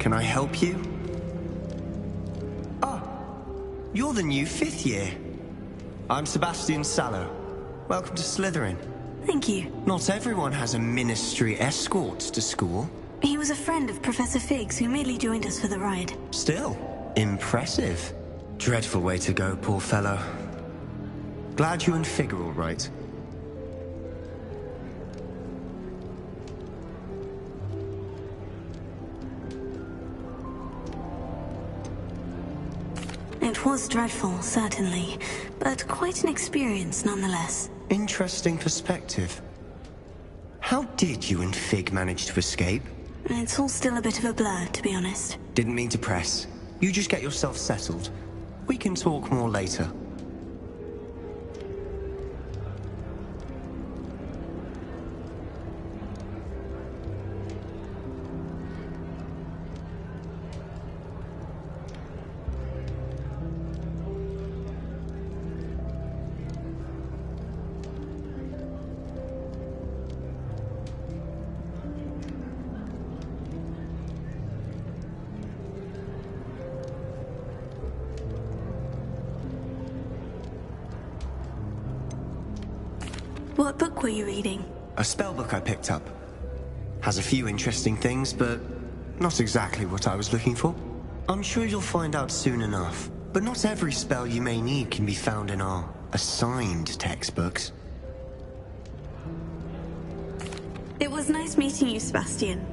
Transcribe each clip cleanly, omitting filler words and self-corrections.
Can I help you? Ah, you're the new 5th year. I'm Sebastian Sallow. Welcome to Slytherin. Thank you. Not everyone has a ministry escort to school. He was a friend of Professor Fig's who merely joined us for the ride. Still, impressive. Dreadful way to go, poor fellow. Glad you and Fig are all right. It was dreadful, certainly, but quite an experience nonetheless. Interesting perspective. How did you and Fig manage to escape? It's all still a bit of a blur, to be honest. Didn't mean to press. You just get yourself settled. We can talk more later. What book were you reading? A spellbook I picked up. Has a few interesting things, but not exactly what I was looking for. I'm sure you'll find out soon enough. But not every spell you may need can be found in our assigned textbooks. It was nice meeting you, Sebastian.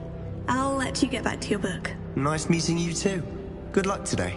I'll let you get back to your book. Nice meeting you too. Good luck today.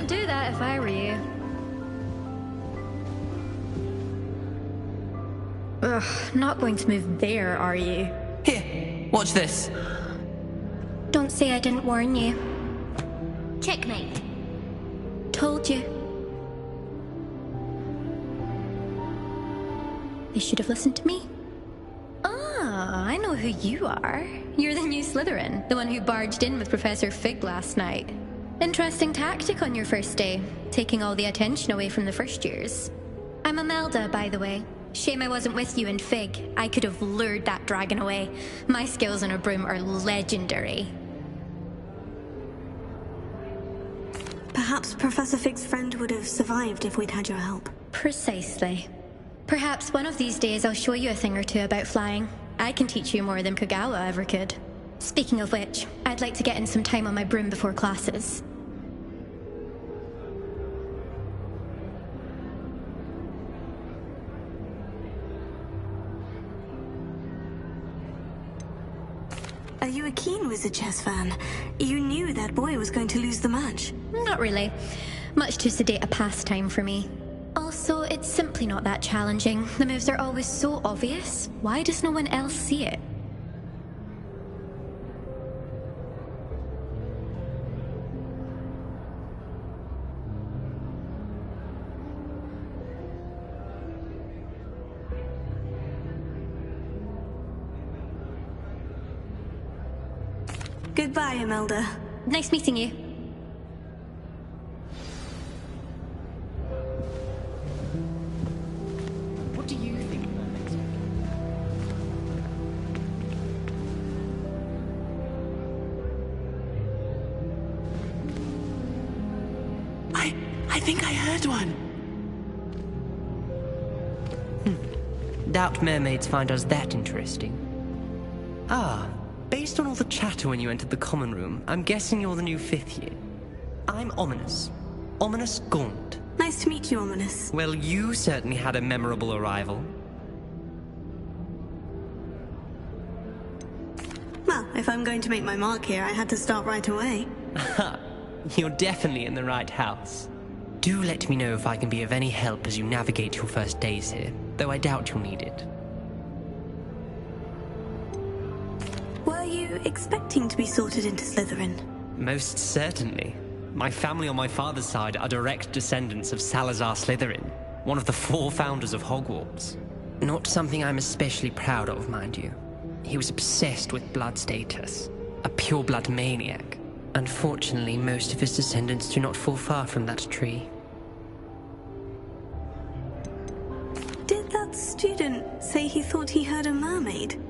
wouldn't do that if I were you. Ugh, not going to move there, are you? Here, watch this. Don't say I didn't warn you. Checkmate. Told you. They should have listened to me. Ah, I know who you are. You're the new Slytherin, the one who barged in with Professor Fig last night. Interesting tactic on your first day, taking all the attention away from the first years. I'm Imelda, by the way. Shame I wasn't with you in Fig. I could have lured that dragon away. My skills on a broom are legendary. Perhaps Professor Fig's friend would have survived if we'd had your help. Precisely. Perhaps one of these days I'll show you a thing or two about flying. I can teach you more than Kogawa ever could. Speaking of which, I'd like to get in some time on my broom before classes. Are you a keen Wizard Chess fan? You knew that boy was going to lose the match. Not really. Much too sedate a pastime for me. Also, it's simply not that challenging. The moves are always so obvious. Why does no one else see it? Goodbye, Imelda. Nice meeting you. What do you think mermaids are? I think I heard one. Doubt mermaids find us that interesting. Ah, based on all the chatter when you entered the common room, I'm guessing you're the new 5th year. I'm Ominous. Ominous Gaunt. Nice to meet you, Ominous. Well, you certainly had a memorable arrival. Well, if I'm going to make my mark here, I had to start right away. You're definitely in the right house. Do let me know if I can be of any help as you navigate your first days here, though I doubt you'll need it. Were you expecting to be sorted into Slytherin? Most certainly. My family on my father's side are direct descendants of Salazar Slytherin, one of the 4 founders of Hogwarts. Not something I'm especially proud of, mind you. He was obsessed with blood status, a pure-blood maniac. Unfortunately, most of his descendants do not fall far from that tree. Did that student say he thought he heard a mermaid?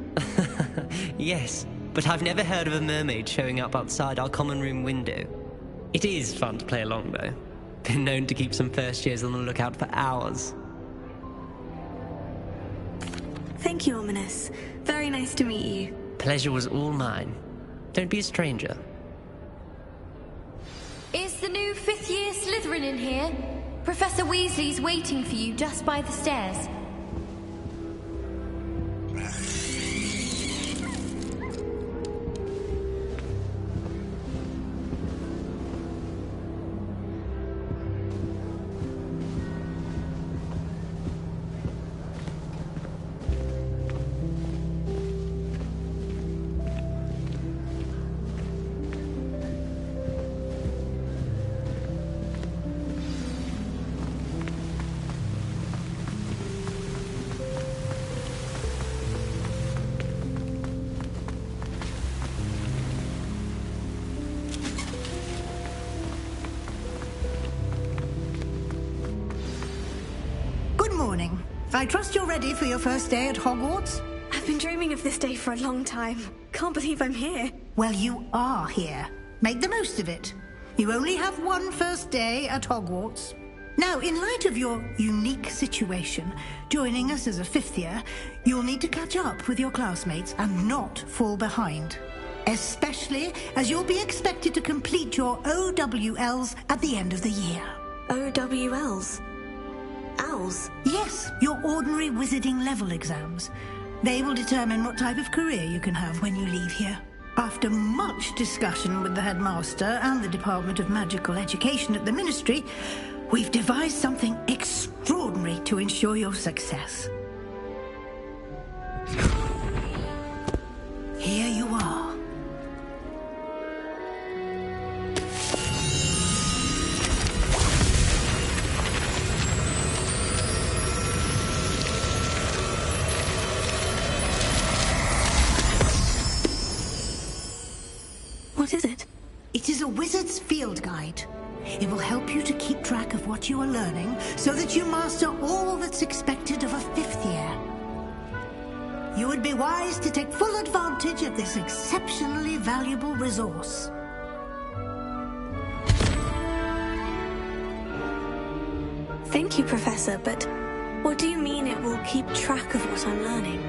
Yes, but I've never heard of a mermaid showing up outside our common room window. It is fun to play along, though. Been known to keep some first years on the lookout for hours. Thank you, Ominous. Very nice to meet you. Pleasure was all mine. Don't be a stranger. Is the new 5th year Slytherin in here? Professor Weasley's waiting for you just by the stairs. Morning. I trust you're ready for your first day at Hogwarts? I've been dreaming of this day for a long time. Can't believe I'm here. Well, you are here. Make the most of it. You only have one first day at Hogwarts. Now, in light of your unique situation, joining us as a 5th year, you'll need to catch up with your classmates and not fall behind. Especially as you'll be expected to complete your OWLs at the end of the year. OWLs? Owls? Yes, your ordinary wizarding level exams. They will determine what type of career you can have when you leave here. After much discussion with the headmaster and the Department of Magical Education at the Ministry, we've devised something extraordinary to ensure your success. Here you are. What is it? It is a wizard's field guide. It will help you to keep track of what you are learning so that you master all that's expected of a 5th year. You would be wise to take full advantage of this exceptionally valuable resource. Thank you, Professor, but what do you mean it will keep track of what I'm learning?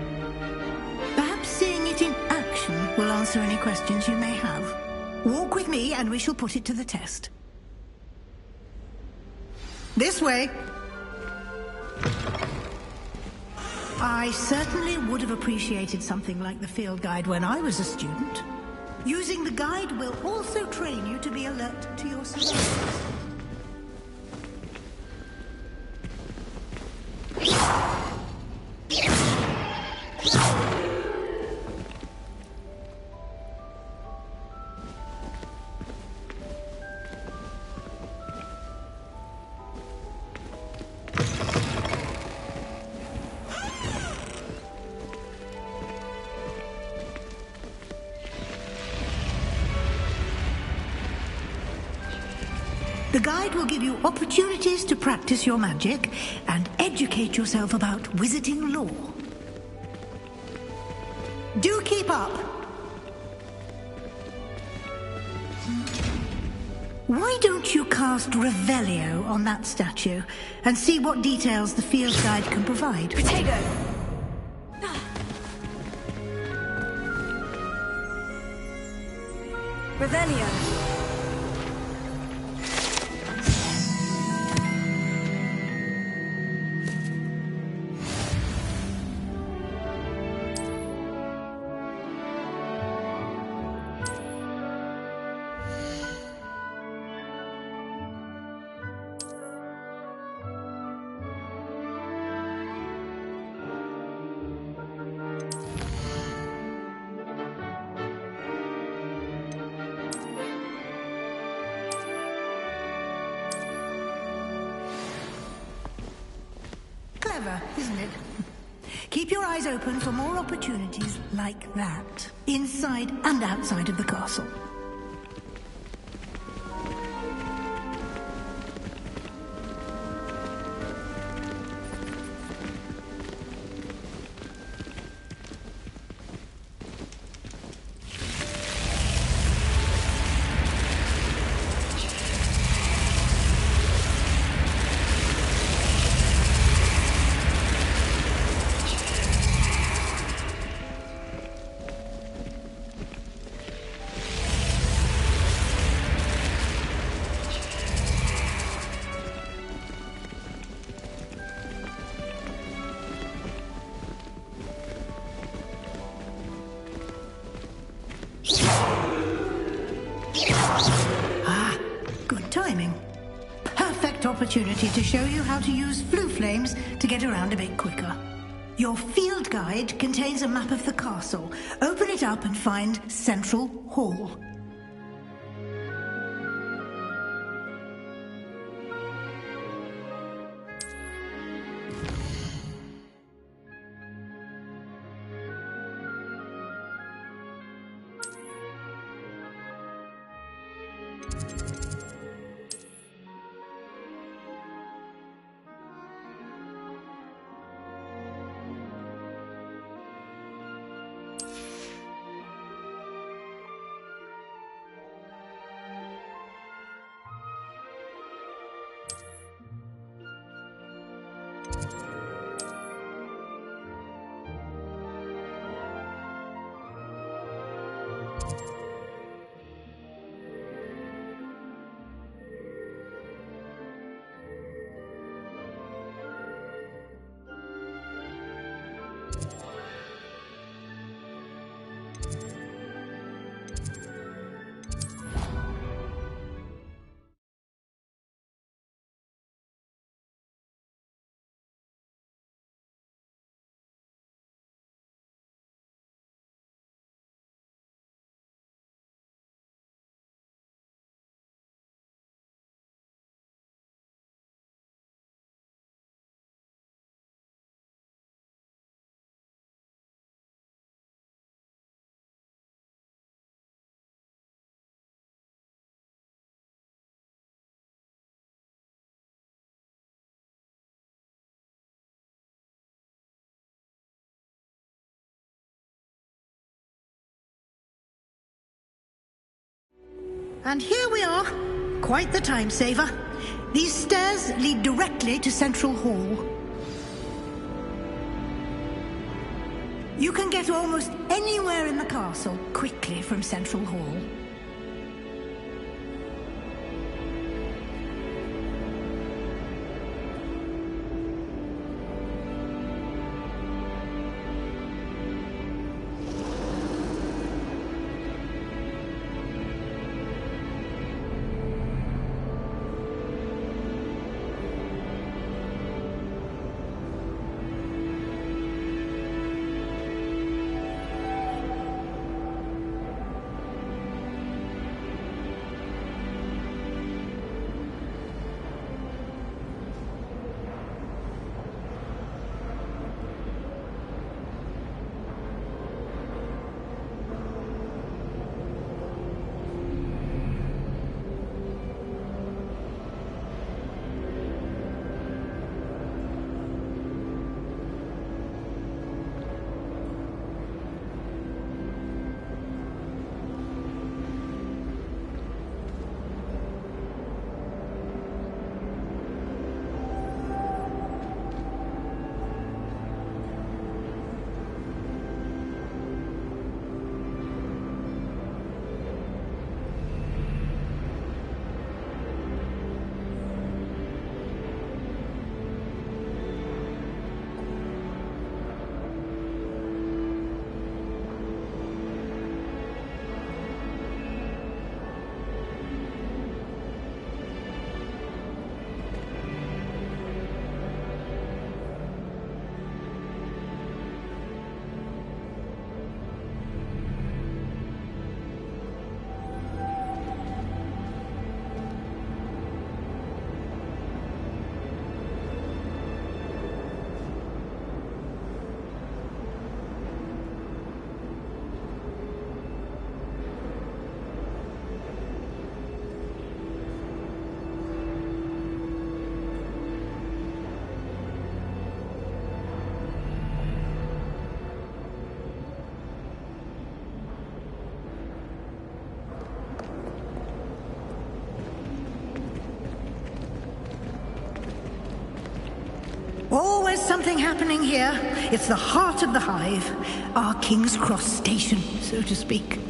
Perhaps seeing it in action will answer any questions you may have. Walk with me and we shall put it to the test. This way. I certainly would have appreciated something like the field guide when I was a student. Using the guide will also train you to be alert to your surroundings. The guide will give you opportunities to practice your magic and educate yourself about wizarding lore. Do keep up! Why don't you cast Revelio on that statue and see what details the field guide can provide? Potato! Revelio! Clever, isn't it? Keep your eyes open for more opportunities like that, inside and outside of the castle. Good timing. Perfect opportunity to show you how to use flue flames to get around a bit quicker. Your field guide contains a map of the castle. Open it up and find Central Hall. And here we are. Quite the time saver. These stairs lead directly to Central Hall. You can get almost anywhere in the castle quickly from Central Hall. Always something happening here. It's the heart of the hive. Our King's Cross station, so to speak.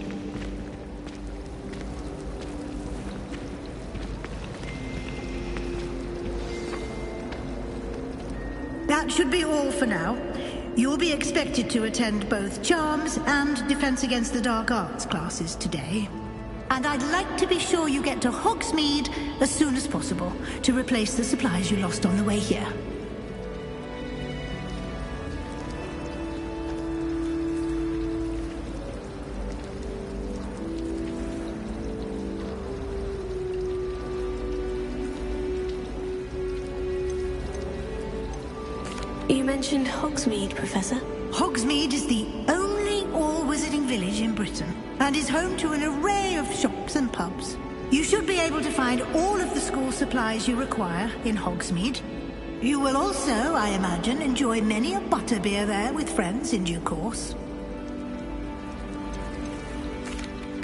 That should be all for now. You'll be expected to attend both Charms and Defense Against the Dark Arts classes today. And I'd like to be sure you get to Hogsmeade as soon as possible to replace the supplies you lost on the way here. You mentioned Hogsmeade, Professor. Hogsmeade is the only all-wizarding village in Britain and is home to an array of shops and pubs. You should be able to find all of the school supplies you require in Hogsmeade. You will also, I imagine, enjoy many a butterbeer there with friends in due course.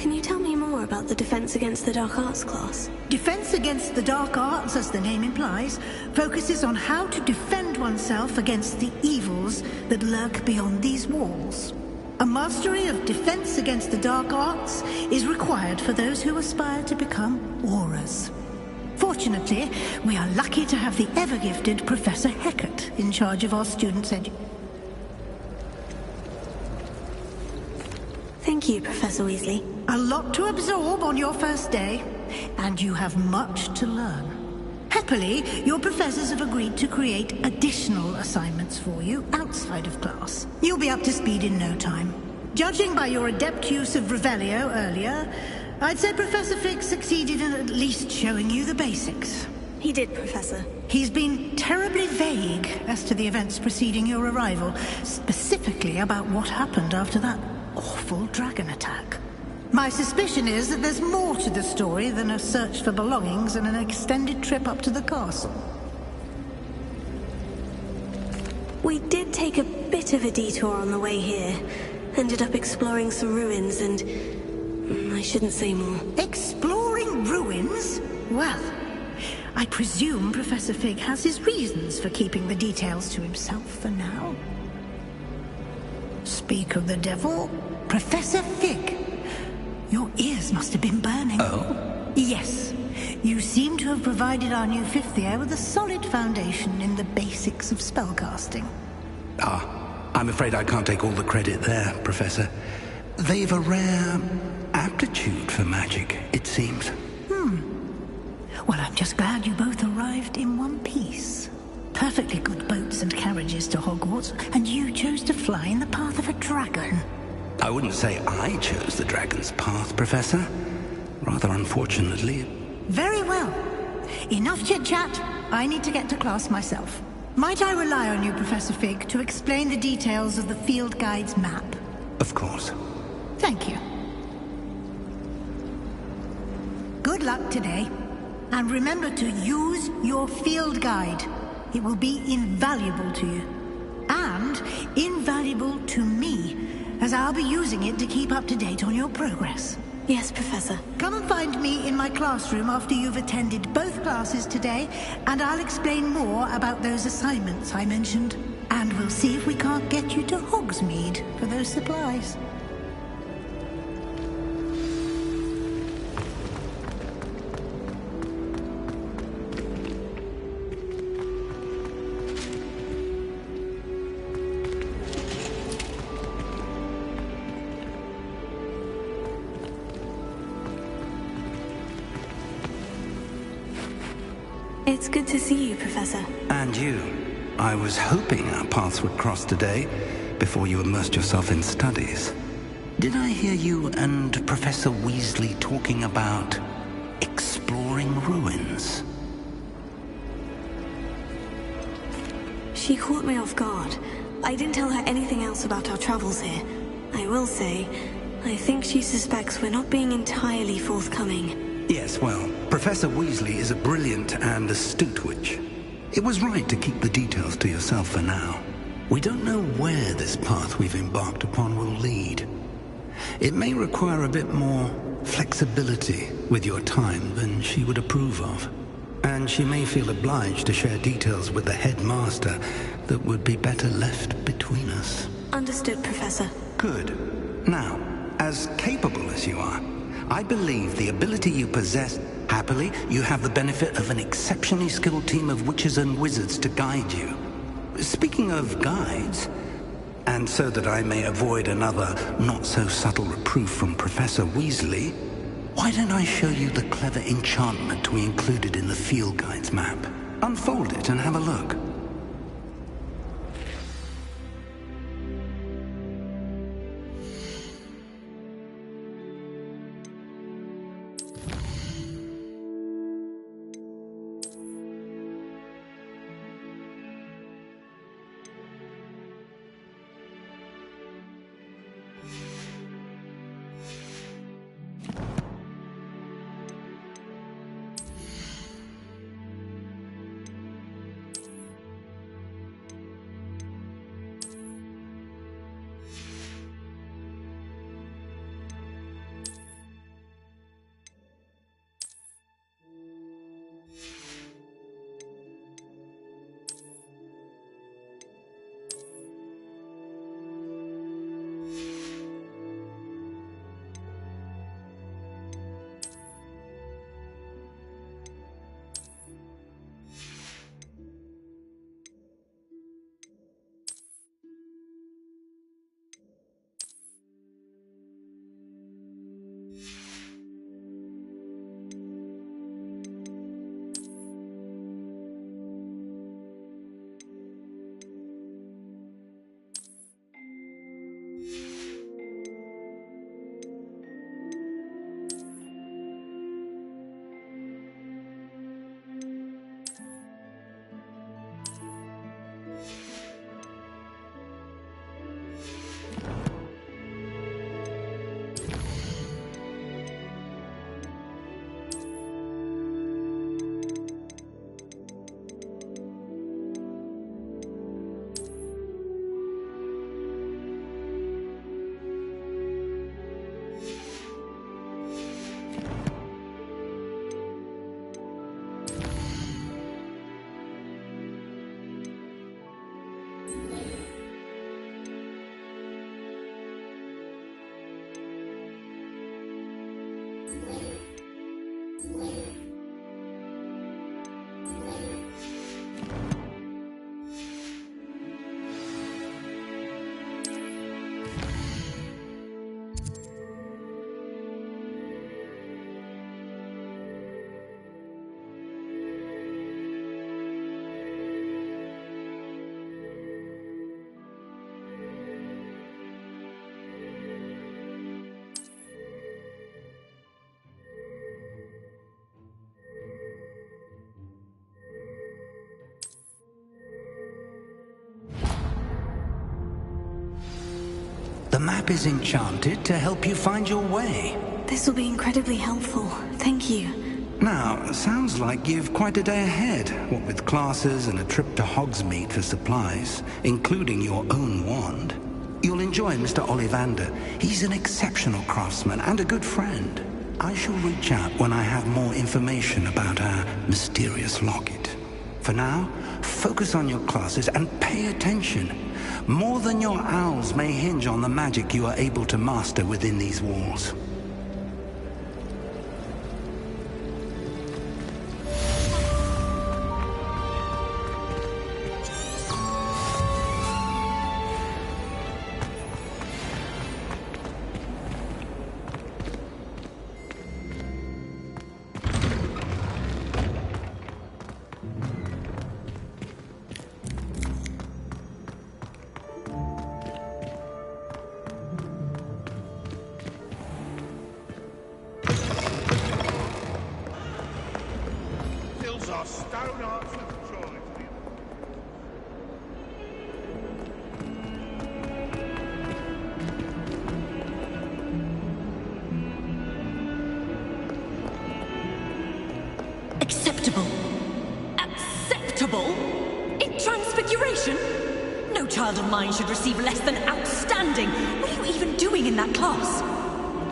Can you tell me more about the Defense Against the Dark Arts class? Defense Against the Dark Arts, as the name implies, focuses on how to defend oneself against the evils that lurk beyond these walls. A mastery of Defense Against the Dark Arts is required for those who aspire to become Aurors. Fortunately, we are lucky to have the ever-gifted Professor Hecat in charge of our students' Thank you, Professor Weasley. A lot to absorb on your first day, and you have much to learn. Happily, your professors have agreed to create additional assignments for you outside of class. You'll be up to speed in no time. Judging by your adept use of Revelio earlier, I'd say Professor Fig succeeded in at least showing you the basics. He did, Professor. He's been terribly vague as to the events preceding your arrival, specifically about what happened after that awful dragon attack. My suspicion is that there's more to the story than a search for belongings and an extended trip up to the castle. We did take a bit of a detour on the way here. Ended up exploring some ruins and... I shouldn't say more. Exploring ruins? Well, I presume Professor Fig has his reasons for keeping the details to himself for now. Speak of the devil, Professor Fig. Your ears must have been burning. Oh? Yes. You seem to have provided our new fifth year with a solid foundation in the basics of spellcasting. I'm afraid I can't take all the credit there, Professor. They've a rare aptitude for magic, it seems. Well, I'm just glad you both arrived in one piece. Perfectly good boats and carriages to Hogwarts, and you chose to fly in the path of a dragon. I wouldn't say I chose the dragon's path, Professor. Rather unfortunately. Very well. Enough chit-chat. I need to get to class myself. Might I rely on you, Professor Fig, to explain the details of the field guide's map? Of course. Thank you. Good luck today. And remember to use your field guide. It will be invaluable to you. And invaluable to me, as I'll be using it to keep up to date on your progress. Yes, Professor. Come and find me in my classroom after you've attended both classes today, and I'll explain more about those assignments I mentioned. And we'll see if we can't get you to Hogsmeade for those supplies. It's good to see you, Professor. And you. I was hoping our paths would cross today, before you immersed yourself in studies. Did I hear you and Professor Weasley talking about exploring ruins? She caught me off guard. I didn't tell her anything else about our travels here. I will say, I think she suspects we're not being entirely forthcoming. Yes, well, Professor Weasley is a brilliant and astute witch. It was right to keep the details to yourself for now. We don't know where this path we've embarked upon will lead. It may require a bit more flexibility with your time than she would approve of. And she may feel obliged to share details with the headmaster that would be better left between us. Understood, Professor. Good. Now, as capable as you are, I believe the ability you possess. Happily, you have the benefit of an exceptionally skilled team of witches and wizards to guide you. Speaking of guides, and so that I may avoid another not-so-subtle reproof from Professor Weasley, why don't I show you the clever enchantment we included in the field guide's map? Unfold it and have a look. The map is enchanted to help you find your way. This will be incredibly helpful. Thank you. Now, sounds like you've quite a day ahead, what with classes and a trip to Hogsmeade for supplies, including your own wand. You'll enjoy Mr. Ollivander. He's an exceptional craftsman and a good friend. I shall reach out when I have more information about our mysterious locket. For now, focus on your classes and pay attention. More than your owls may hinge on the magic you are able to master within these walls. Acceptable? Acceptable? In Transfiguration? No child of mine should receive less than outstanding. What are you even doing in that class?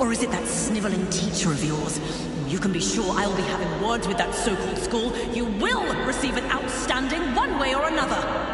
Or is it that snivelling teacher of yours? You can be sure I'll be having words with that so-called school. You will receive an outstanding one way or another.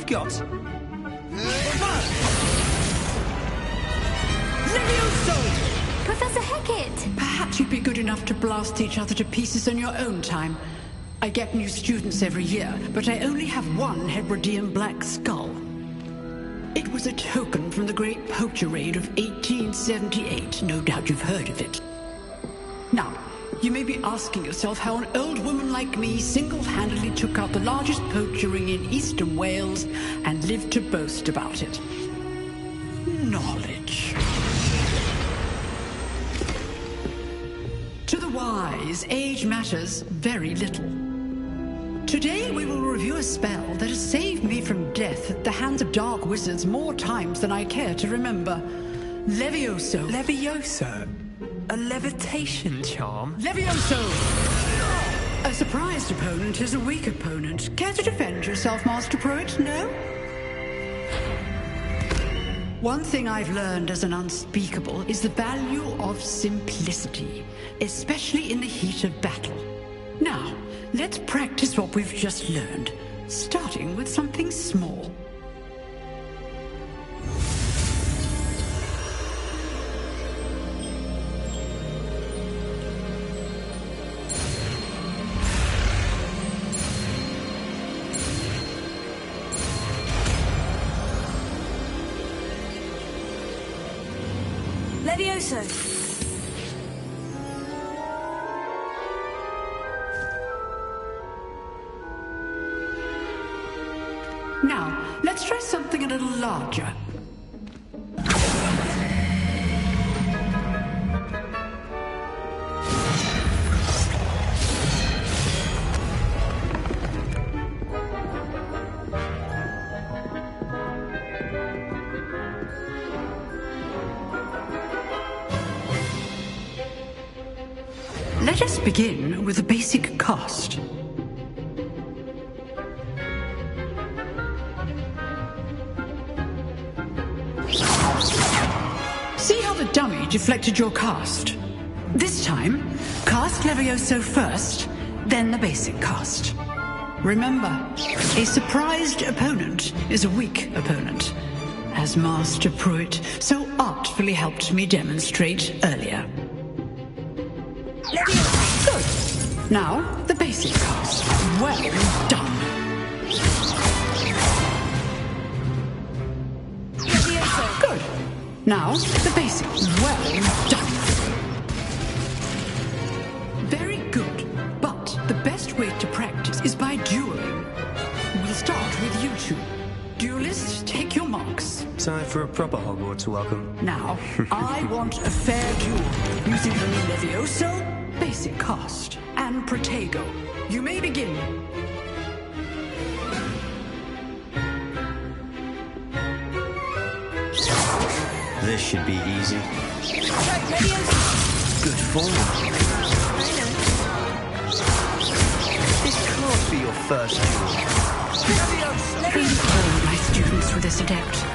Got. Professor Hecat! Perhaps you'd be good enough to blast each other to pieces in your own time. I get new students every year, but I only have one Hebridean black skull. It was a token from the Great Poacher Raid of 1878. No doubt you've heard of it. Now, you may be asking yourself how an old woman like me single-handedly took out the largest poacher ring in eastern Wales and lived to boast about it. Knowledge. To the wise, age matters very little. Today we will review a spell that has saved me from death at the hands of dark wizards more times than I care to remember. Levioso. Levioso? A levitation charm? Levioso! A surprised opponent is a weak opponent. Care to defend yourself, Master Pruitt? No? One thing I've learned as an unspeakable is the value of simplicity, especially in the heat of battle. Now, let's practice what we've just learned, starting with something small. Levioso! Now, let's try something a little larger. Let us begin with a basic cast. See how the dummy deflected your cast? This time, cast Levioso first, then the basic cast. Remember, a surprised opponent is a weak opponent, as Master Pruitt so artfully helped me demonstrate earlier. Good. Now, the basic cast. Well done. Good. Now, the basic. Well done. Very good. But the best way to practice is by dueling. We'll start with you two. Duelists, take your marks. Time for a proper Hogwarts welcome. Now, I want a fair duel using only Levioso, basic cast, and Protego. You may begin. This should be easy. Good form. This can't be your first duel. All my students with this adept.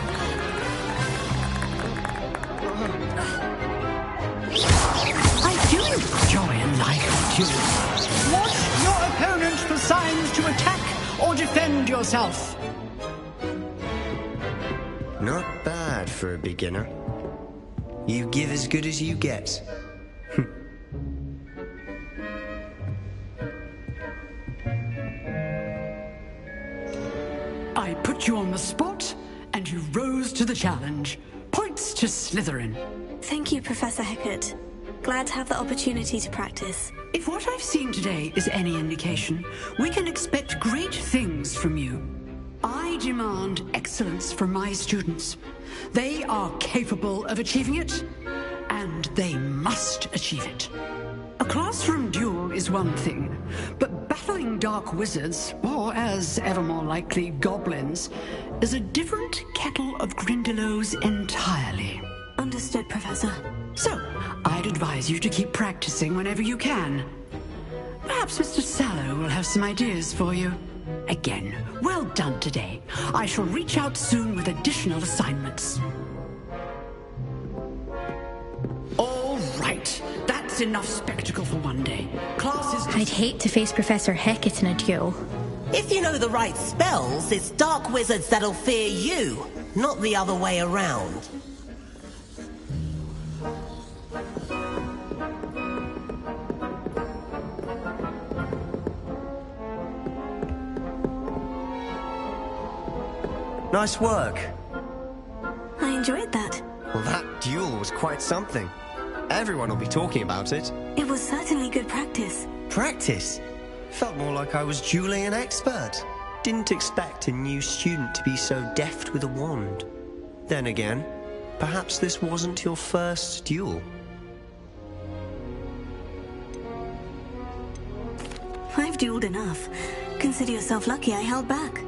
I do enjoy a lively duel. Watch your opponent for signs to attack or defend yourself. Not bad for a beginner. You give as good as you get. I put you on the spot, and you rose to the challenge. Points to Slytherin. Thank you, Professor Hecat. Glad to have the opportunity to practice. If what I've seen today is any indication, we can expect great things from you. I demand excellence from my students. They are capable of achieving it, and they must achieve it. A classroom duel is one thing, but battling dark wizards, or as ever more likely, goblins, is a different kettle of Grindylows entirely. Understood, Professor. So, I'd advise you to keep practicing whenever you can. Perhaps Mr. Sallow will have some ideas for you. Again, well done today. I shall reach out soon with additional assignments. All right, that's enough spectacle for one day. Class is... I'd hate to face Professor Hecat in a duel. If you know the right spells, it's dark wizards that'll fear you, not the other way around. Nice work. I enjoyed that. Well, that duel was quite something. Everyone will be talking about it. It was certainly good practice. Practice? Felt more like I was dueling an expert. Didn't expect a new student to be so deft with a wand. Then again, perhaps this wasn't your first duel. I've dueled enough. Consider yourself lucky I held back.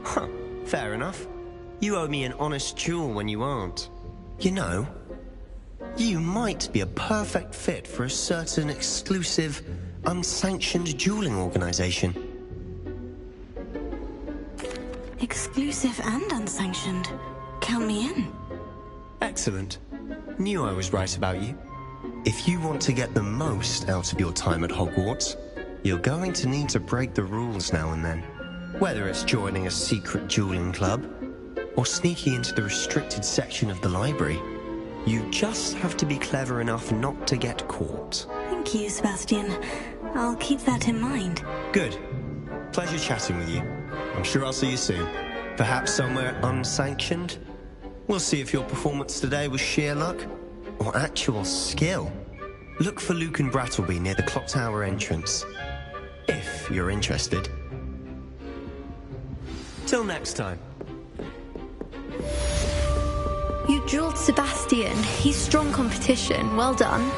Huh, fair enough. You owe me an honest duel when you aren't. You know, you might be a perfect fit for a certain exclusive, unsanctioned dueling organization. Exclusive and unsanctioned. Count me in. Excellent. Knew I was right about you. If you want to get the most out of your time at Hogwarts, You're going to need to break the rules now and then. Whether it's joining a secret dueling club, or sneaking into the restricted section of the library, you just have to be clever enough not to get caught. Thank you, Sebastian. I'll keep that in mind. Good. Pleasure chatting with you. I'm sure I'll see you soon. Perhaps somewhere unsanctioned? We'll see if your performance today was sheer luck, or actual skill. Look for Luke and Brattleby near the clock tower entrance, if you're interested. Till next time. You drilled Sebastian. He's strong competition. Well done.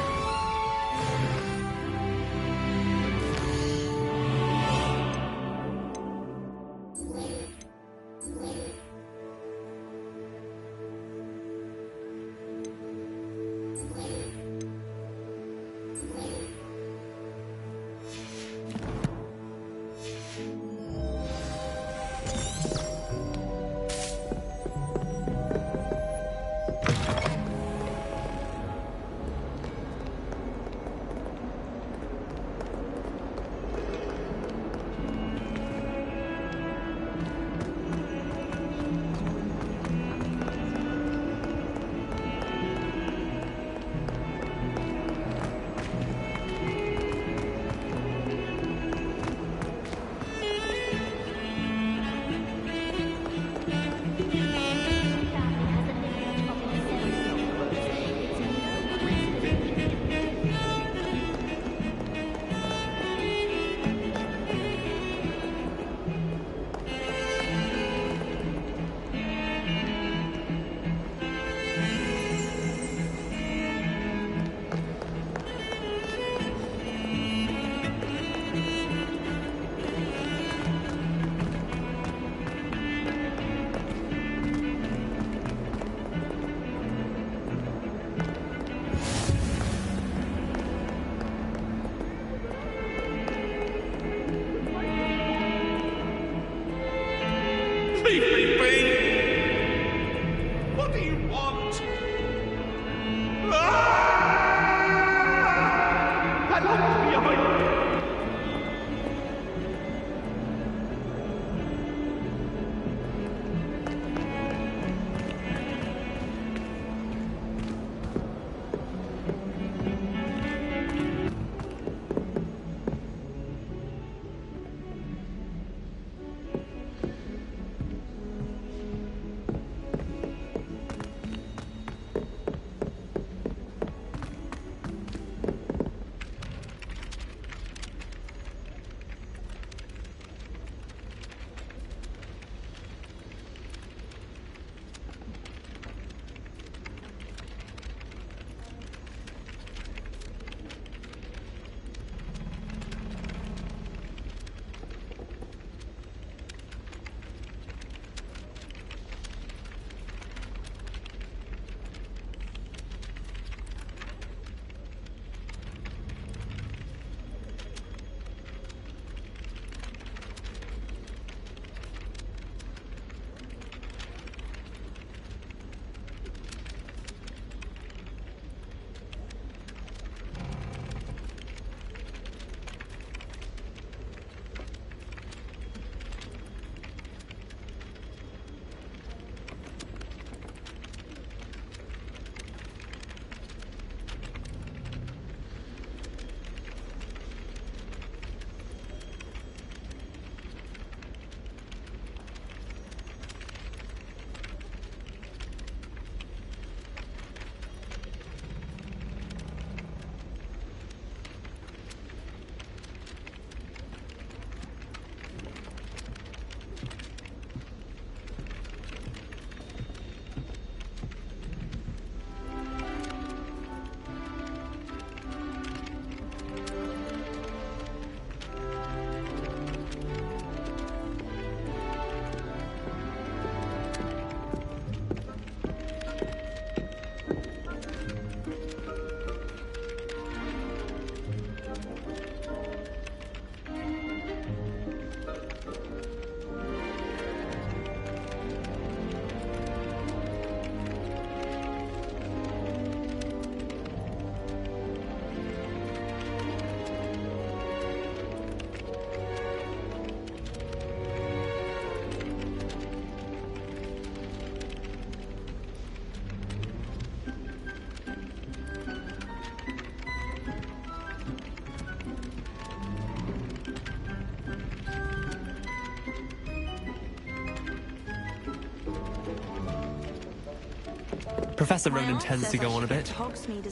Professor Ronan tends to go on a bit.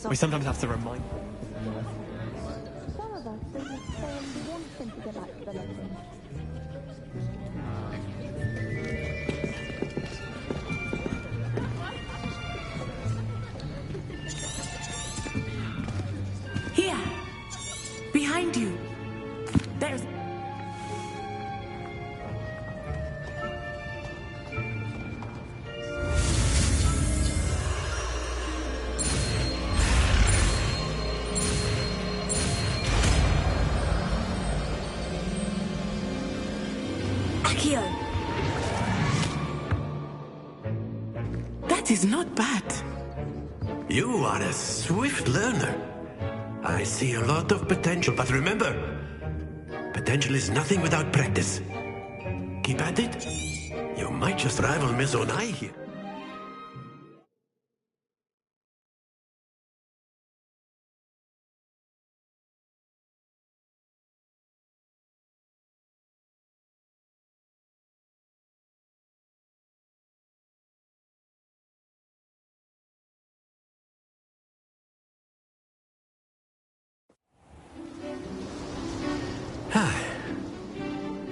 We sometimes have to remind... Some of us think we want him to go back to the lesson. Here! Behind you! There's... That is not bad. You are a swift learner. I see a lot of potential, but remember, potential is nothing without practice. Keep at it. You might just rival Miss Onai here.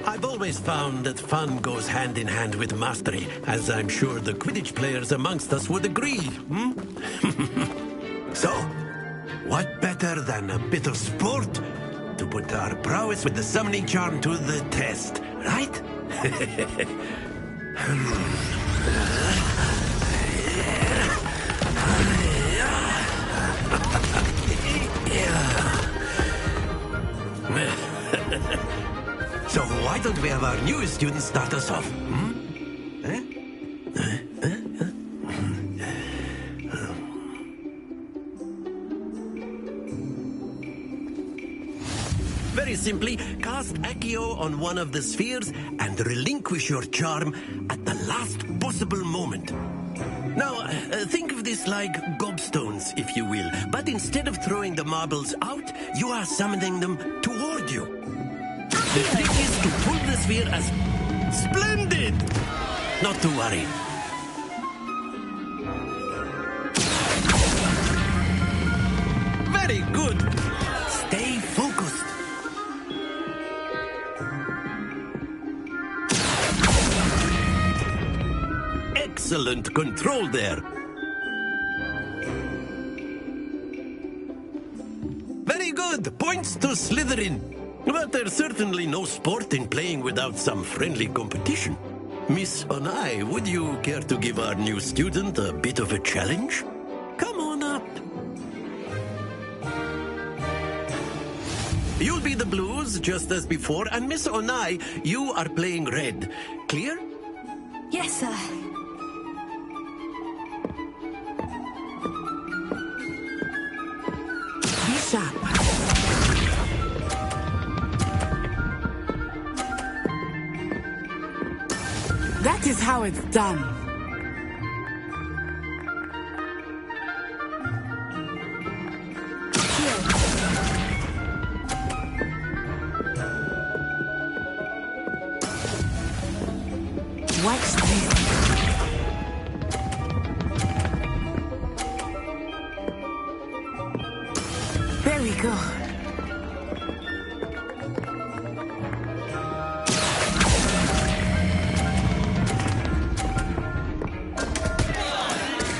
I've always found that fun goes hand in hand with mastery, as I'm sure the Quidditch players amongst us would agree, So, what better than a bit of sport to put our prowess with the summoning charm to the test, right? So why don't we have our newest student start us off? Very simply, cast Accio on one of the spheres and relinquish your charm at the last possible moment. Now, think of this like gobstones, if you will, but instead of throwing the marbles out, you are summoning them toward you. The trick is to pull the sphere as... Splendid! Not to worry. Very good. Stay focused. Excellent control there. Very good. Points to Slytherin. But there's certainly no sport in playing without some friendly competition. Miss Onai, would you care to give our new student a bit of a challenge? Come on up. You'll be the blues, just as before, and Miss Onai, you are playing red. Clear? Yes, sir. Be sharp. That is how it's done. Watch this. There we go.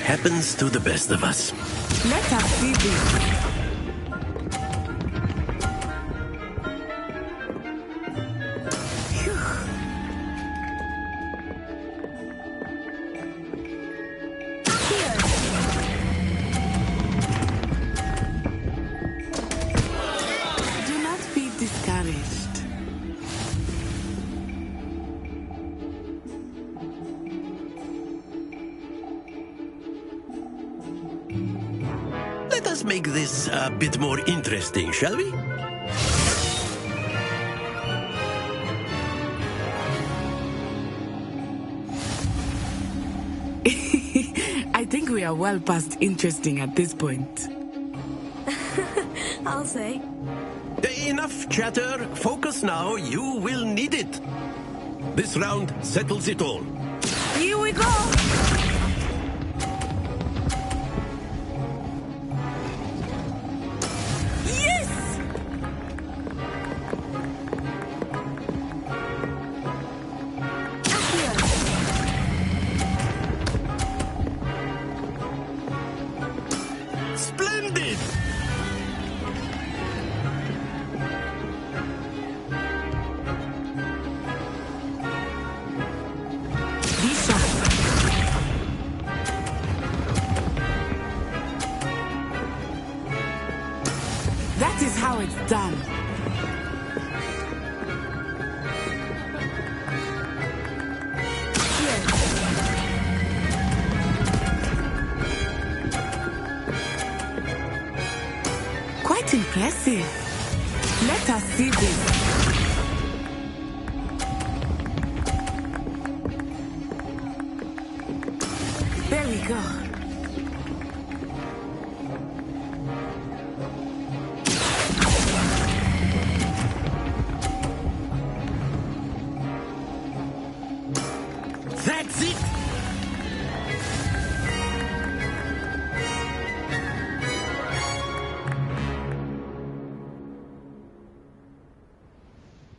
Happens to the best of us. Let us see this. Do not be discouraged. Let us make this a bit more interesting, shall we? I think we are well past interesting at this point. I'll say. Enough chatter. Focus now. You will need it. This round settles it all. Here we go! Impressive. Let us see this. There we go. That's it!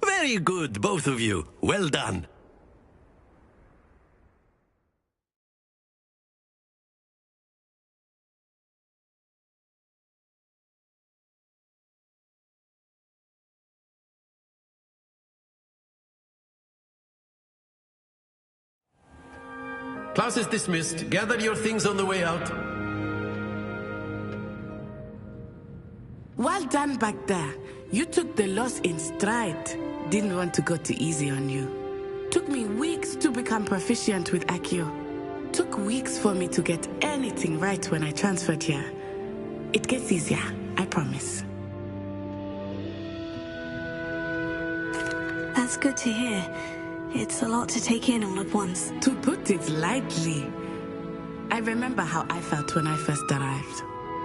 Very good, both of you. Well done. Class is dismissed. Gather your things on the way out. Well done back there. You took the loss in stride. Didn't want to go too easy on you. Took me weeks to become proficient with Accio. Took weeks for me to get anything right when I transferred here. It gets easier, I promise. That's good to hear. It's a lot to take in all at once. To put it lightly, I remember how I felt when I first arrived.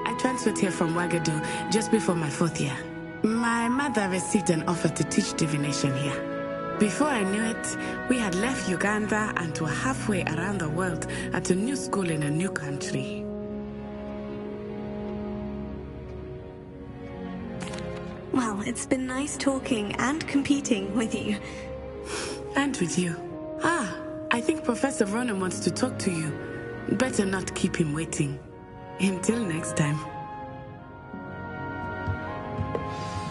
I transferred here from Ouagadougou just before my 4th year. My mother received an offer to teach divination here. Before I knew it, we had left Uganda and were halfway around the world at a new school in a new country. Well, it's been nice talking and competing with you. And with you. I think Professor Ronan wants to talk to you. Better not keep him waiting. Until next time.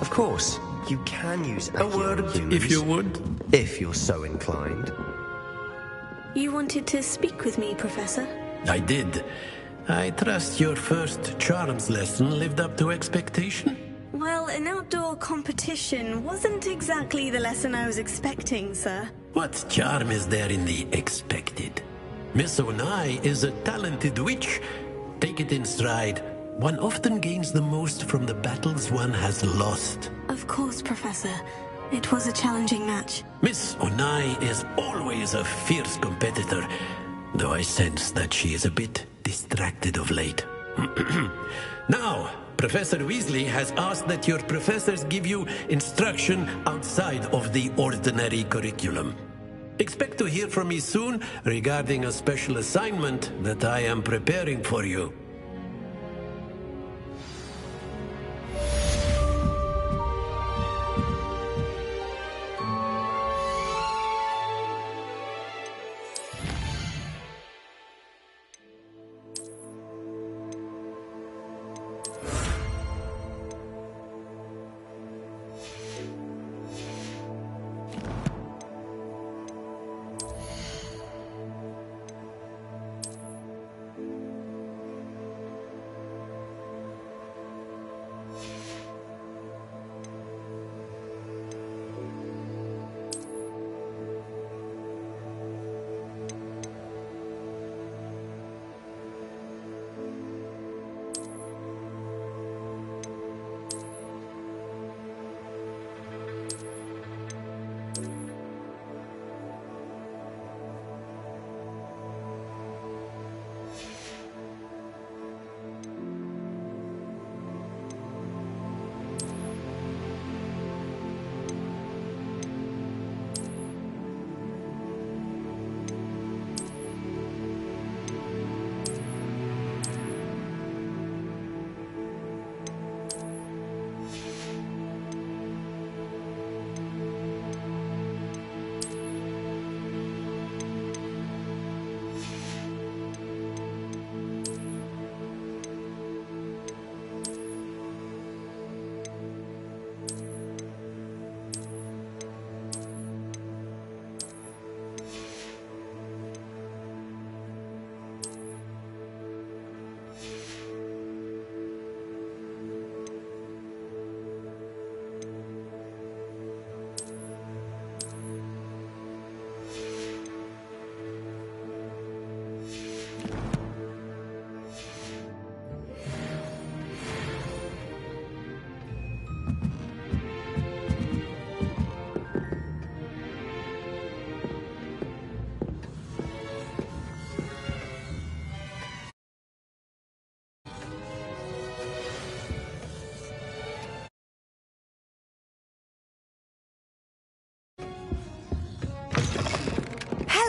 Of course, you can use A word, if you would. If you're so inclined. You wanted to speak with me, Professor? I did. I trust your first charms lesson lived up to expectation? Well, an outdoor competition wasn't exactly the lesson I was expecting, sir. What charm is there in the expected? Miss Onai is a talented witch. Take it in stride. One often gains the most from the battles one has lost. Of course, Professor. It was a challenging match. Miss Onai is always a fierce competitor, though I sense that she is a bit distracted of late. Now, Professor Weasley has asked that your professors give you instruction outside of the ordinary curriculum. Expect to hear from me soon regarding a special assignment that I am preparing for you.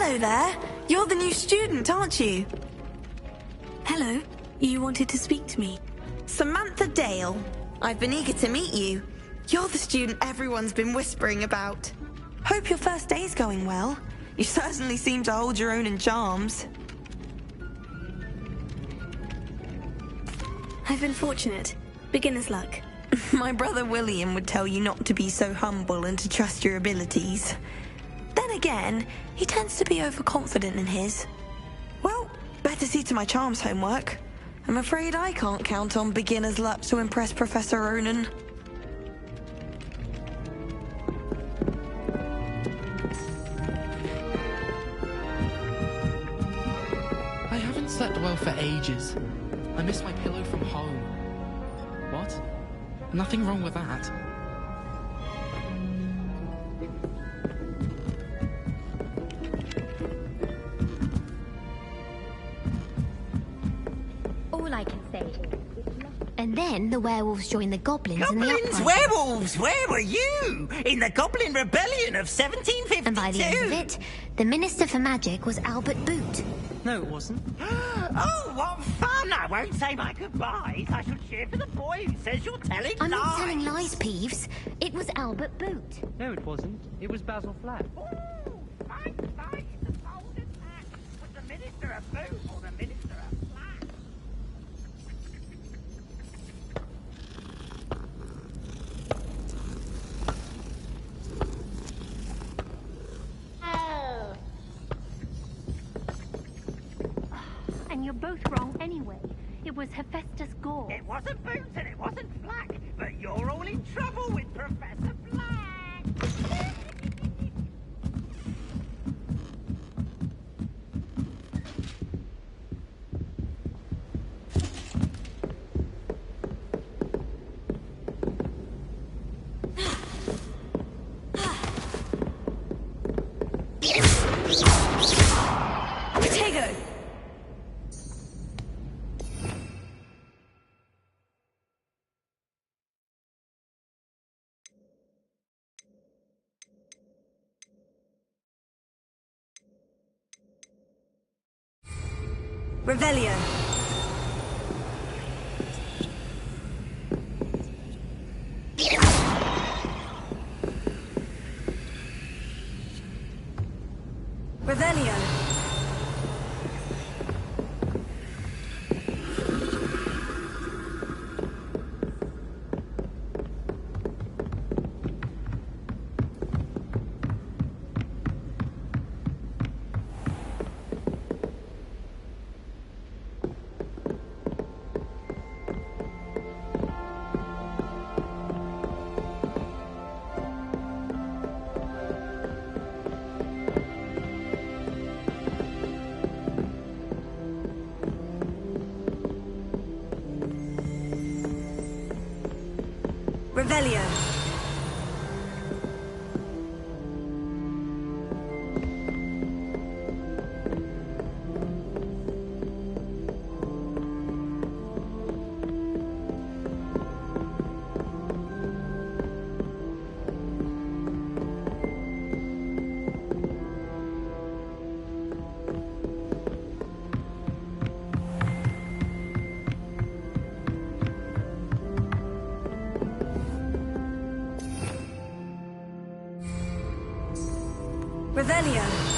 Hello there. You're the new student, aren't you? Hello. You wanted to speak to me? Samantha Dale. I've been eager to meet you. You're the student everyone's been whispering about. Hope your first day's going well. You certainly seem to hold your own in charms. I've been fortunate. Beginner's luck. My brother William would tell you not to be so humble and to trust your abilities. Then again, he tends to be overconfident in his. Well, better see to my charms homework. I'm afraid I can't count on beginner's luck to impress Professor Ronan. I haven't slept well for ages. I miss my pillow from home. What? Nothing wrong with that. All I can say. And then the werewolves joined the goblins in the Goblins? uprising. Werewolves? Where were you? In the Goblin Rebellion of 1752? And by the end of it, the Minister for Magic was Albert Boot. No, it wasn't. Oh, what fun! I won't say my goodbyes. I shall cheer for the boy who says you're telling I'm lies. not telling lies, Peeves. It was Albert Boot. No, it wasn't. It was Basil Flack. Fight, fight! The bold attack! Was the Minister a boot or the Minister a flack? And you're both wrong anyway. It was Hephaestus Gore. It wasn't Boots and it wasn't Flack, but you're all in trouble with Professor Black. Potato! Revelio. Revelio. Revelio. Revelio.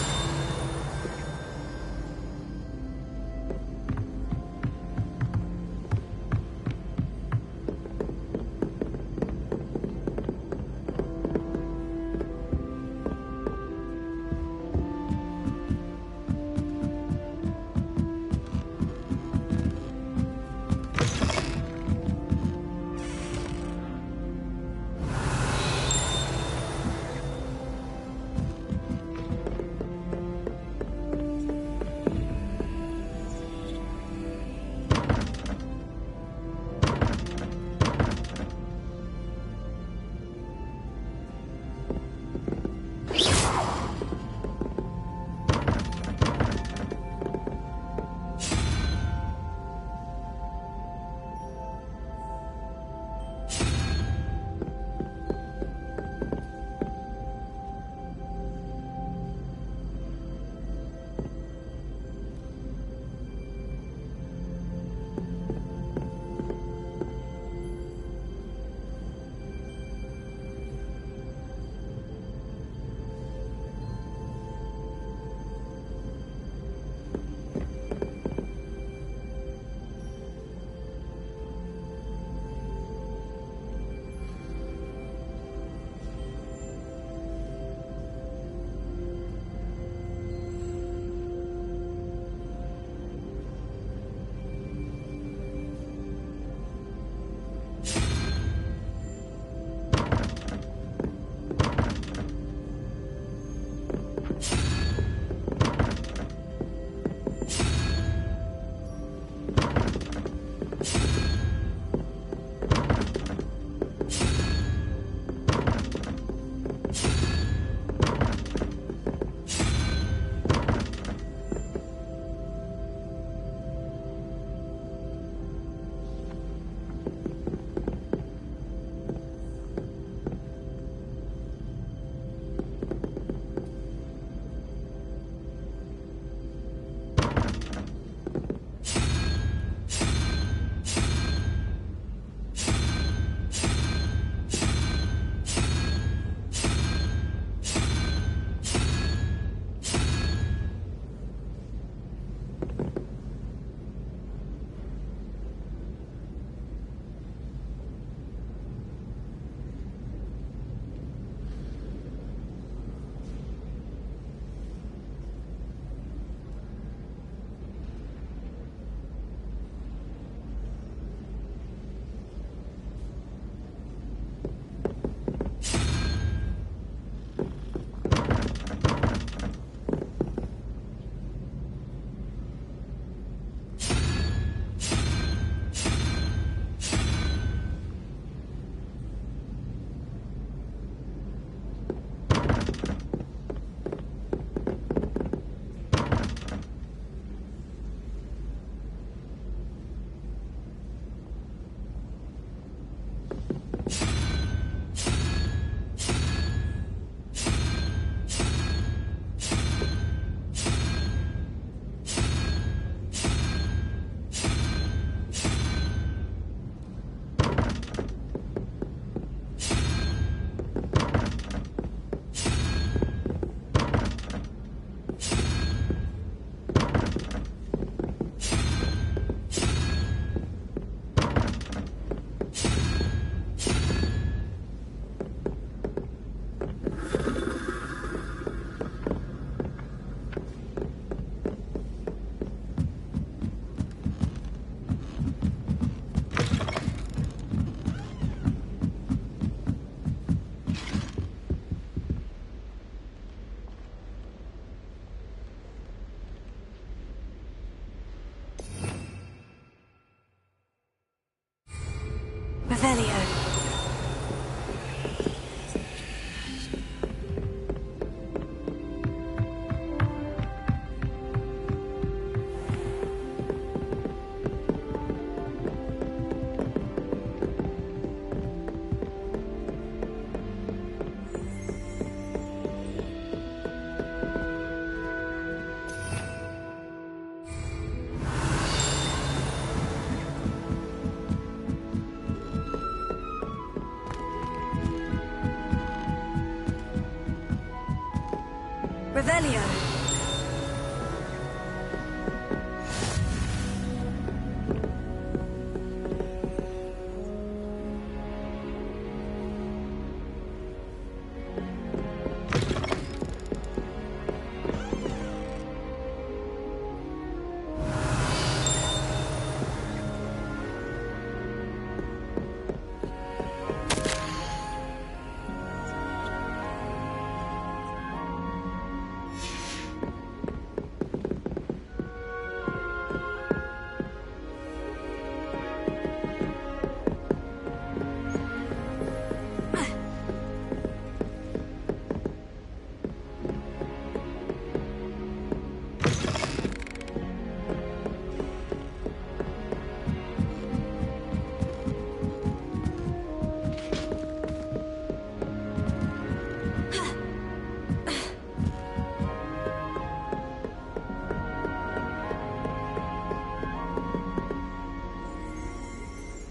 Revelio.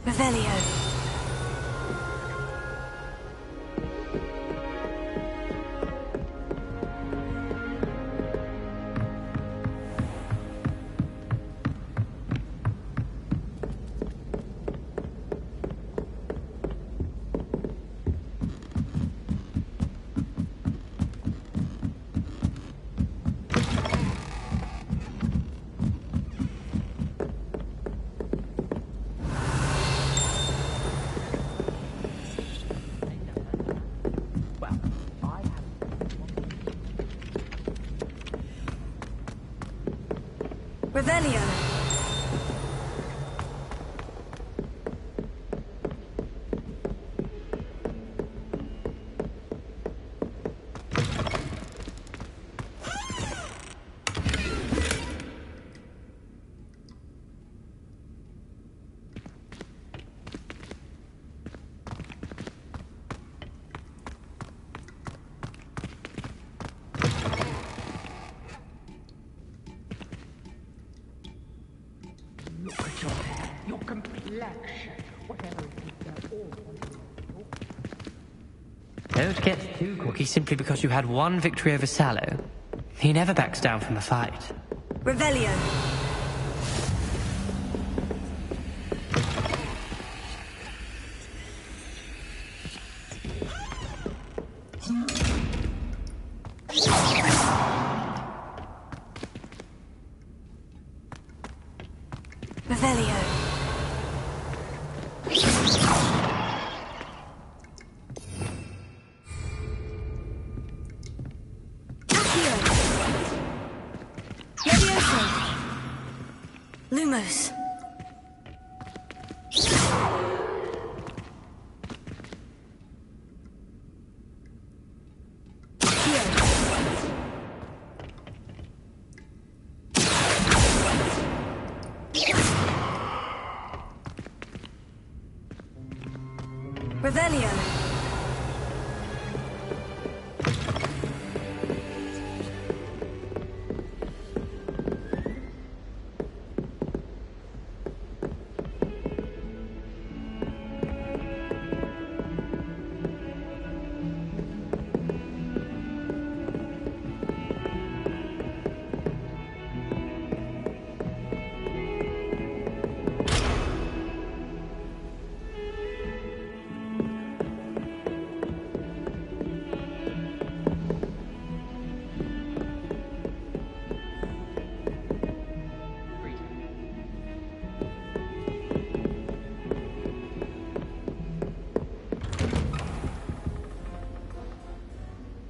Revelio. Revelio. Look at your hair, your complexion, whatever it is, they're all Don't get too cocky simply because you had one victory over Sallow. He never backs down from a fight. Revelio. Revelio. Lumos. Revelio.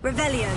Revelio.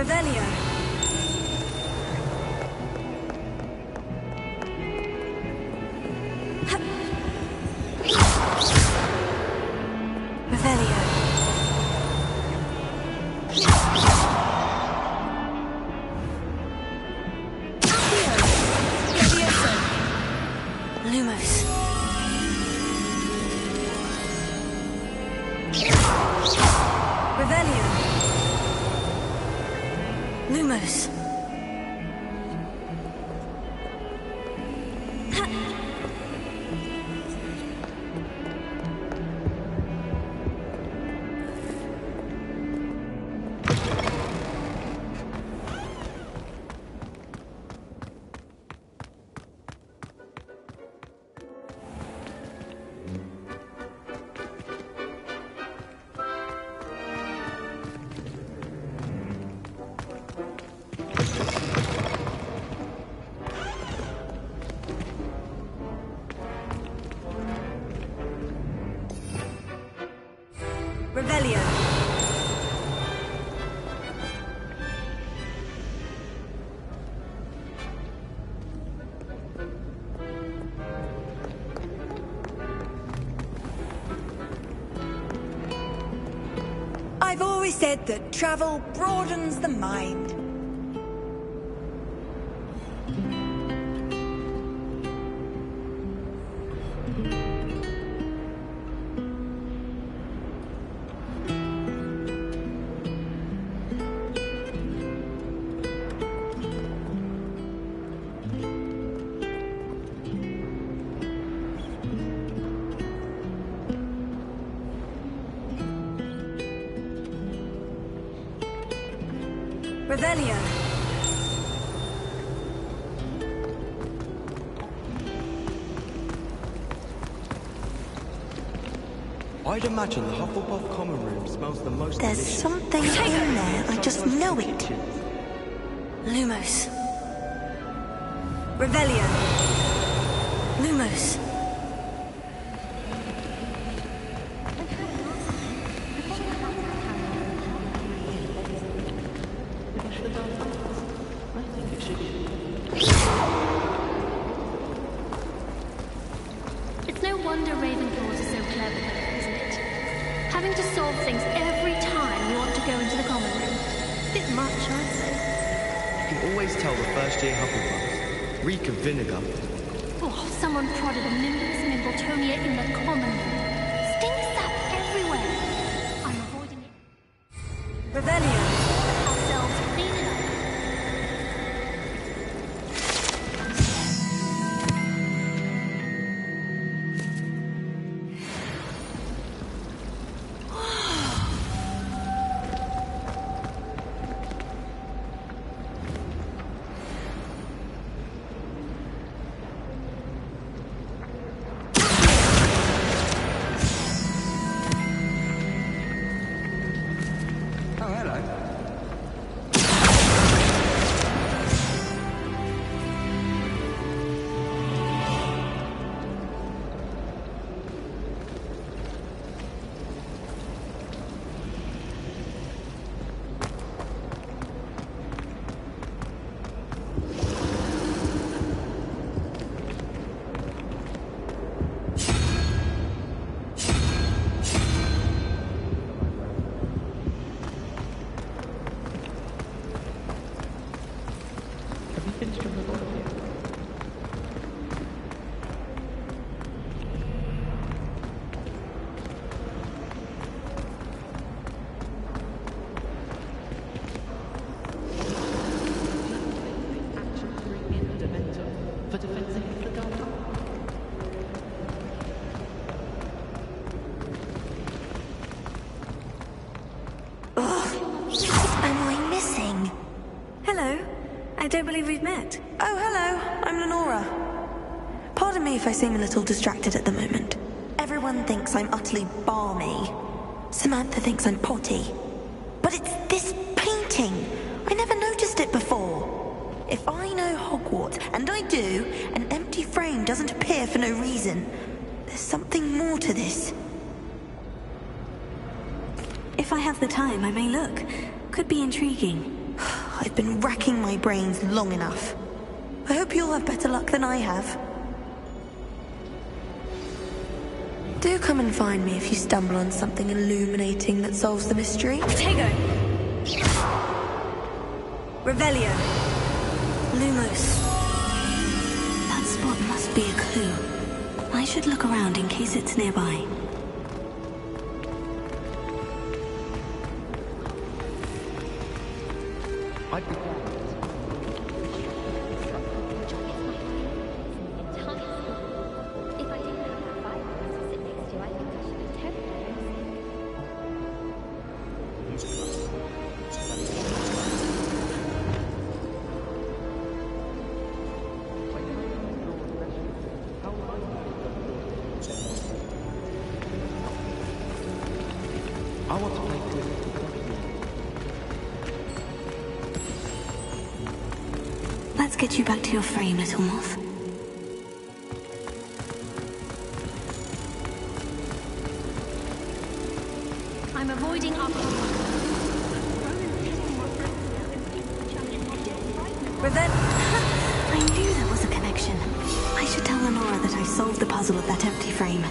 Revelio. Revelio. Lumos. Revelio. I've always said that travel broadens the mind. Revelio. I'd imagine the Hufflepuff common room smells the most There's delicious. something in there, I just know it. Lumos. Revelio. Lumos. It's no wonder Ravenclaws are so clever, though, isn't it? Having to solve things every time you want to go into the common room. Bit much, I'd say. You can always tell the first-year Hufflepuffs. Reek of vinegar. Oh, someone prodded a Nimbus Mimbletonia in the common room. Stinks up everywhere. I'm avoiding it. Revelio. Ourselves clean it up. Oh, hello. I don't believe we've met. Oh, hello. I'm Lenora. Pardon me if I seem a little distracted at the moment. Everyone thinks I'm utterly balmy. Samantha thinks I'm potty. But it's this painting. I never noticed it before. If I know Hogwarts, and I do, an empty frame doesn't appear for no reason. There's something more to this. If I have the time, I may look. Could be intriguing. I've been racking my brains long enough. I hope you'll have better luck than I have. Do come and find me if you stumble on something illuminating that solves the mystery. Potato! Revelio. Lumos. That spot must be a clue. I should look around in case it's nearby. I'd be glad. If I didn't have that virus to sit next to, I think I should be terrified. I want to play good. Let's get you back to your frame, little moth. I'm avoiding I knew there was a connection. I should tell Lenora that I solved the puzzle of that empty frame.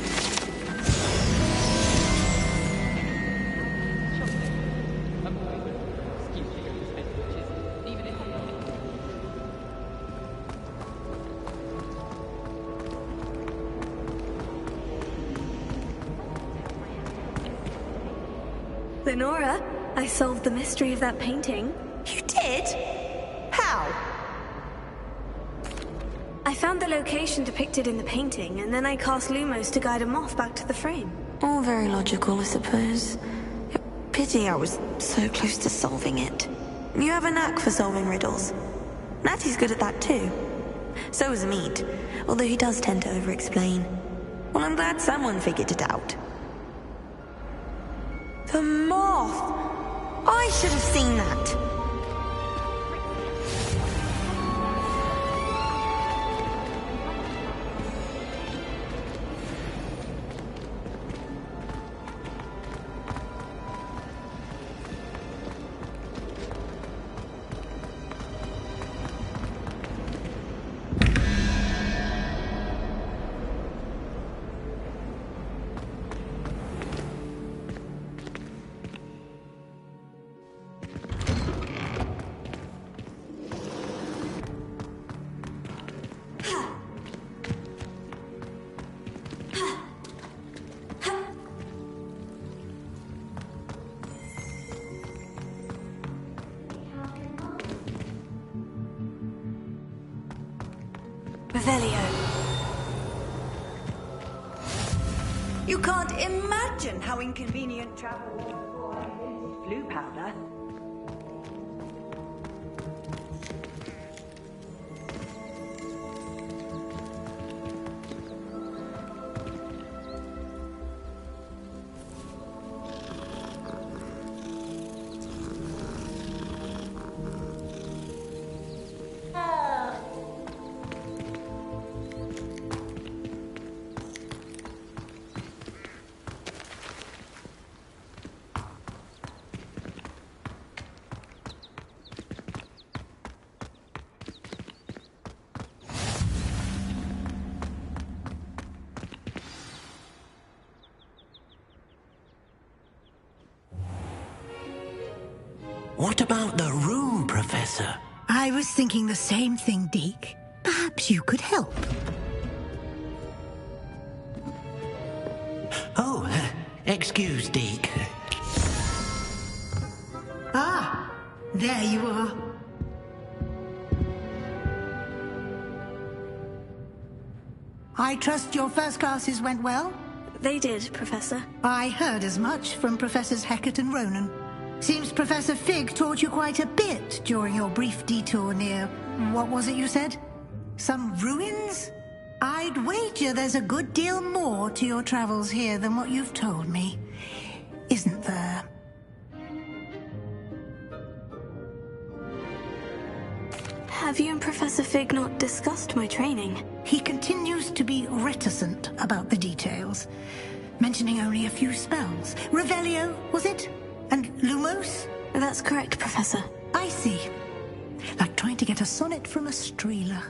Lenora, I solved the mystery of that painting. You did? How? I found the location depicted in the painting, and then I cast Lumos to guide a moth back to the frame. All very logical, I suppose. Pity I was so close to solving it. You have a knack for solving riddles. Natty's good at that too. So is Meat, although he does tend to over-explain. Well, I'm glad someone figured it out. The moth! I should have seen that! You can't imagine how inconvenient travel was before I invented blue powder. What about the room, Professor? I was thinking the same thing, Deke. Perhaps you could help. Oh, excuse, Deke. Ah, there you are. I trust your first classes went well? They did, Professor. I heard as much from Professors Hecat and Ronan. Seems Professor Fig taught you quite a bit during your brief detour near... what was it you said? Some ruins? I'd wager there's a good deal more to your travels here than what you've told me. Isn't there? Have you and Professor Fig not discussed my training? He continues to be reticent about the details, mentioning only a few spells. Revelio, was it? And Lumos? That's correct, Professor. I see. Like trying to get a sonnet from a streeler.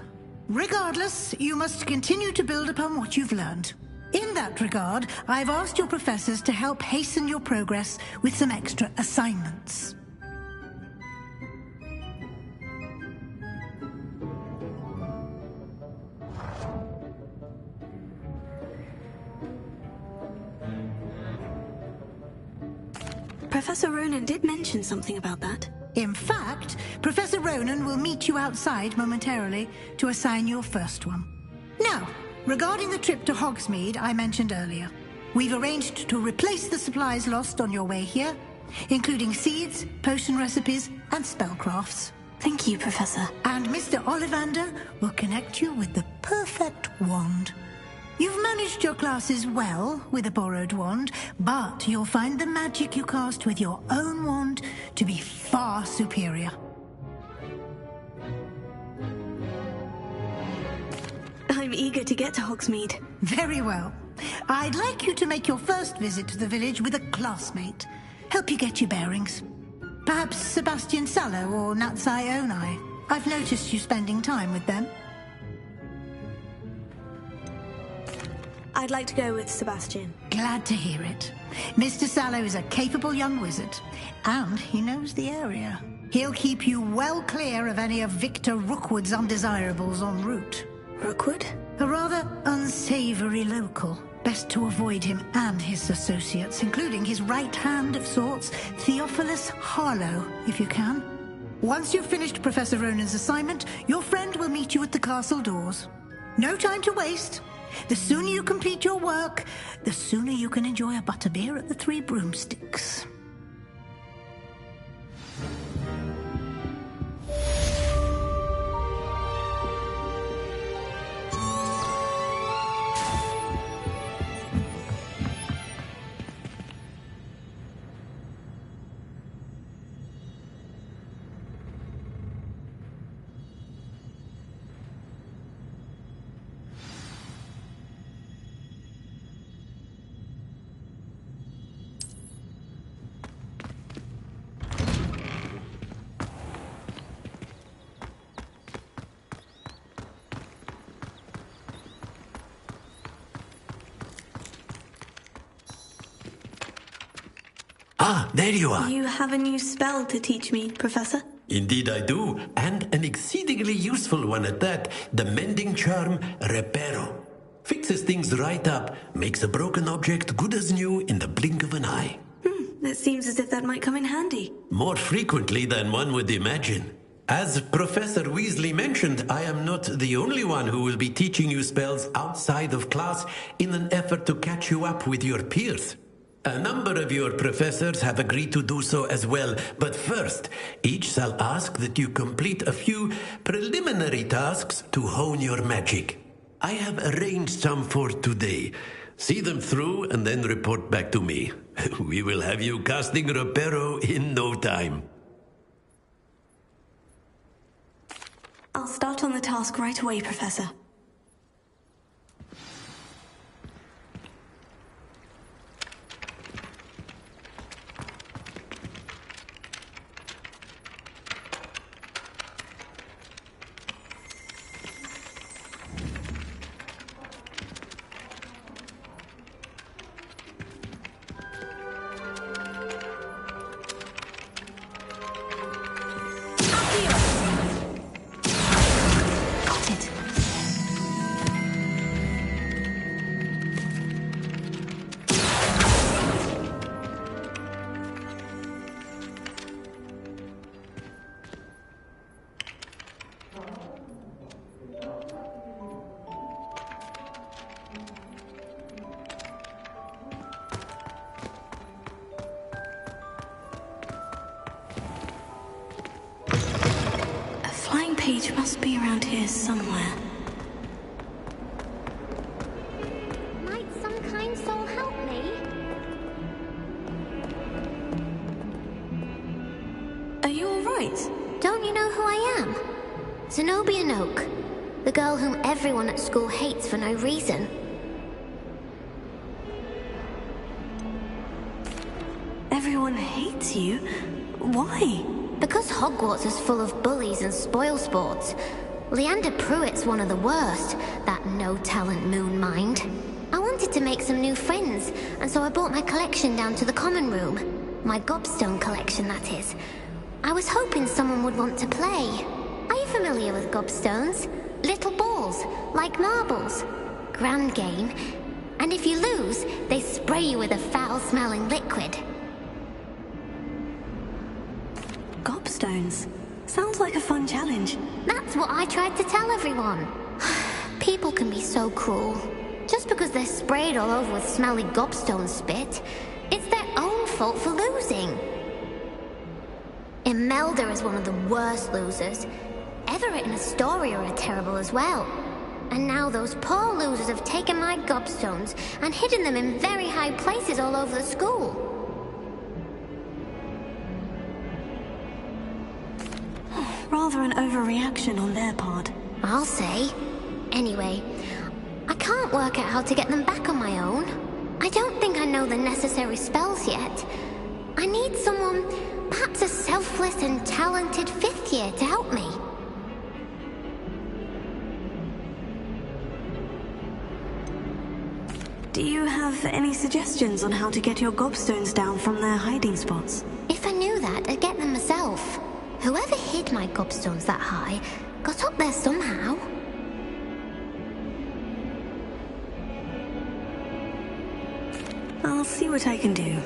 Regardless, you must continue to build upon what you've learned. In that regard, I've asked your professors to help hasten your progress with some extra assignments. Professor Ronan did mention something about that. In fact, Professor Ronan will meet you outside momentarily to assign your first one. Now, regarding the trip to Hogsmeade I mentioned earlier, we've arranged to replace the supplies lost on your way here, including seeds, potion recipes, and spellcrafts. Thank you, Professor. And Mr. Ollivander will connect you with the perfect wand. You've managed your classes well with a borrowed wand, but you'll find the magic you cast with your own wand to be far superior. I'm eager to get to Hogsmeade. Very well. I'd like you to make your first visit to the village with a classmate. Help you get your bearings. Perhaps Sebastian Sallow or Natsai Onai. I've noticed you spending time with them. I'd like to go with Sebastian. Glad to hear it. Mr. Sallow is a capable young wizard, and he knows the area. He'll keep you well clear of any of Victor Rookwood's undesirables en route. Rookwood? A rather unsavory local. Best to avoid him and his associates, including his right hand of sorts, Theophilus Harlow, if you can. Once you've finished Professor Ronan's assignment, your friend will meet you at the castle doors. No time to waste. The sooner you complete your work, the sooner you can enjoy a butterbeer at the Three Broomsticks. Ah, there you are. You have a new spell to teach me, Professor? Indeed I do, and an exceedingly useful one at that. The mending charm, Reparo. Fixes things right up, makes a broken object good as new in the blink of an eye. It seems as if that might come in handy. More frequently than one would imagine. As Professor Weasley mentioned, I am not the only one who will be teaching you spells outside of class in an effort to catch you up with your peers. A number of your professors have agreed to do so as well, but first, each shall ask that you complete a few preliminary tasks to hone your magic. I have arranged some for today. See them through and then report back to me. We will have you casting Reparo in no time. I'll start on the task right away, Professor. Page must be around here somewhere. Might some kind soul help me? Are you alright? Don't you know who I am? Zenobia Noak, the girl whom everyone at school hates for no reason. Everyone hates you? Why? Because Hogwarts is full of bullies and spoilsports. Leander Pruitt's one of the worst, that no-talent moon mind. I wanted to make some new friends, and so I brought my collection down to the common room. My gobstone collection, that is. I was hoping someone would want to play. Are you familiar with gobstones? Little balls, like marbles. Grand game. And if you lose, they spray you with a foul-smelling liquid. gobstones. Sounds like a fun challenge. That's what I tried to tell everyone. People can be so cruel. Just because they're sprayed all over with smelly gobstone spit, it's their own fault for losing. Imelda is one of the worst losers. Everett and Astoria are terrible as well. And now those poor losers have taken my gobstones and hidden them in very high places all over the school. Rather an overreaction on their part. I'll say. Anyway, I can't work out how to get them back on my own. I don't think I know the necessary spells yet. I need someone, perhaps a selfless and talented 5th year to help me. Do you have any suggestions on how to get your gobstones down from their hiding spots? If I knew that, I'd get them myself. Whoever hid my gobstones that high got up there somehow. I'll see what I can do.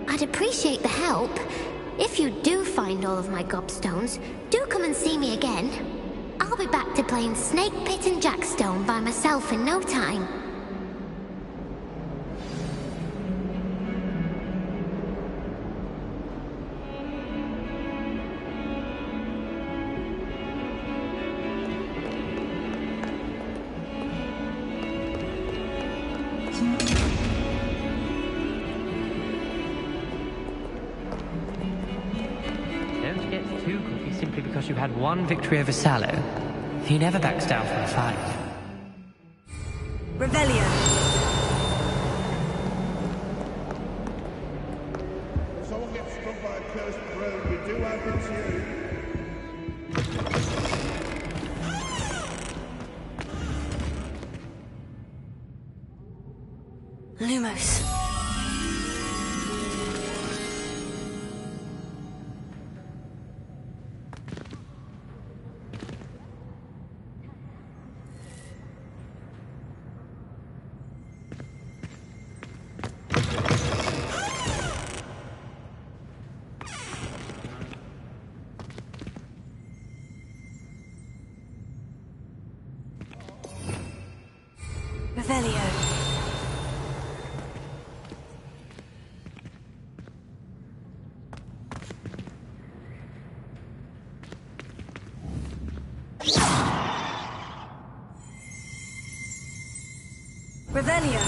I'd appreciate the help. If you do find all of my gobstones, do come and see me again. I'll be back to playing Snake Pit and Jackstone by myself in no time. Because you had one victory over Sallow. He never backs down from a fight. Revelio. If someone gets struck by a cursed road, we do have it to you. Lumos. Revelio. Revelio.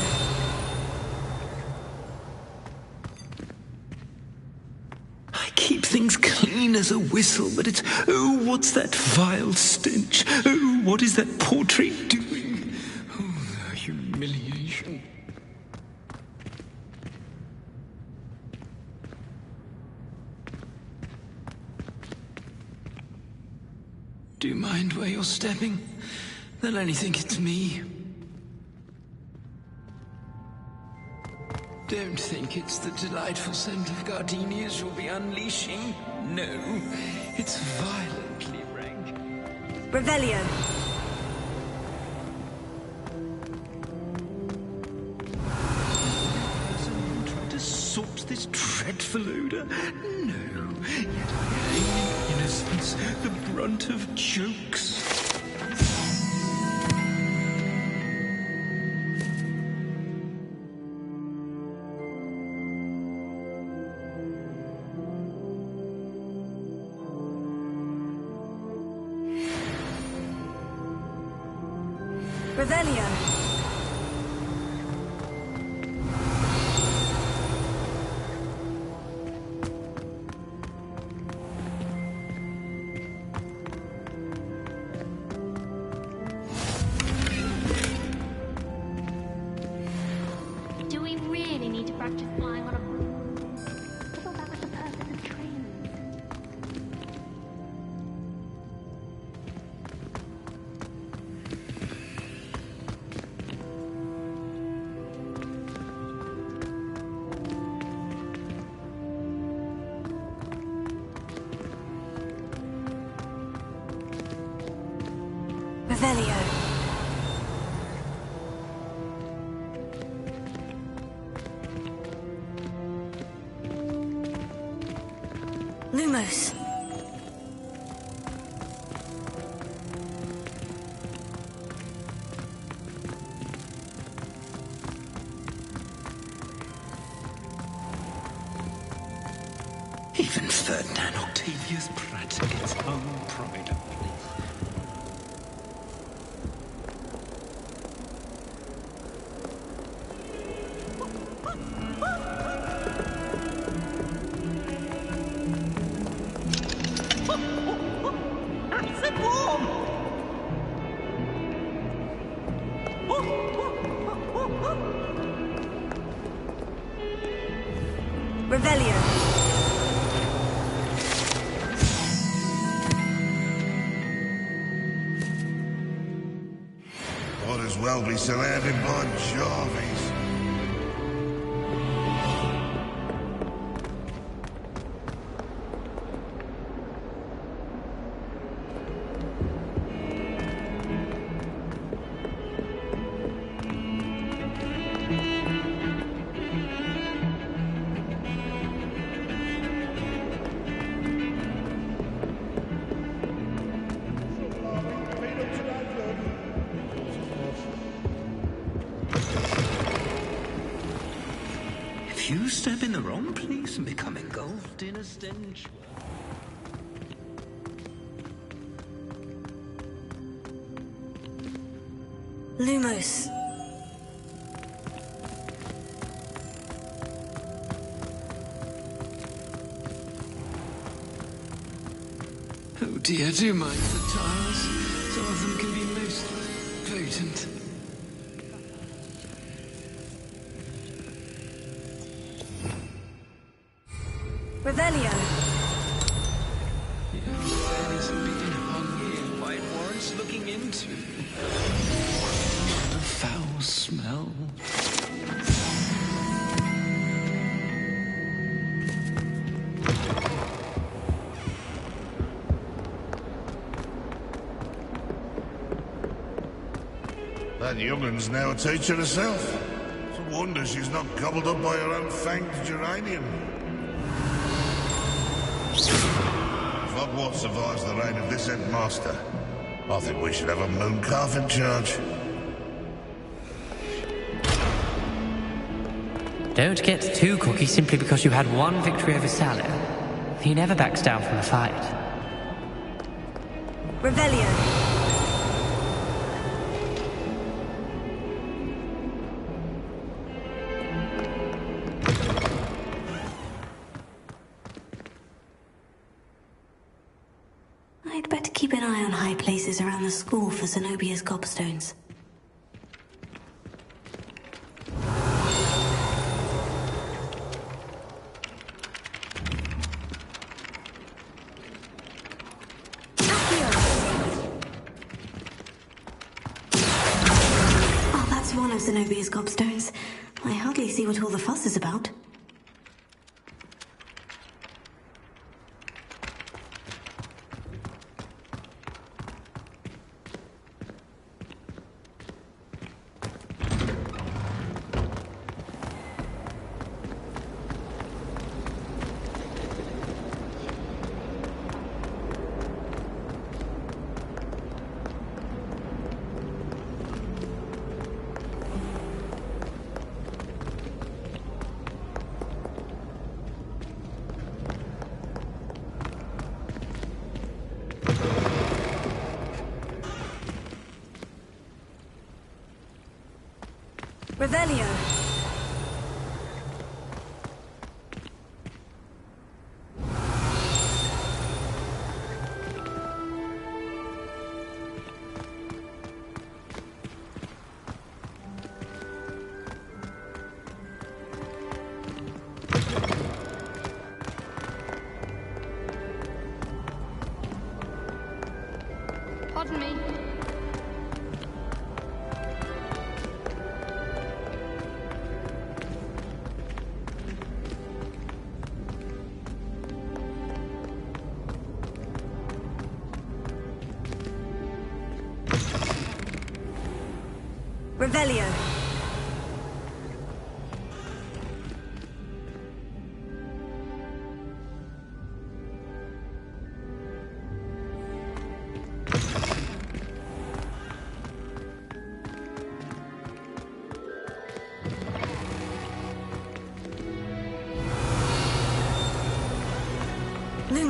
I keep things clean as a whistle, but it's... Oh, what's that vile stench? Oh, what is that portrait doing? Oh, the humiliation. Do you mind where you're stepping? They'll only think it's me. Don't think it's the delightful scent of gardenias you'll be unleashing. No, it's violently rank. Revelio. Someone tried to sort this dreadful odor? No, yet I hang in innocence, the brunt of jokes. Revelio. Do we really need to practice flying on a broom? I thought that was the purpose of training. Revelio. Lumos. Even Ferdinand Octavius Pratt gets home pride. Might as well be surrounded by Jarvies. If you step in the wrong place and become engulfed in a stench. Lumos. Oh dear, do mind the tiles. Some of them can be most potent. Revelio. It's being hung here. White warrants looking into. What a foul smell. That young'un's now a teacher herself. It's a wonder she's not gobbled up by her own fanged geranium. If Hogwarts survives the reign of this headmaster, I think we should have a moon calf in charge. Don't get too cocky simply because you had one victory over Sallow. He never backs down from a fight. Revelio. I'd better keep an eye on high places around the school for Zenobia's gobstones. Oh, that's one of Zenobia's gobstones. I hardly see what all the fuss is about. Revelio. Pardon me. Revelio.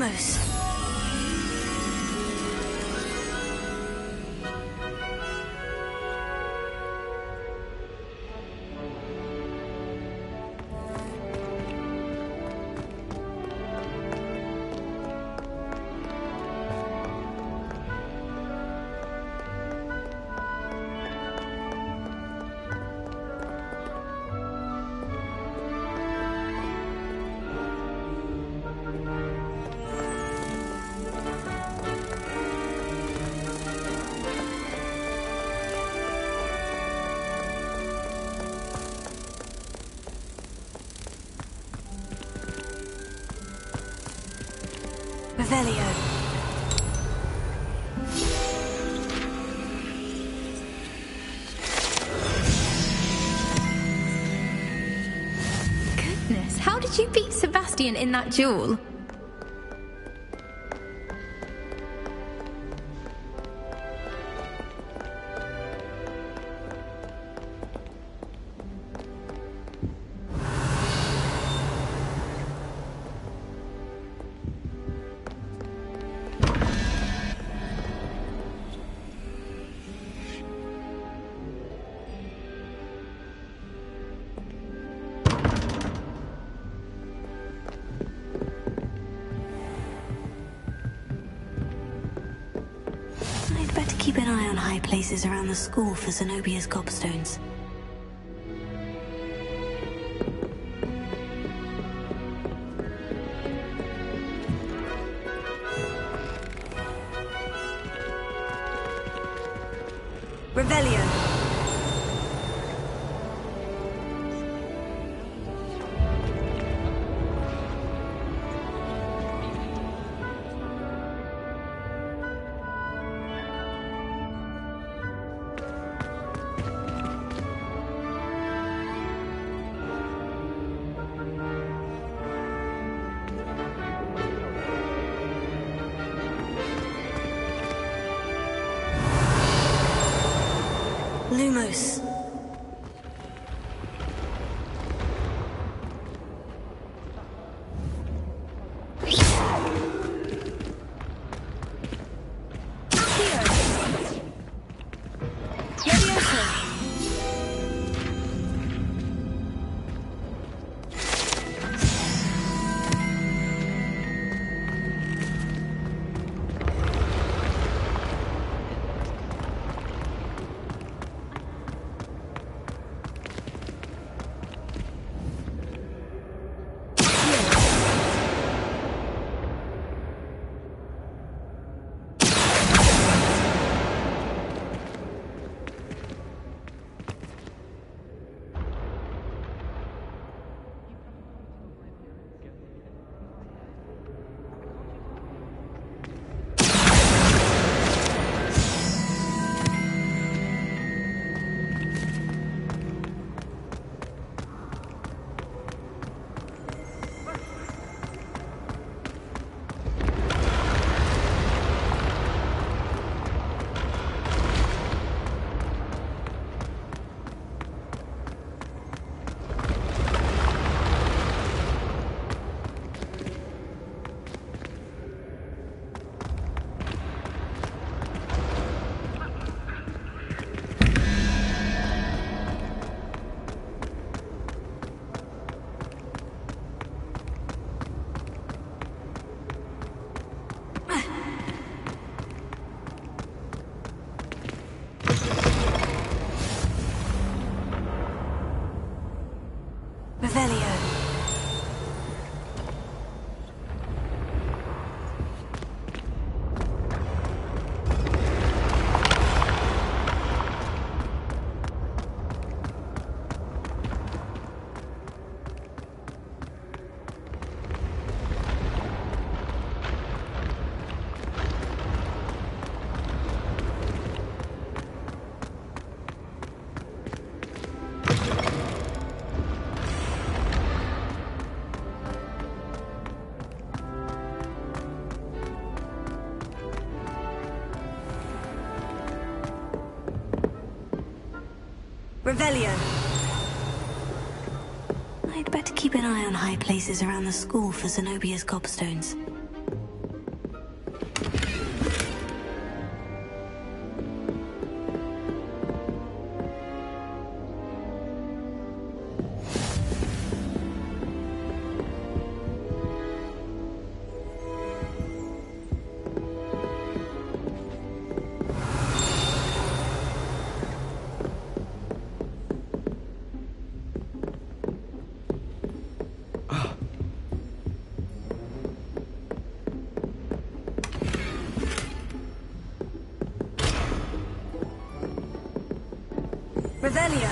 Lumos. Revelio. Goodness, how did you beat Sebastian in that duel? Keep an eye on high places around the school for Zenobia's gobstones. Revelio. Lumos. Revelio. Revelio. I'd better keep an eye on high places around the school for Zenobia's gobstones. Revelio.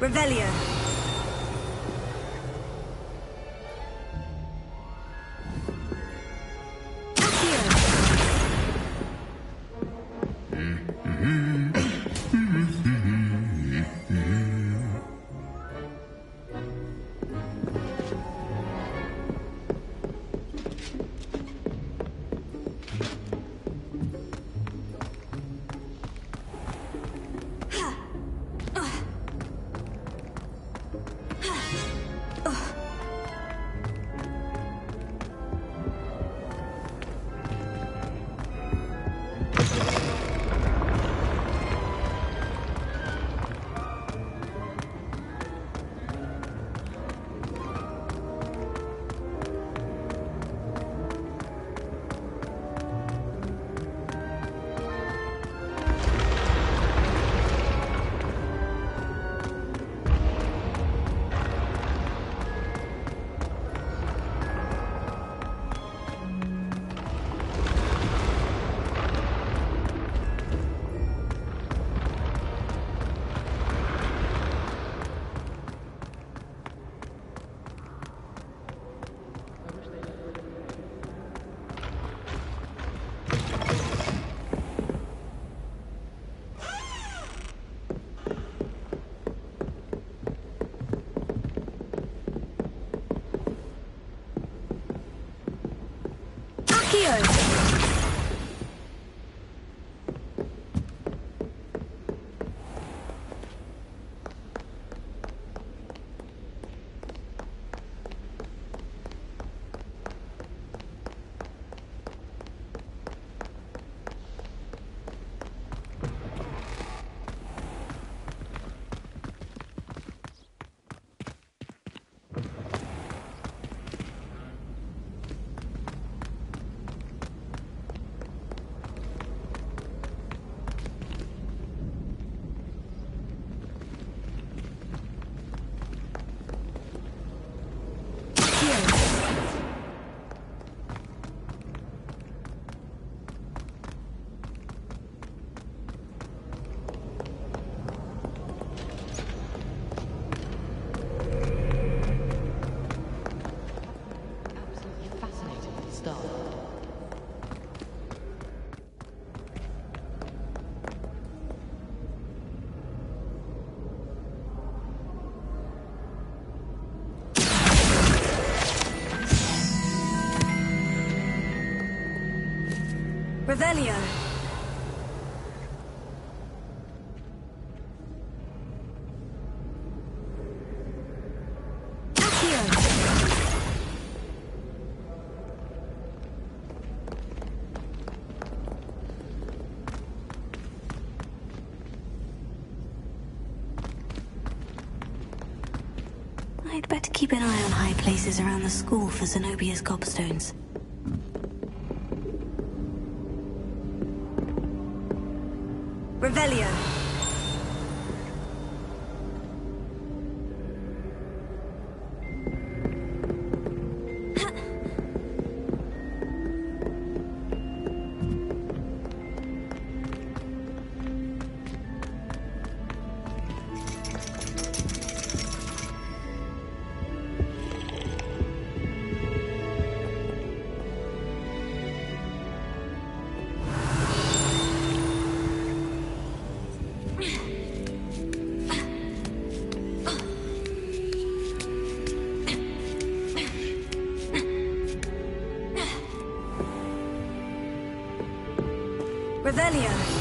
Revelio. Revelio. I'd better keep an eye on high places around the school for Zenobia's gobstones. Revelio. Revelio.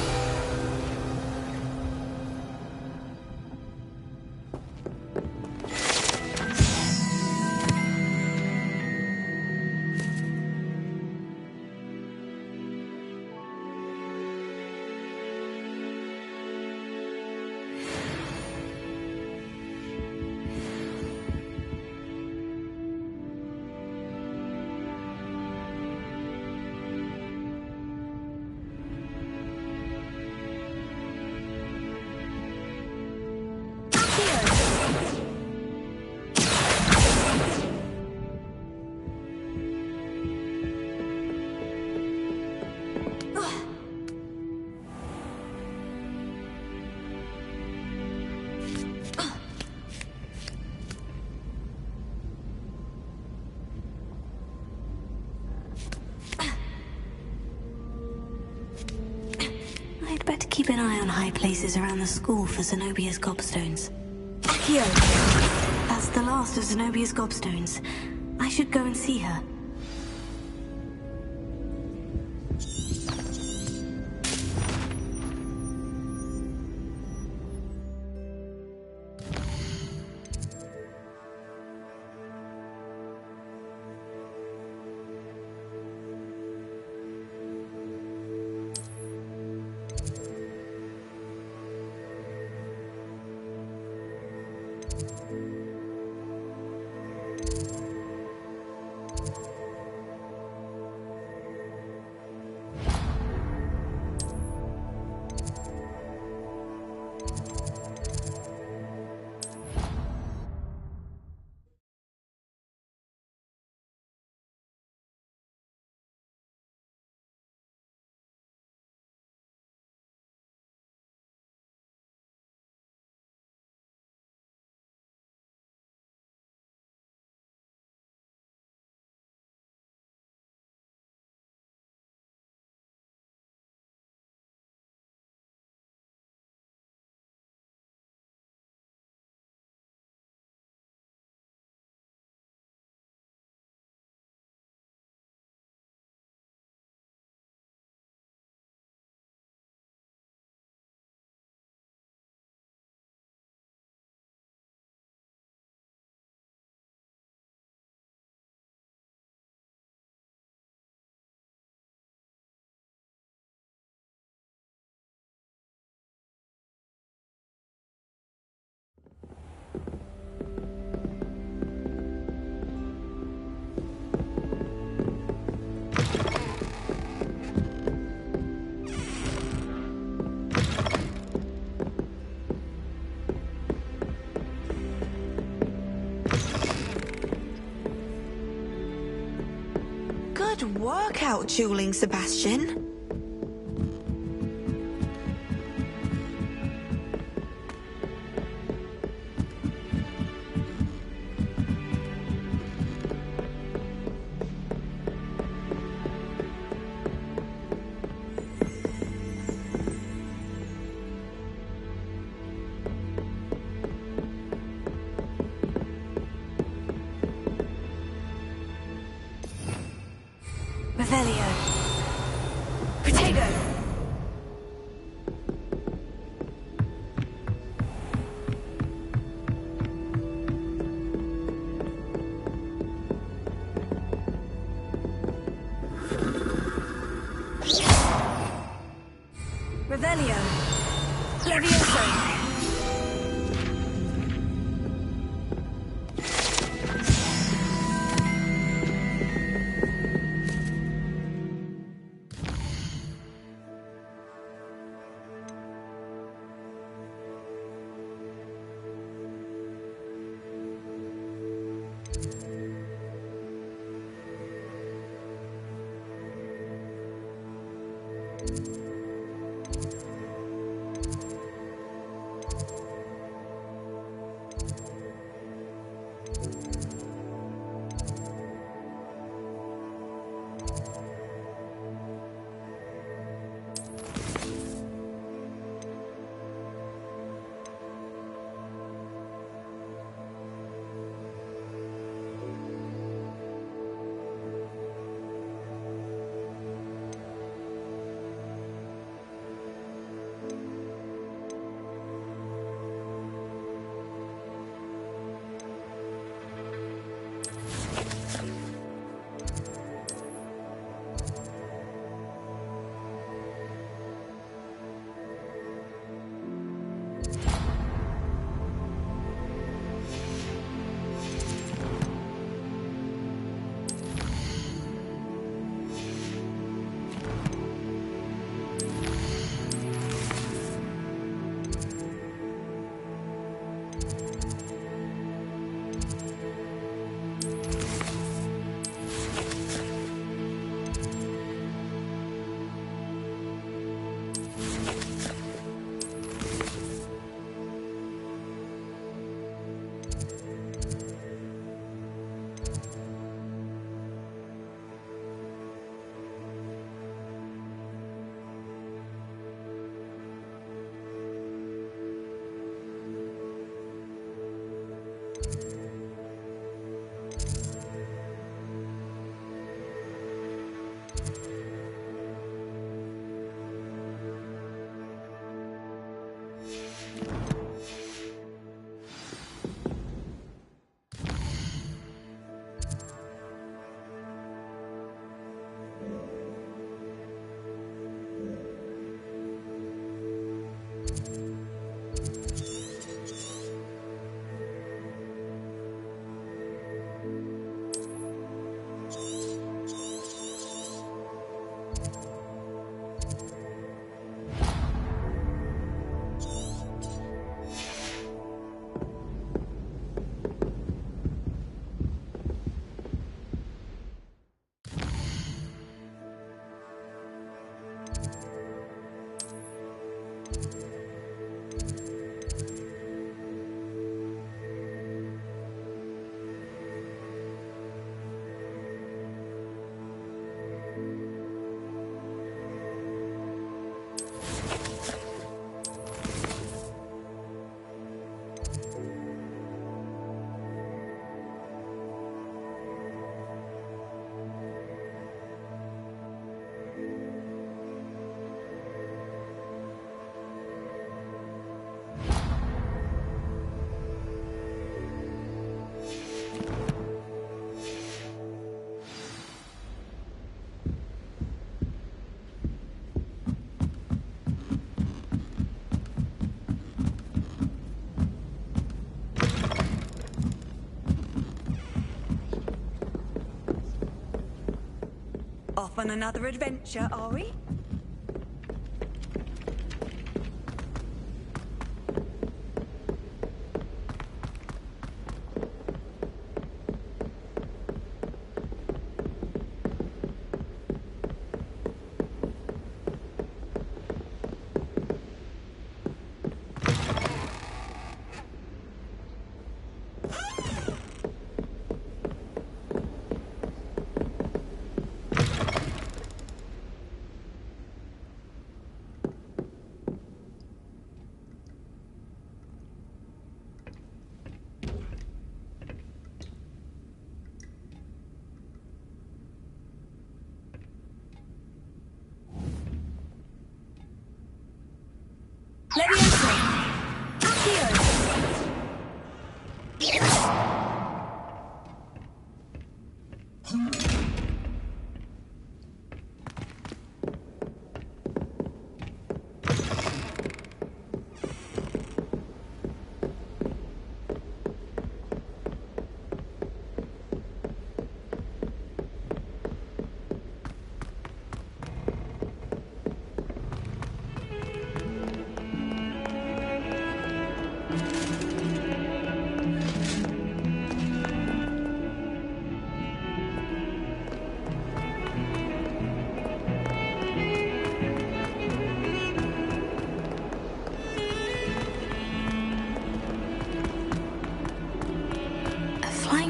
keep an eye on high places around the school for Zenobia's gobstones. Accio! That's the last of Zenobia's gobstones. I should go and see her. Good work out dueling, Sebastian. Revelio. Potato! Revelio. Levioso. Off on another adventure, are we?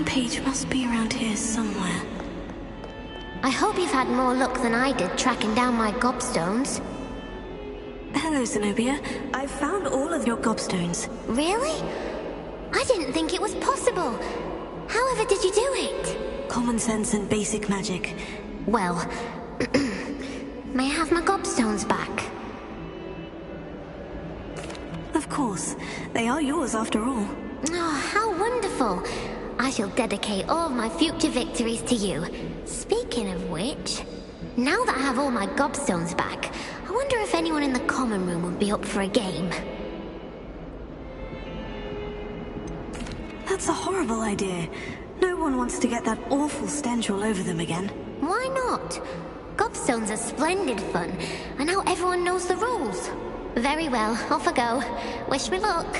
Page must be around here somewhere. I hope you've had more luck than I did tracking down my gobstones. Hello, Zenobia. I've found all of your gobstones. Really? I didn't think it was possible. However did you do it? Common sense and basic magic. Well, may I have my gobstones back? Of course. They are yours after all. Oh, how wonderful. I shall dedicate all my future victories to you. Speaking of which, now that I have all my gobstones back, I wonder if anyone in the common room would be up for a game. That's a horrible idea. No one wants to get that awful stench all over them again. Why not? Gobstones are splendid fun, and now everyone knows the rules. Very well, off I go. Wish me luck.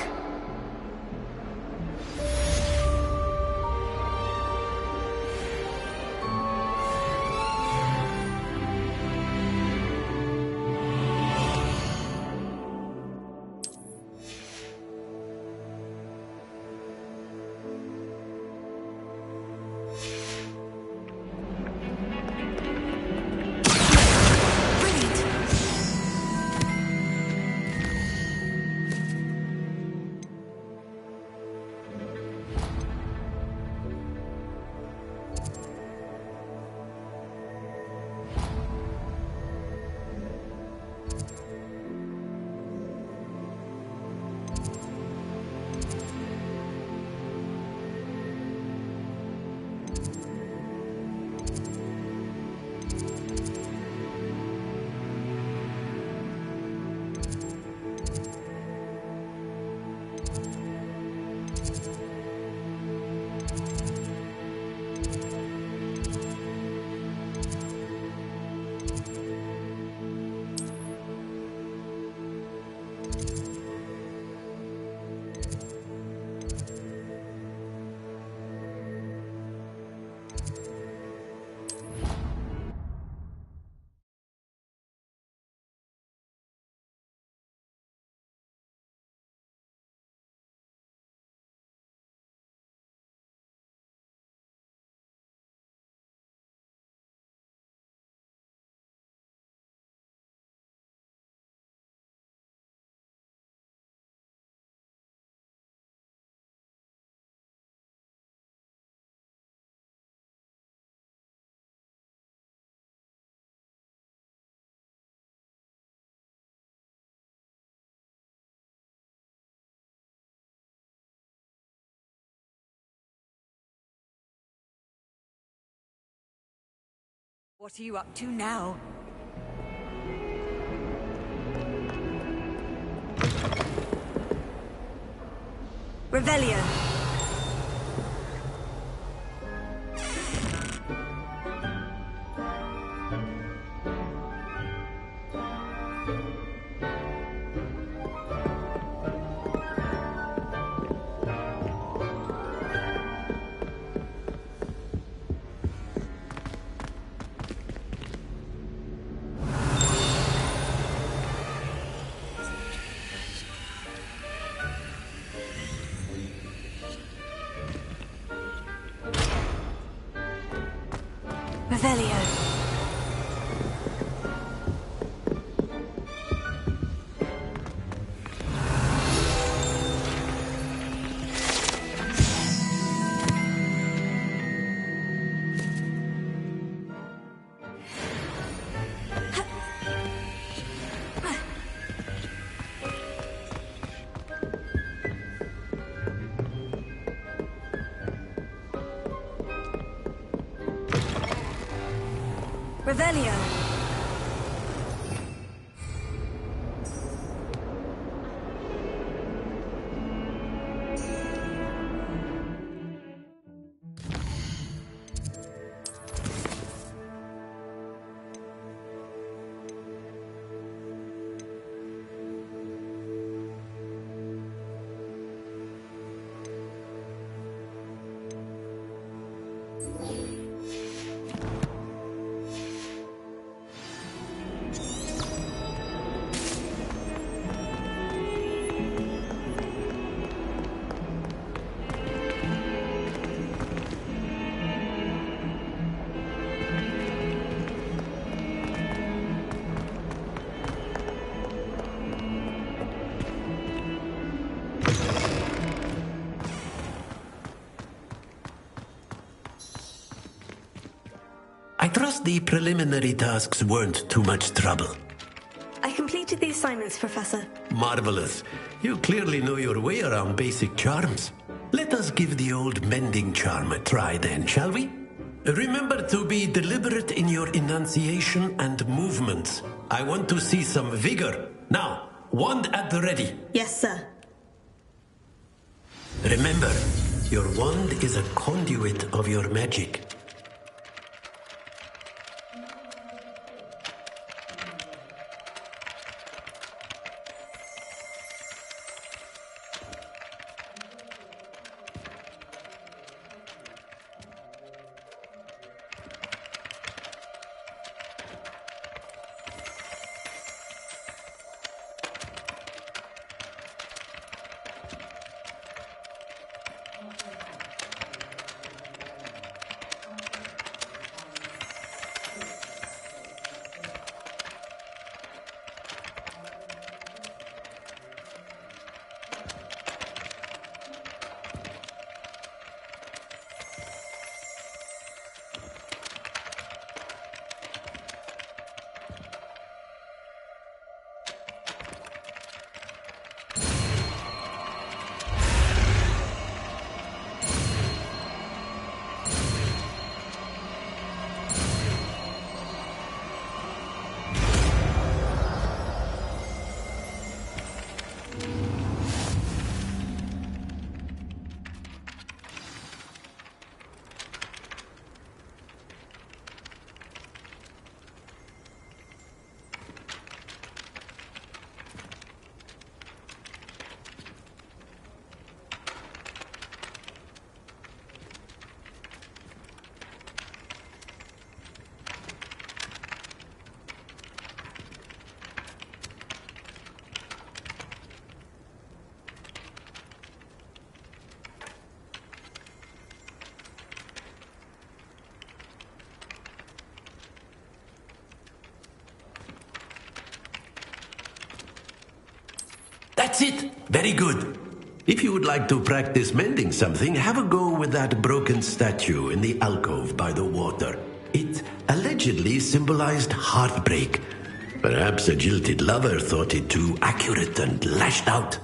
What are you up to now? Revelio. Revelio. Revelio. I trust the preliminary tasks weren't too much trouble. I completed the assignments, Professor. Marvelous. You clearly know your way around basic charms. Let us give the old mending charm a try then, shall we? Remember to be deliberate in your enunciation and movements. I want to see some vigor. Now, wand at the ready. Yes, sir. Remember, your wand is a conduit of your magic. That's it. Very good. If you would like to practice mending something, have a go with that broken statue in the alcove by the water. It allegedly symbolized heartbreak. Perhaps a jilted lover thought it too accurate and lashed out.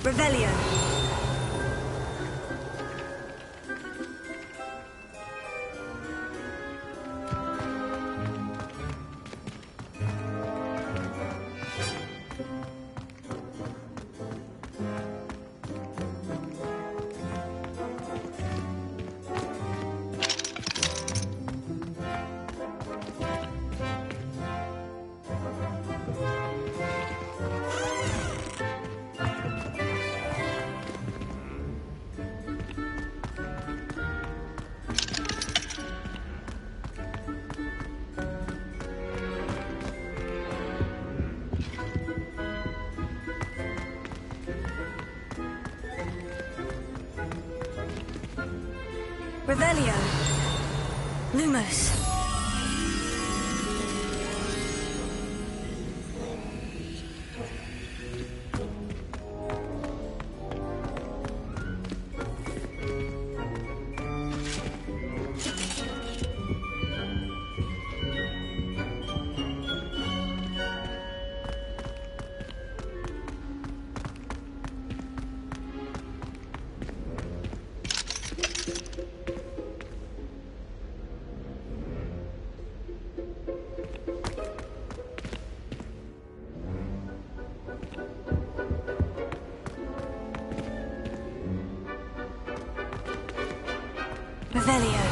Revelio. Revelio. Lumos. Revelio.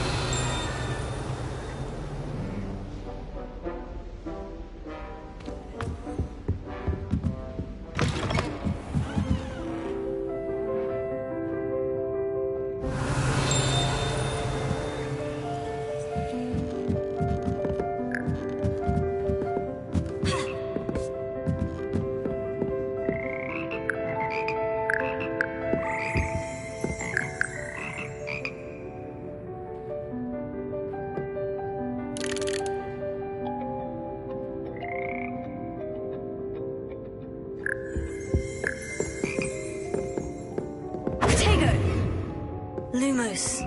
Lumos.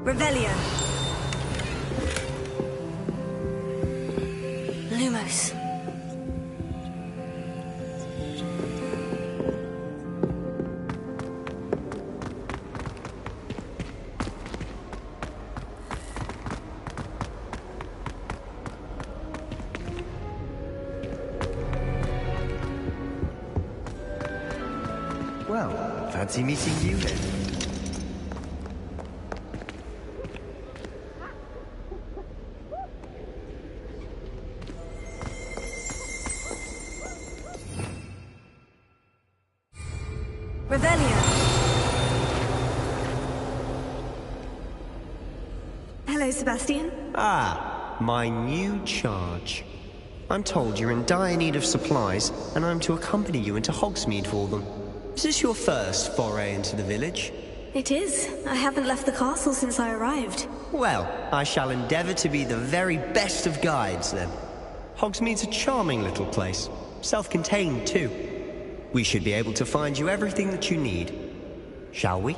Revelio. Lumos. Well, fancy meeting you then. Revelio. Hello, Sebastian. Ah, my new charge. I'm told you're in dire need of supplies, and I'm to accompany you into Hogsmeade for them. Is this your first foray into the village? It is. I haven't left the castle since I arrived. Well, I shall endeavour to be the very best of guides, then. Hogsmeade's a charming little place. Self-contained, too. We should be able to find you everything that you need. Shall we?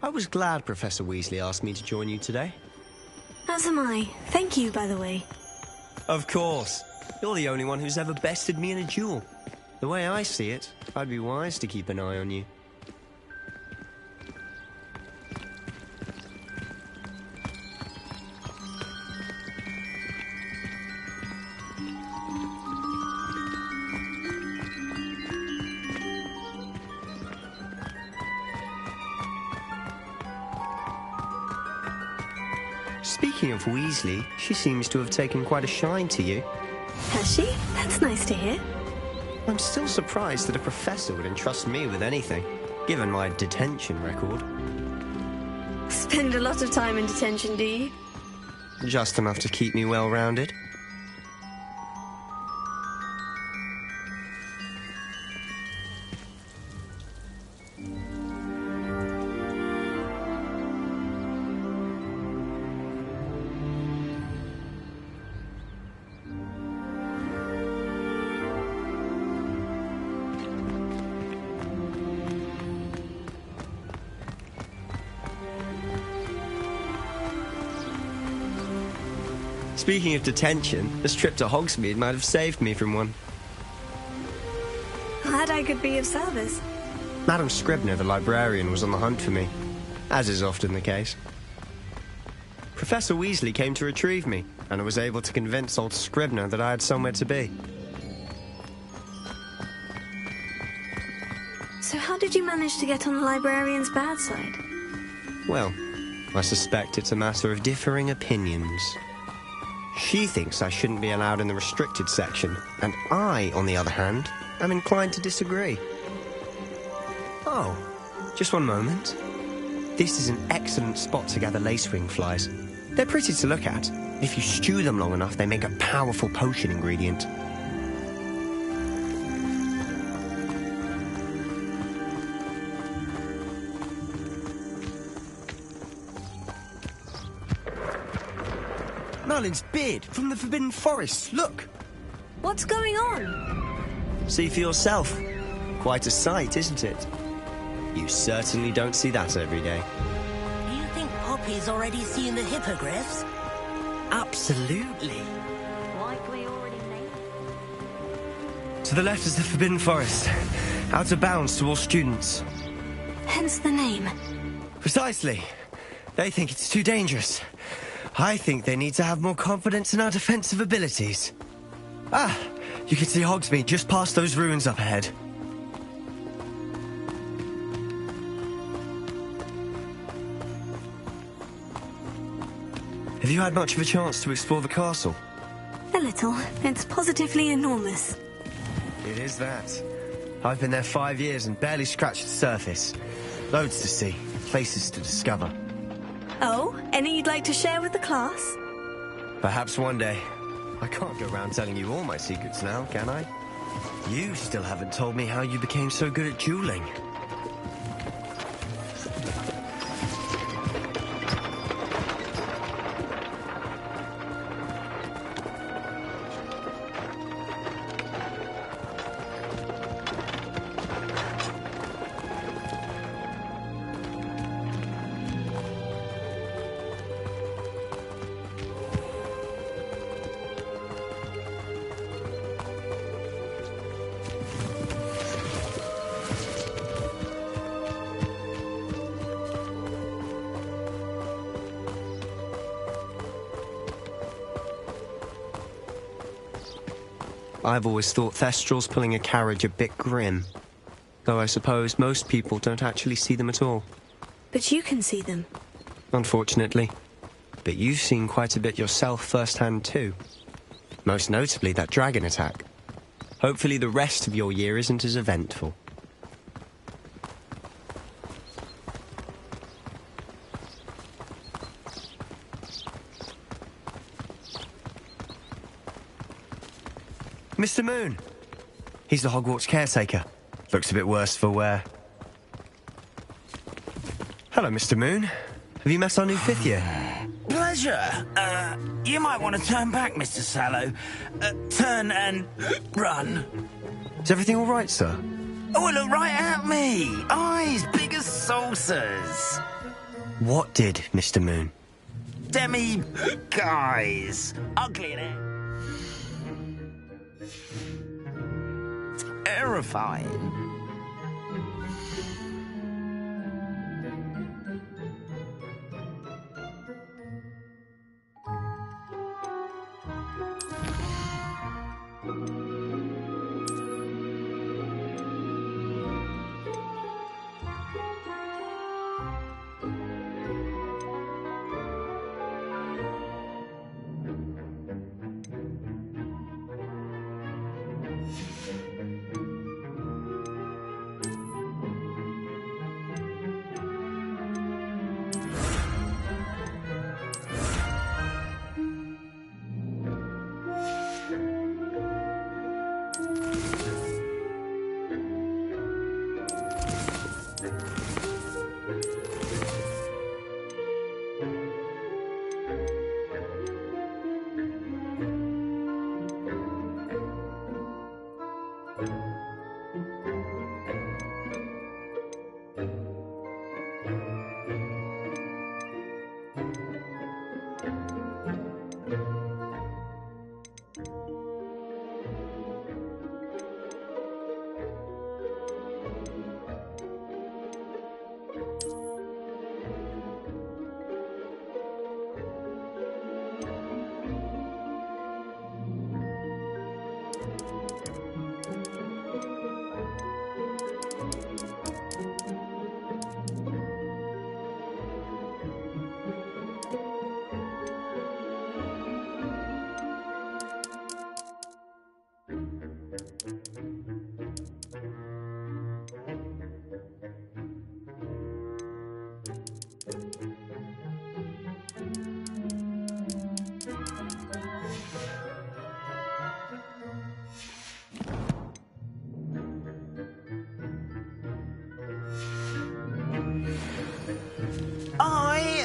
I was glad Professor Weasley asked me to join you today. As am I. Thank you, by the way. Of course. You're the only one who's ever bested me in a duel. The way I see it, I'd be wise to keep an eye on you. Speaking of Weasley, she seems to have taken quite a shine to you. Has she? That's nice to hear. I'm still surprised that a professor would entrust me with anything. given my detention record. Spend a lot of time in detention, do you? Just enough to keep me well-rounded. Speaking of detention, this trip to Hogsmeade might have saved me from one. Glad I could be of service. Madam Scribner, the librarian, was on the hunt for me, as is often the case. Professor Weasley came to retrieve me, and I was able to convince old Scribner that I had somewhere to be. So how did you manage to get on the librarian's bad side? Well, I suspect it's a matter of differing opinions. She thinks I shouldn't be allowed in the restricted section, and I, on the other hand, am inclined to disagree. Oh, just one moment. This is an excellent spot to gather lacewing flies. They're pretty to look at. If you stew them long enough, they make a powerful potion ingredient. Merlin's beard from the Forbidden Forest, look! What's going on? See for yourself. Quite a sight, isn't it? You certainly don't see that every day. Do you think Poppy's already seen the hippogriffs? Absolutely. Like we already know. To the left is the Forbidden Forest. Out of bounds to all students. Hence the name. Precisely. They think it's too dangerous. I think they need to have more confidence in our defensive abilities. Ah, you can see Hogsmeade just past those ruins up ahead. Have you had much of a chance to explore the castle? A little. It's positively enormous. It is that. I've been there 5 years and barely scratched the surface. Loads to see, places to discover. Oh, any you'd like to share with the class? Perhaps one day. I can't go around telling you all my secrets now, can I? You still haven't told me how you became so good at dueling. I've always thought Thestrals pulling a carriage a bit grim. Though I suppose most people don't actually see them at all. But you can see them. Unfortunately. But you've seen quite a bit yourself firsthand too. Most notably that dragon attack. Hopefully the rest of your year isn't as eventful. Mr. Moon! He's the Hogwarts caretaker. Looks a bit worse for wear. Hello, Mr. Moon. Have you met our new 5th year? Pleasure. You might want to turn back, Mr. Sallow. Turn and run. Is everything all right, sir? Oh, look right at me. Eyes big as saucers. What did, Mr. Moon? Guys. Ugly in it. Terrifying.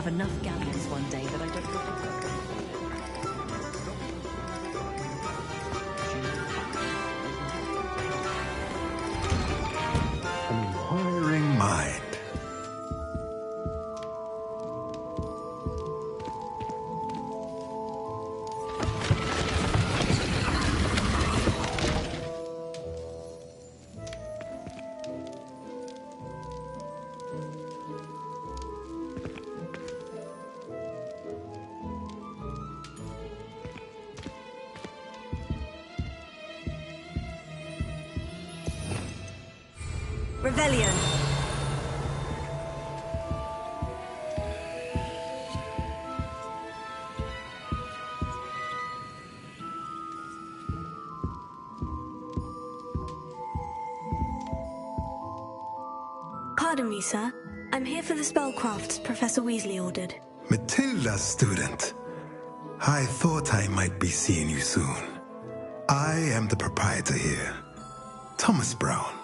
have enough gambles one day that I don't think An inquiring mind. Revelio. Pardon me, sir. I'm here for the spellcrafts Professor Weasley ordered. Matilda's student. I thought I might be seeing you soon. I am the proprietor here, Thomas Brown.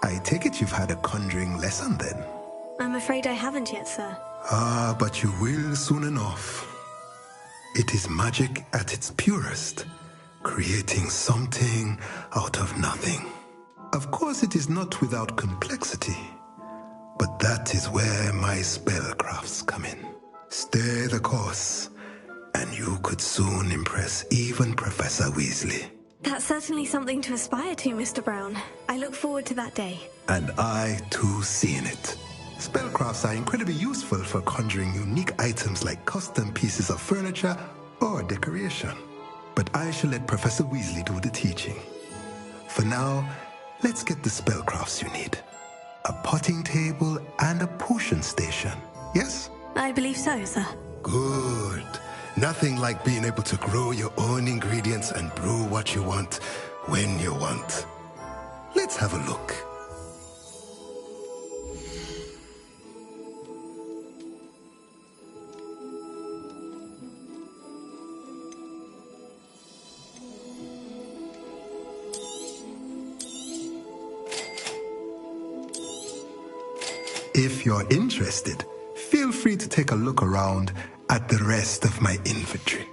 I take it you've had a conjuring lesson then? I'm afraid I haven't yet, sir. Ah, but you will soon enough. It is magic at its purest, creating something out of nothing. Of course, it is not without complexity, but that is where my spellcrafts come in. Stay the course, and you could soon impress even Professor Weasley. That's certainly something to aspire to, Mr. Brown. I look forward to that day. And I, too, seeing it. Spellcrafts are incredibly useful for conjuring unique items like custom pieces of furniture or decoration. But I shall let Professor Weasley do the teaching. For now, let's get the spellcrafts you need. A potting table and a potion station, yes? I believe so, sir. Good. Nothing like being able to grow your own ingredients and brew what you want, when you want. Let's have a look. If you're interested, feel free to take a look around at the rest of my inventory.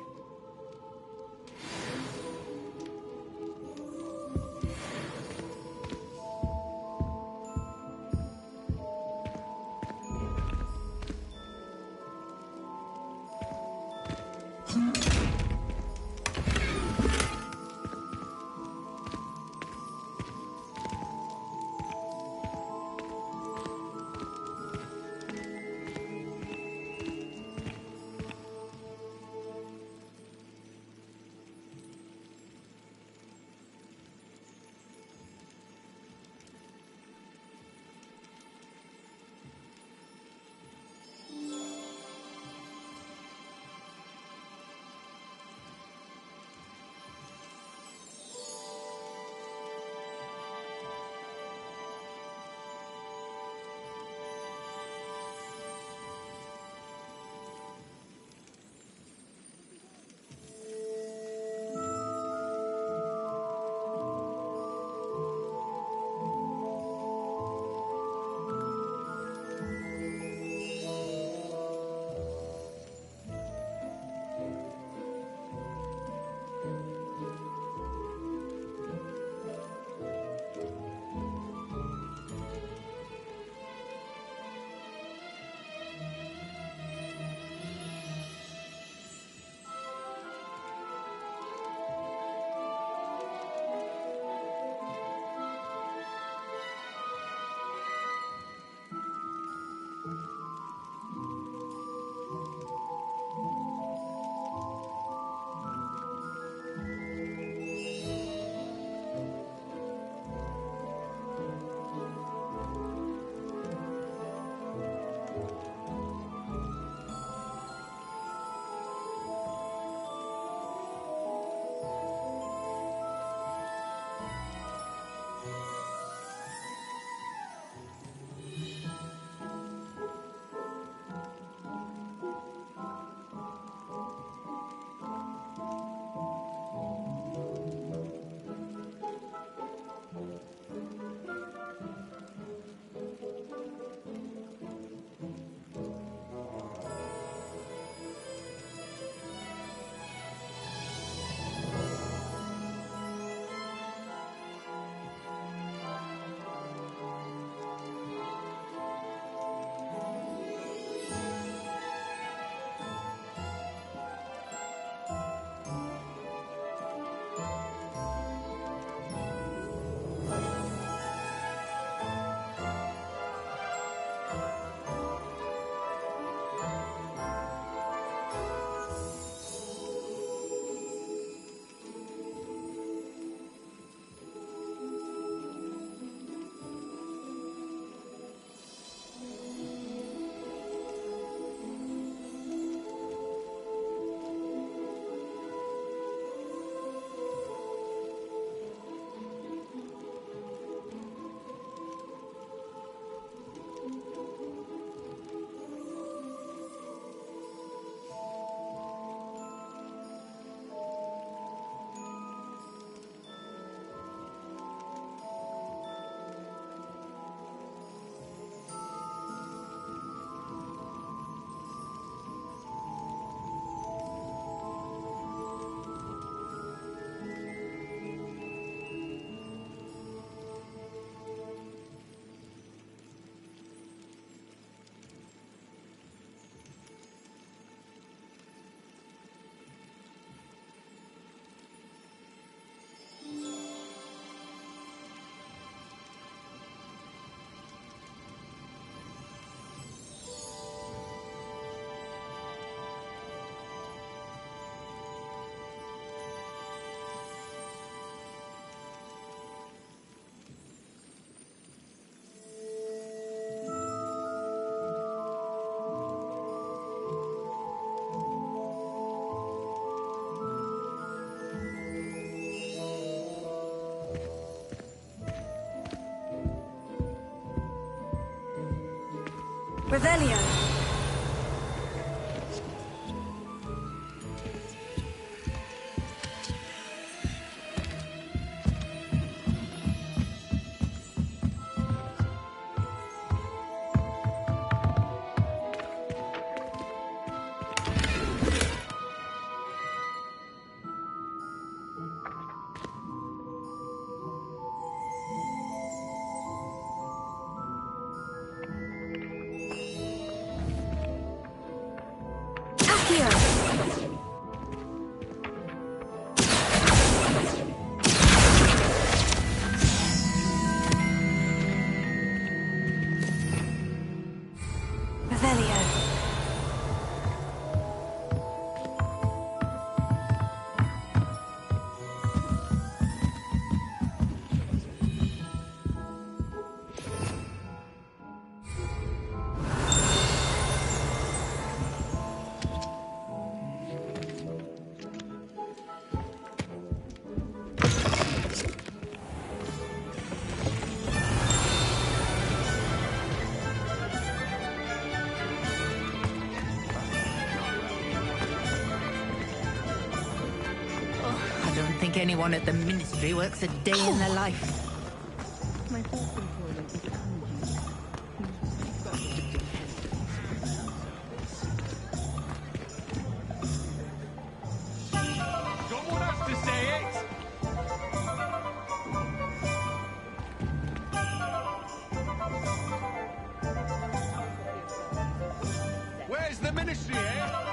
Revelio. I don't think anyone at the Ministry works a day in their life. My first employment is Someone has to say it! Where's the Ministry, eh?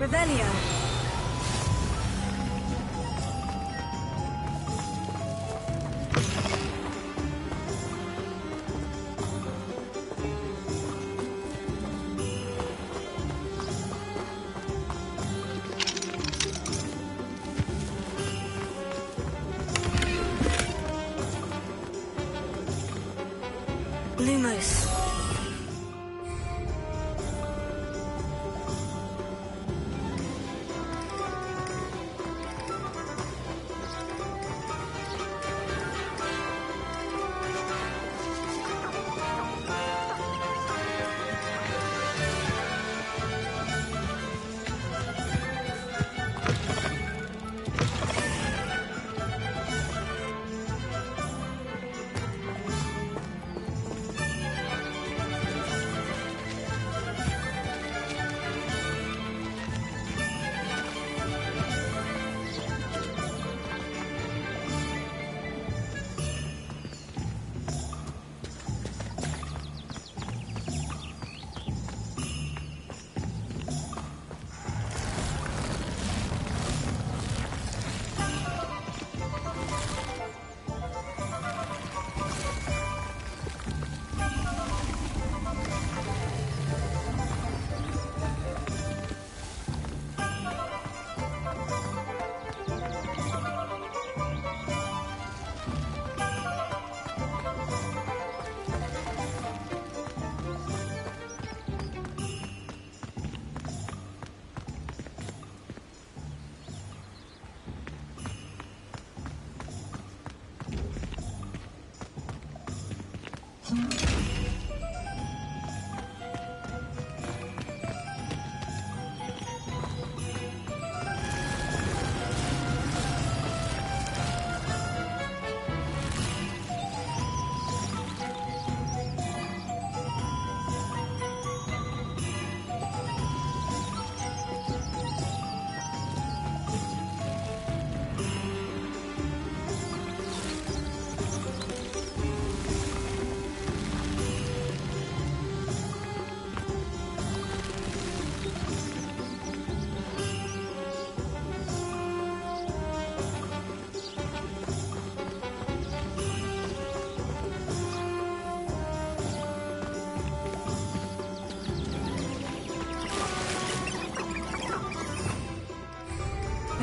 Revelio. Lumos.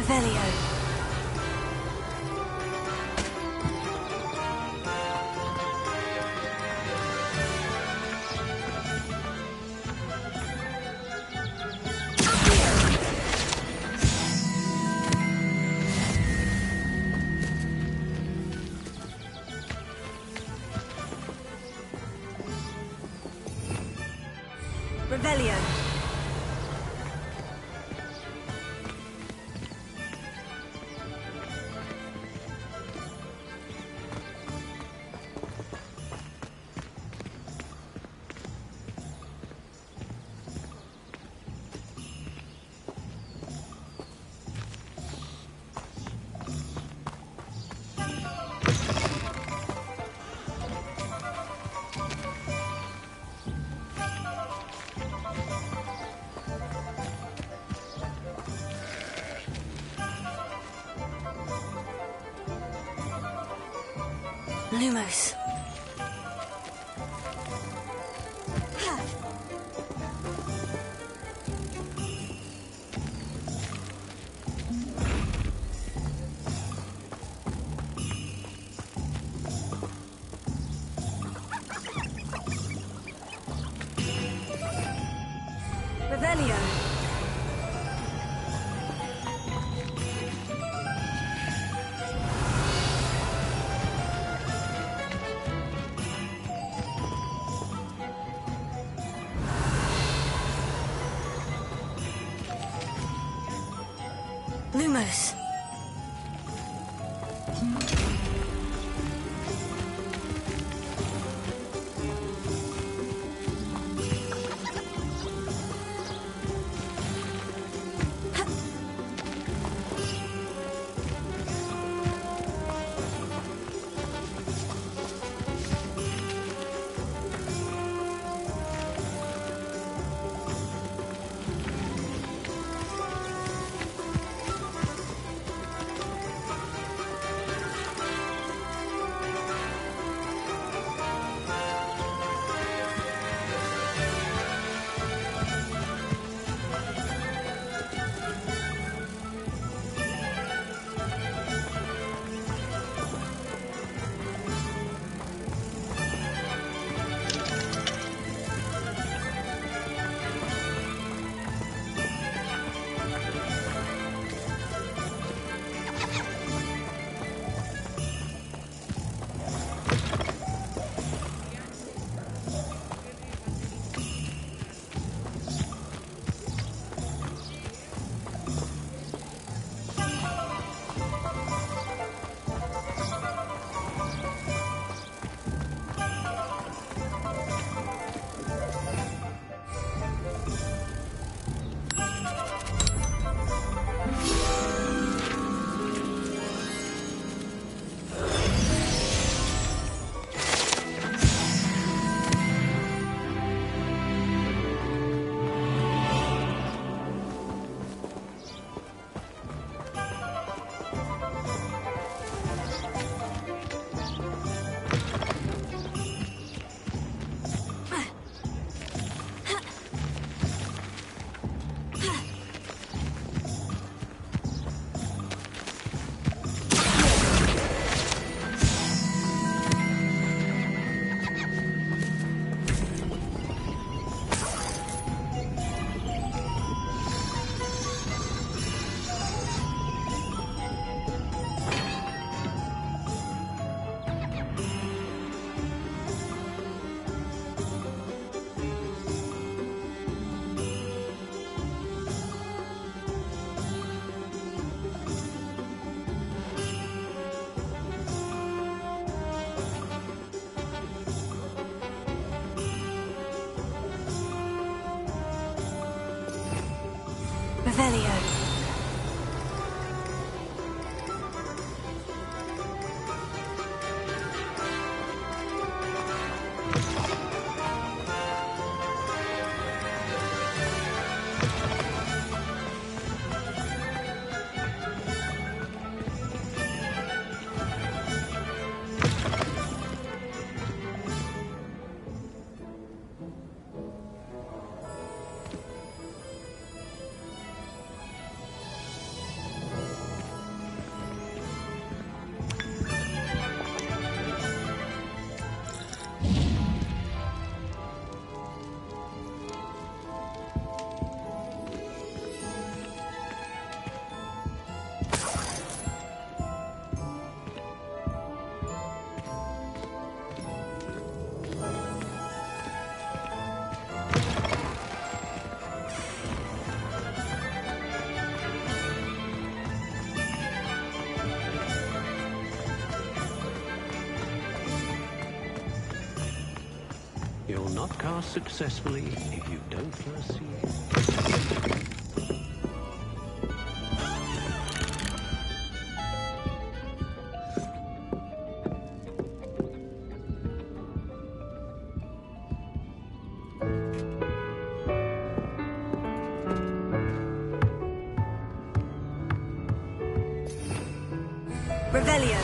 Revelio. Revelio. Lumos. Revelio. Lumos. Revelio. You'll not cast successfully if you don't first see it. Revelio.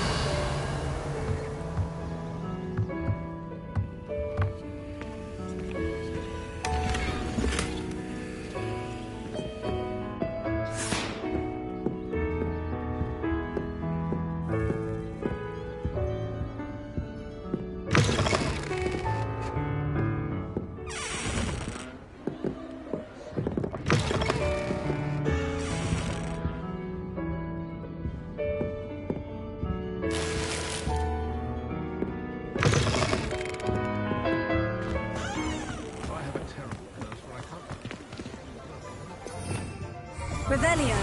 Revelio.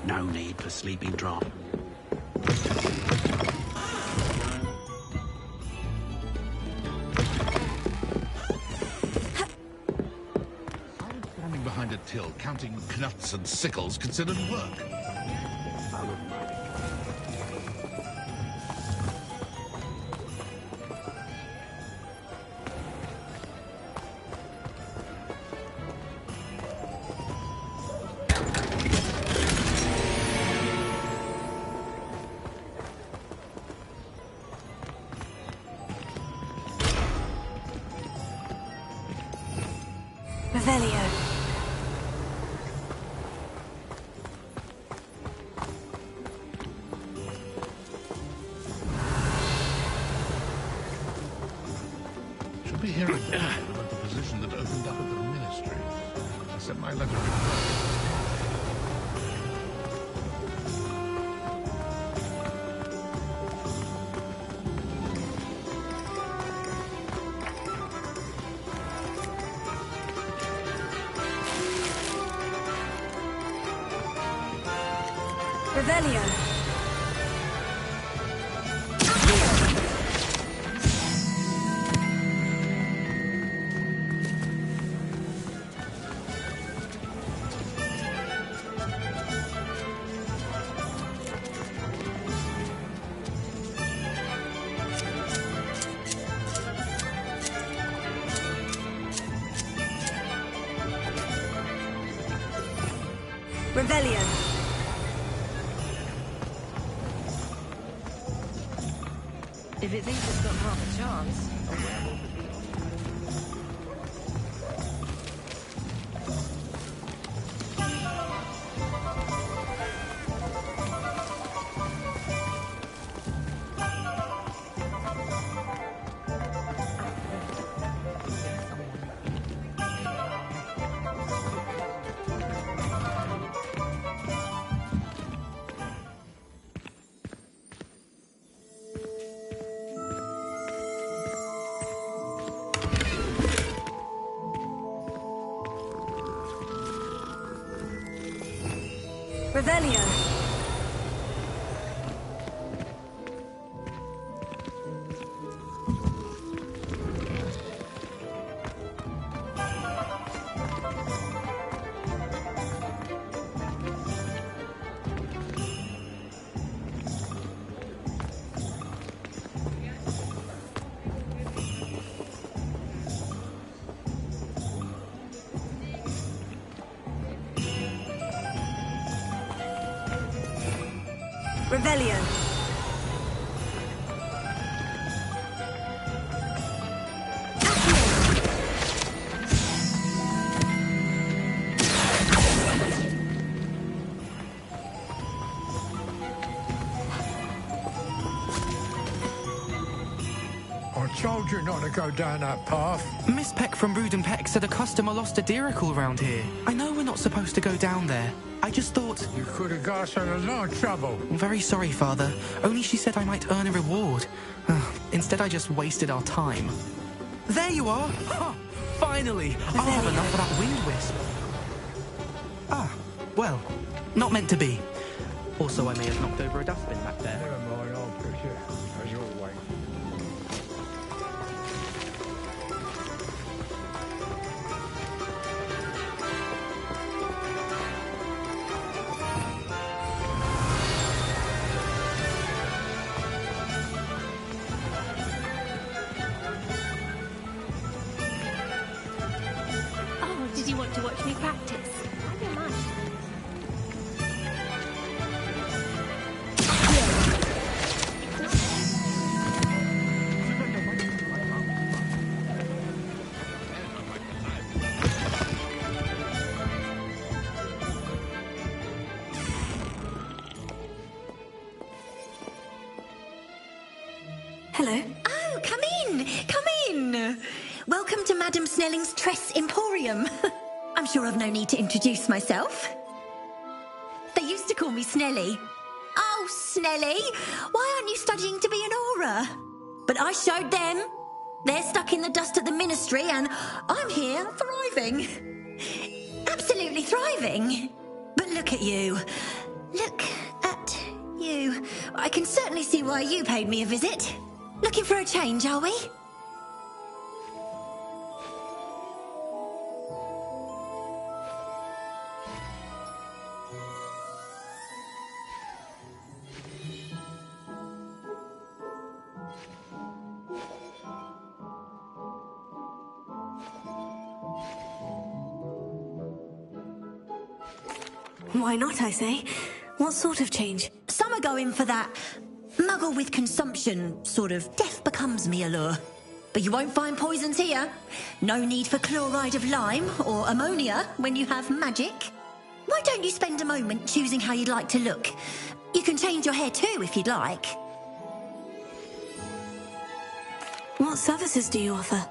No need for sleeping drop. Standing behind a till, counting knuts and sickles considered work. Revelio. Should be hearing about the position that opened up at the ministry. I sent my letter. Revelio. Revelio. If it thinks it's got half a chance, a werewolf would be Revelio. Revelio. told you not to go down that path. Miss Peck from Brood and Peck said a customer lost a deeracle around here. I know we're not supposed to go down there. I just thought... You could have got us in a lot of trouble. I'm very sorry, Father. Only she said I might earn a reward. Instead, I just wasted our time. There you are! Ha! Finally! I'll have enough of that wind wisp. Ah, well, not meant to be. Also, I may have knocked over a dustbin back there. Never mind, I'll push it, as always. Oh, did you want to watch me practice? I don't mind. Hello. Oh, come in! Come in! Welcome to Madame Snelling's Tress Emporium. I'm sure I've no need to introduce myself. They used to call me Snelly. Oh, Snelly, why aren't you studying to be an aura? But I showed them. They're stuck in the dust at the Ministry, and I'm here thriving. Absolutely thriving. But look at you. Look at you. I can certainly see why you paid me a visit. Looking for a change, are we? Why not, I say? What sort of change? Some are going for that muggle with consumption, sort of death becomes me allure. But you won't find poisons here. No need for chloride of lime or ammonia when you have magic. Why don't you spend a moment choosing how you'd like to look? You can change your hair too if you'd like. What services do you offer?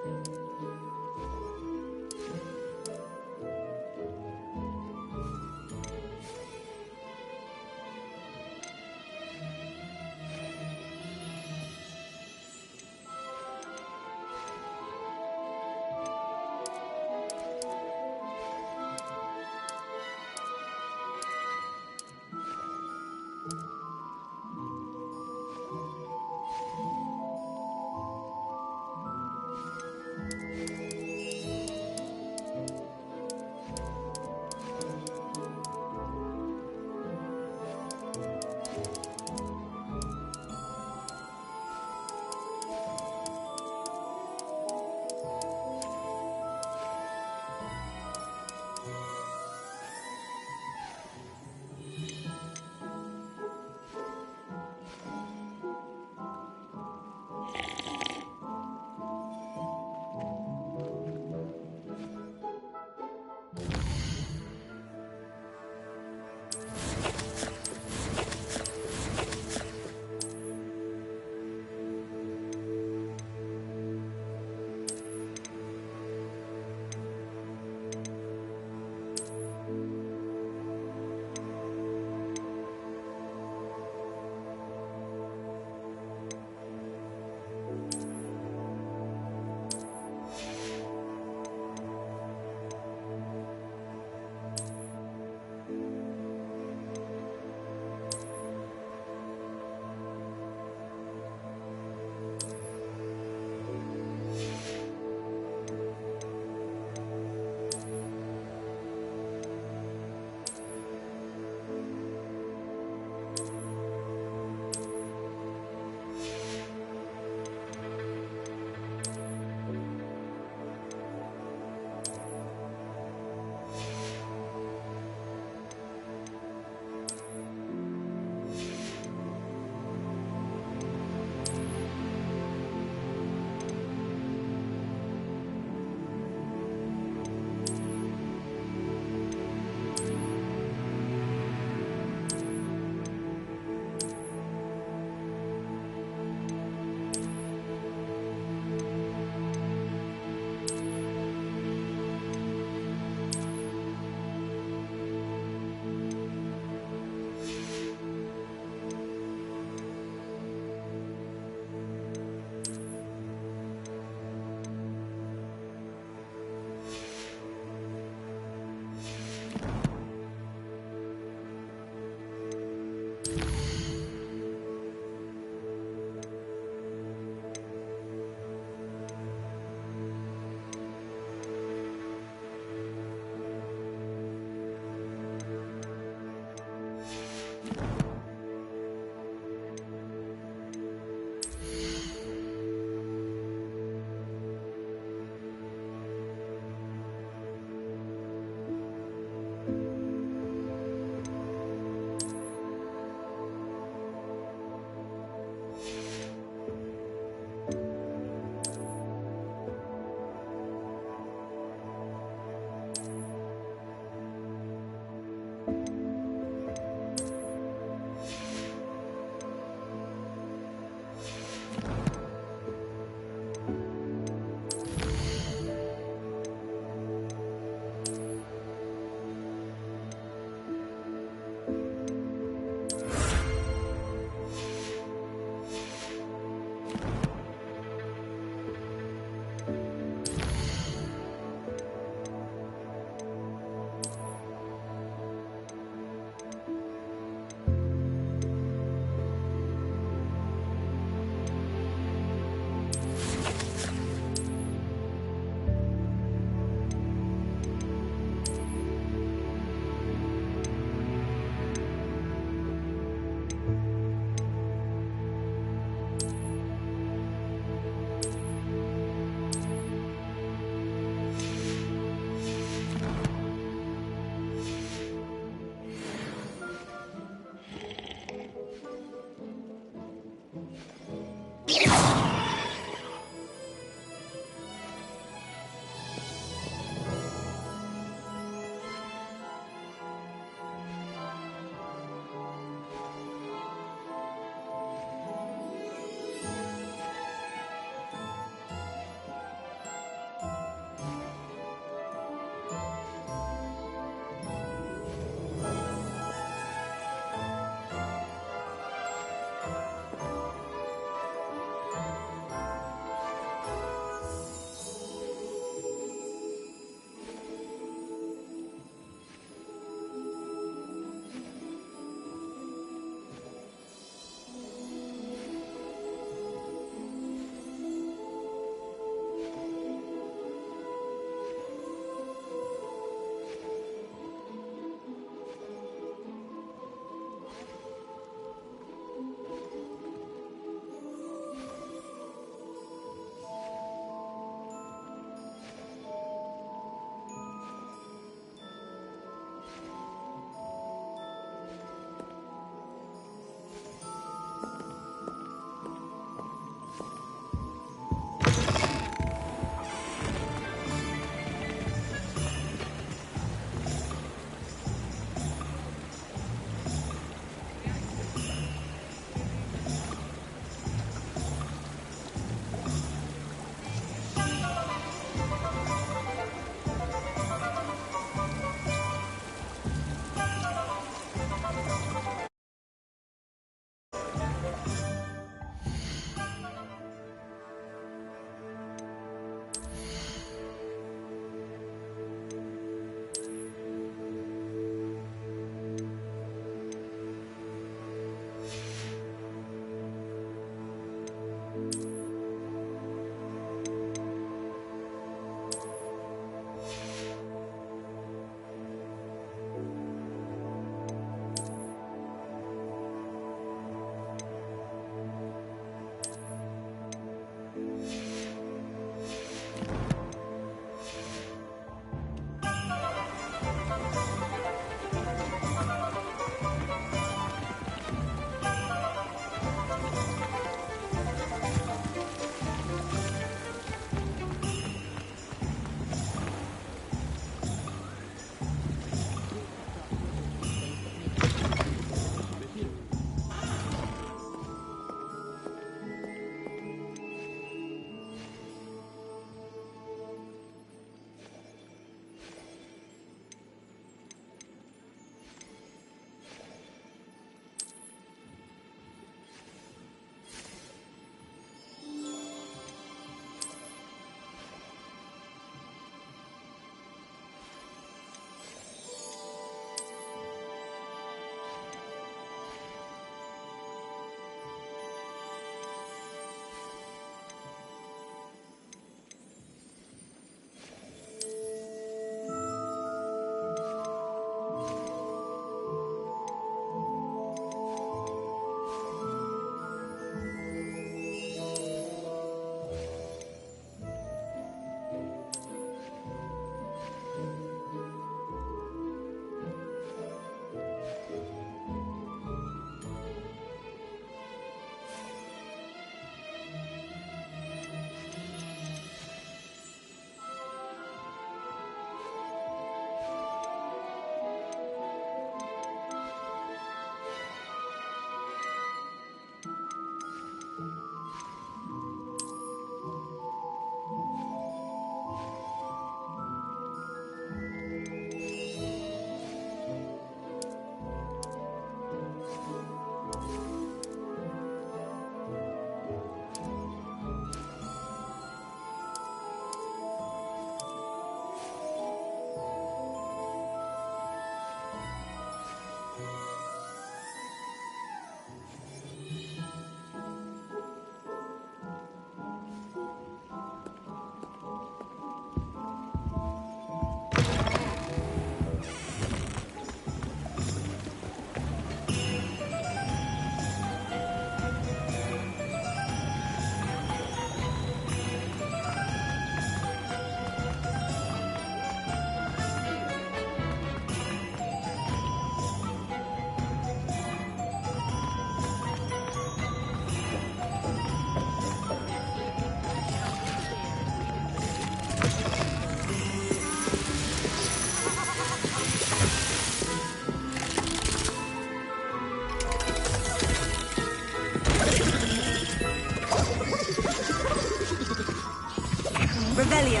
Revelio.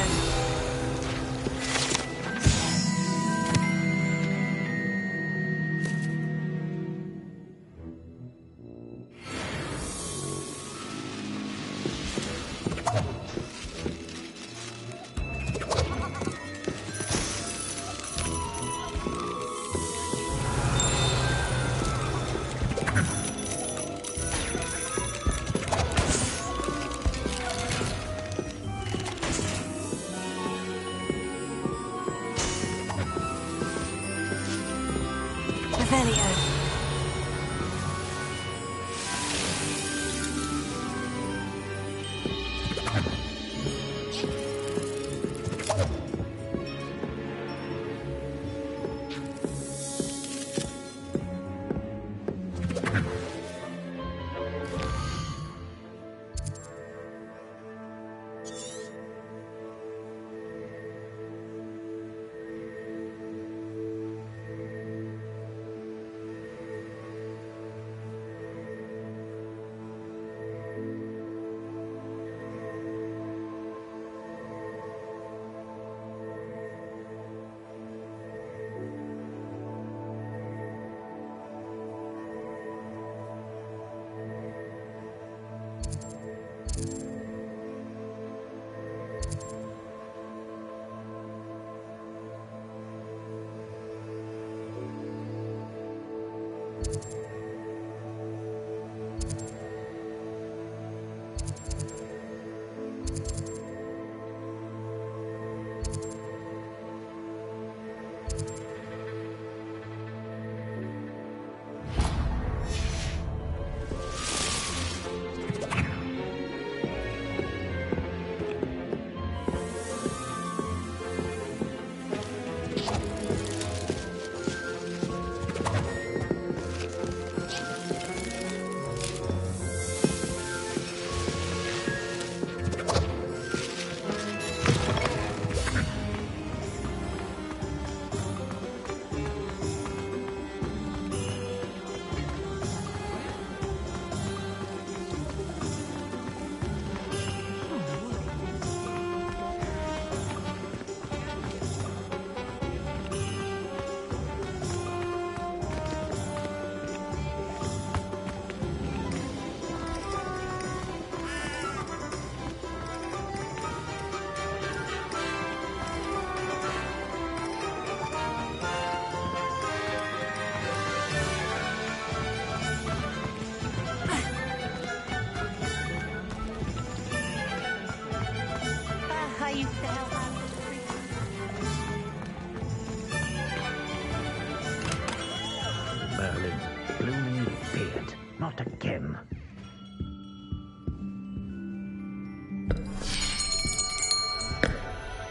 Merlin's blooming beard. Not again.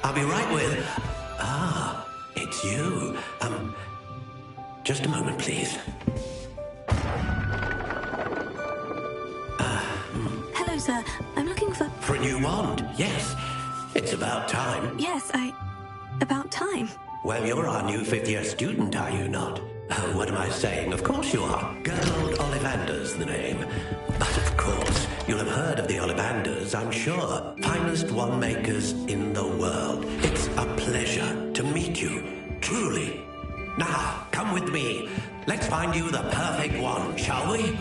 I'll be right with... Ah, it's you. Just a moment, please. Hello, sir. I'm looking for... For a new wand, yes. It's about time. Yes, about time. Well, you're our new fifth-year student, are you not? Oh, what am I saying? Of course you are. Gerald Ollivander's the name. But of course, you'll have heard of the Ollivanders, I'm sure. Finest wand makers in the world. It's a pleasure to meet you. Truly. Now, come with me. Let's find you the perfect wand, shall we?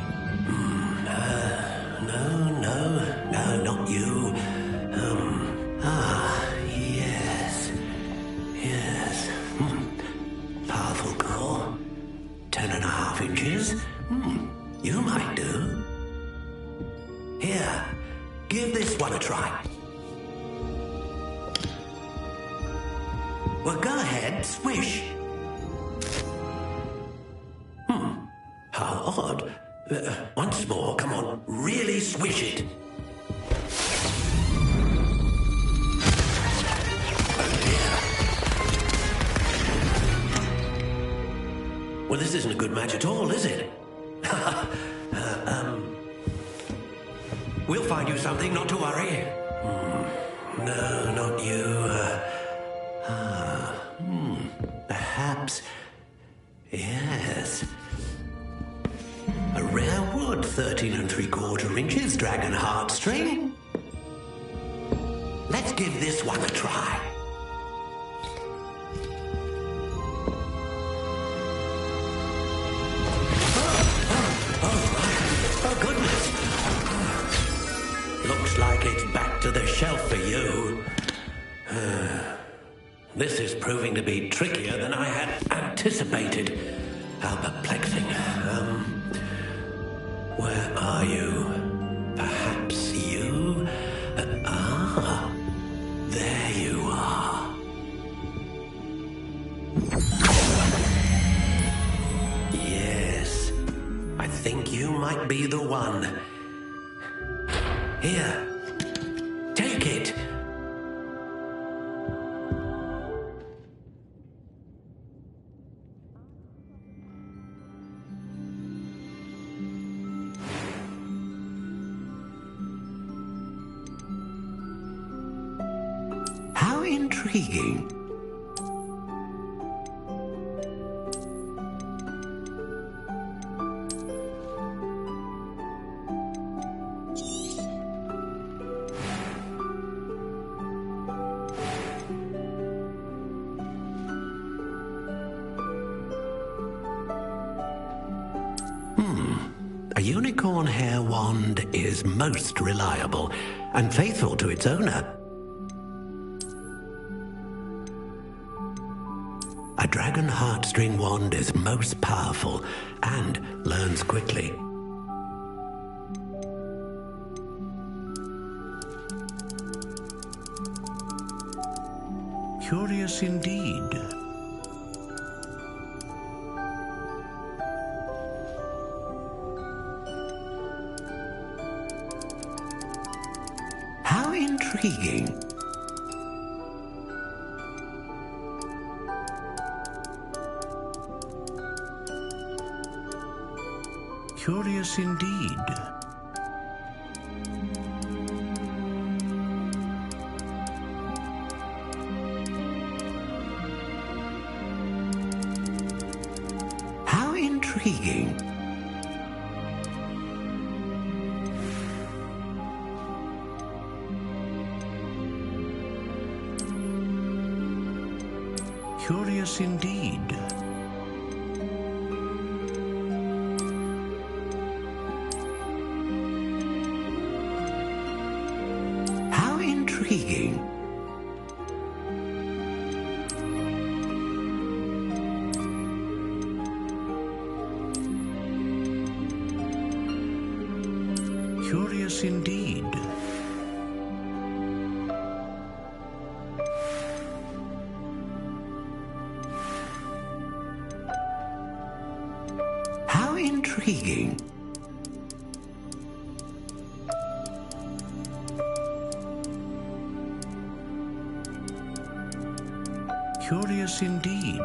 No, not you. Yes. Powerful core. 10.5 inches. You might do. Here, give this one a try. Well, go ahead, swish. How odd. Once more, come on, really swish it. Well, this isn't a good match at all, is it? We'll find you something, not to worry. No, not you. Perhaps... Yes. A rare wood, 13 3/4 inches, dragon heartstring. Let's give this one a try. Oh, goodness. Looks like it's back to the shelf for you. This is proving to be trickier than I had anticipated. How perplexing. Where are you? Perhaps you? There you are. Yes, I think you might be the one. Here, take it. How intriguing. A unicorn hair wand is most reliable and faithful to its owner. A dragon heartstring wand is most powerful and learns quickly. Curious indeed. How intriguing. Curious indeed. How intriguing. Curious indeed. How intriguing. Curious indeed. How intriguing. Curious indeed.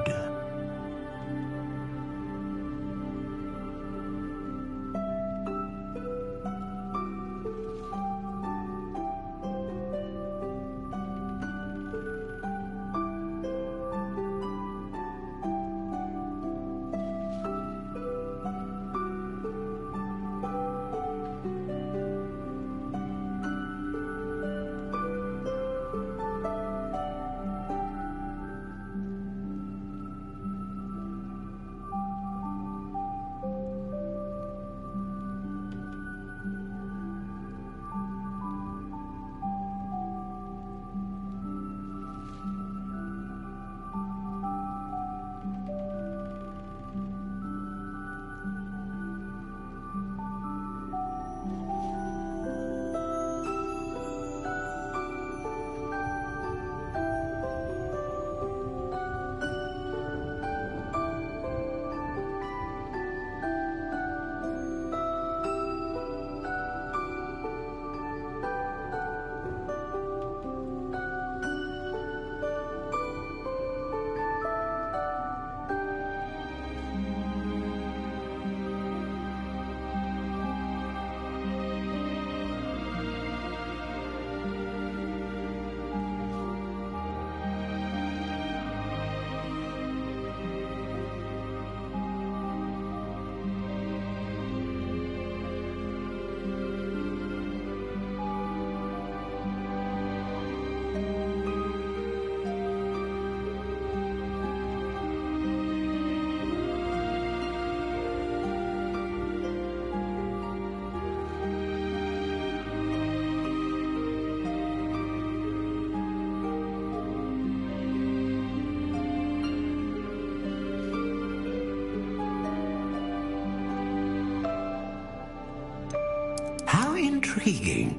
Intriguing.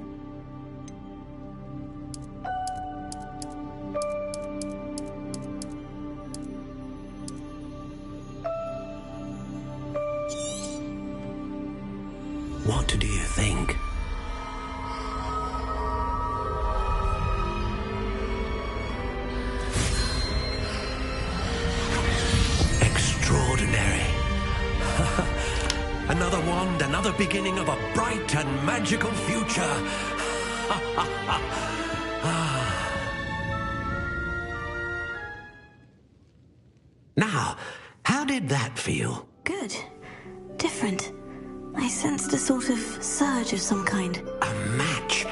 What do you think? Extraordinary. Another wand, another beginning of a bright and magical future. Now, how did that feel? Good. Different. I sensed a sort of surge of some kind. A match.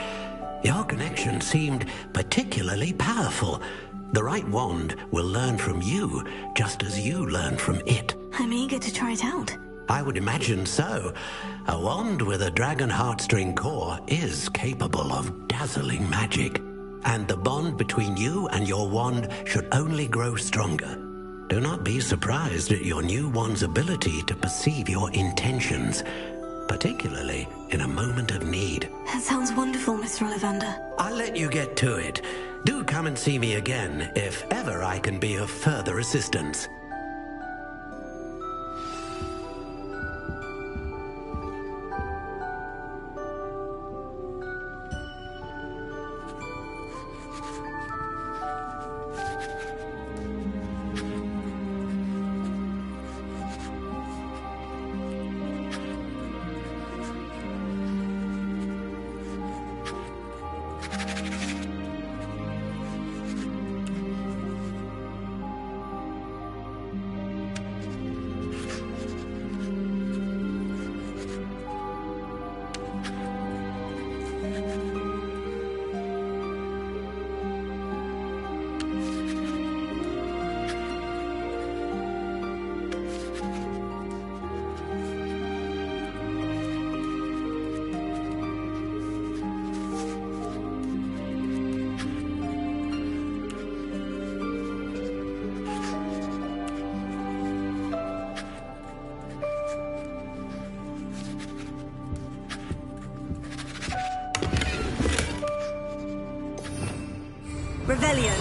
Your connection seemed particularly powerful. The right wand will learn from you, just as you learn from it. I'm eager to try it out. I would imagine so. A wand with a dragon heartstring core is capable of dazzling magic. And the bond between you and your wand should only grow stronger. Do not be surprised at your new wand's ability to perceive your intentions, particularly in a moment of need. That sounds wonderful, Mr. Ollivander. I'll let you get to it. Do come and see me again if ever I can be of further assistance. Revelio.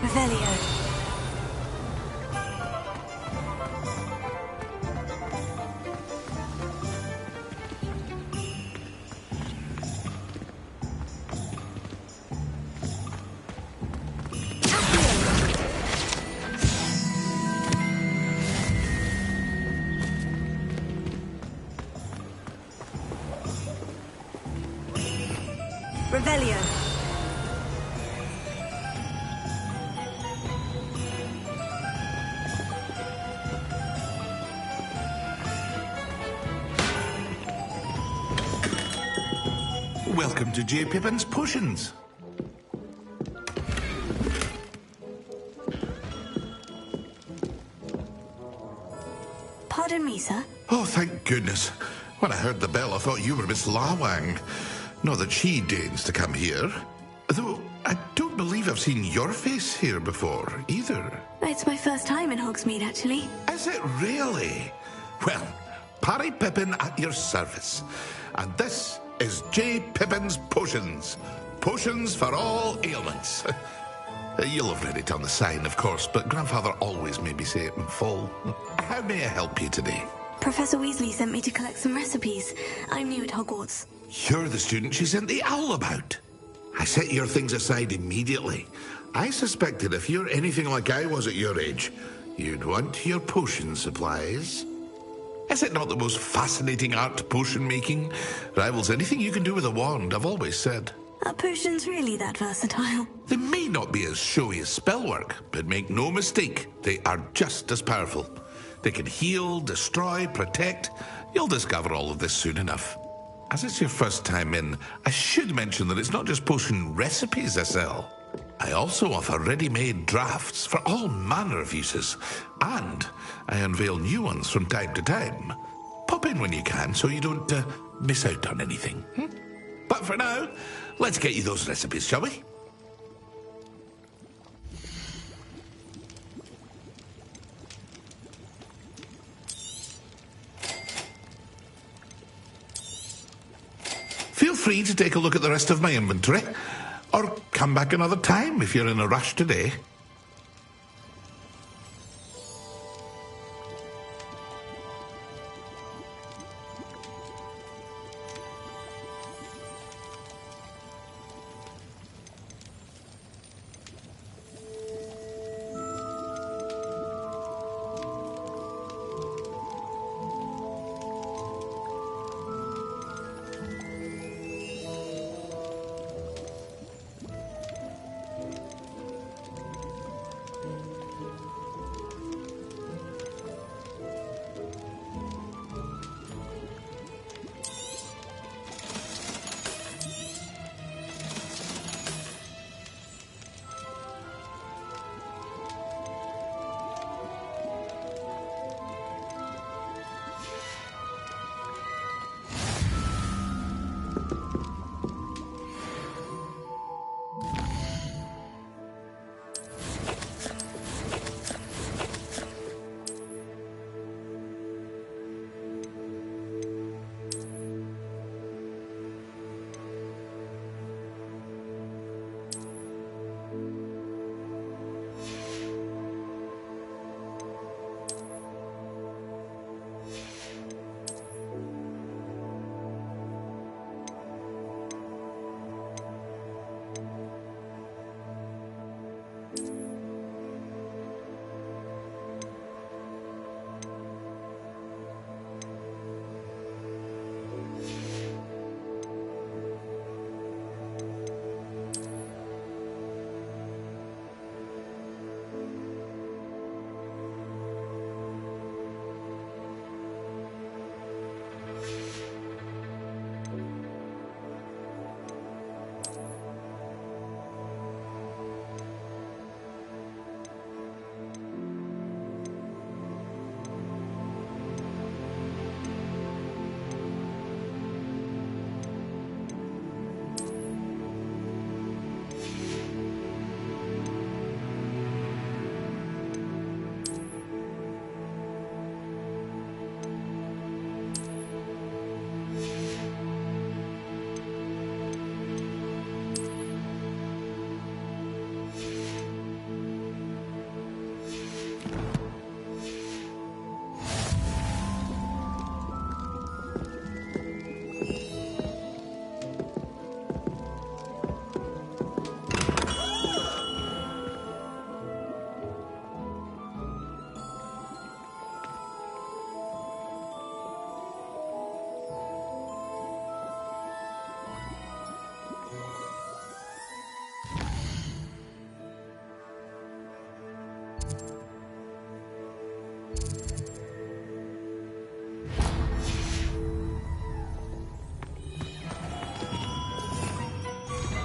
Revelio. Revelio. Welcome to J. Pippin's Potions. Pardon me, sir. Oh, thank goodness. When I heard the bell, I thought you were Miss Lawang. Not that she deigns to come here. Though, I don't believe I've seen your face here before, either. It's my first time in Hogsmeade, actually. Is it really? Well, Parry Pippin at your service. And this is J. Pippin's Potions. Potions for all ailments. You'll have read it on the sign, of course, but Grandfather always made me say it in full. How may I help you today? Professor Weasley sent me to collect some recipes. I'm new at Hogwarts. You're the student she sent the owl about. I set your things aside immediately. I suspected if you're anything like I was at your age, you'd want your potion supplies. Is it not the most fascinating art, potion making? Rivals anything you can do with a wand, I've always said. Are potions really that versatile? They may not be as showy as spellwork, but make no mistake, they are just as powerful. They can heal, destroy, protect. You'll discover all of this soon enough. As it's your first time in, I should mention that it's not just potion recipes I sell. I also offer ready-made drafts for all manner of uses, and I unveil new ones from time to time. Pop in when you can so you don't miss out on anything. But for now, let's get you those recipes, shall we? Feel free to take a look at the rest of my inventory, or come back another time if you're in a rush today.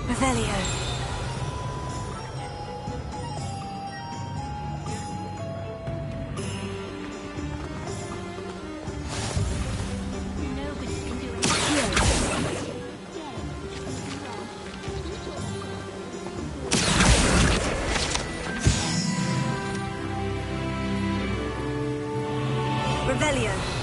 Revelio. Revelio.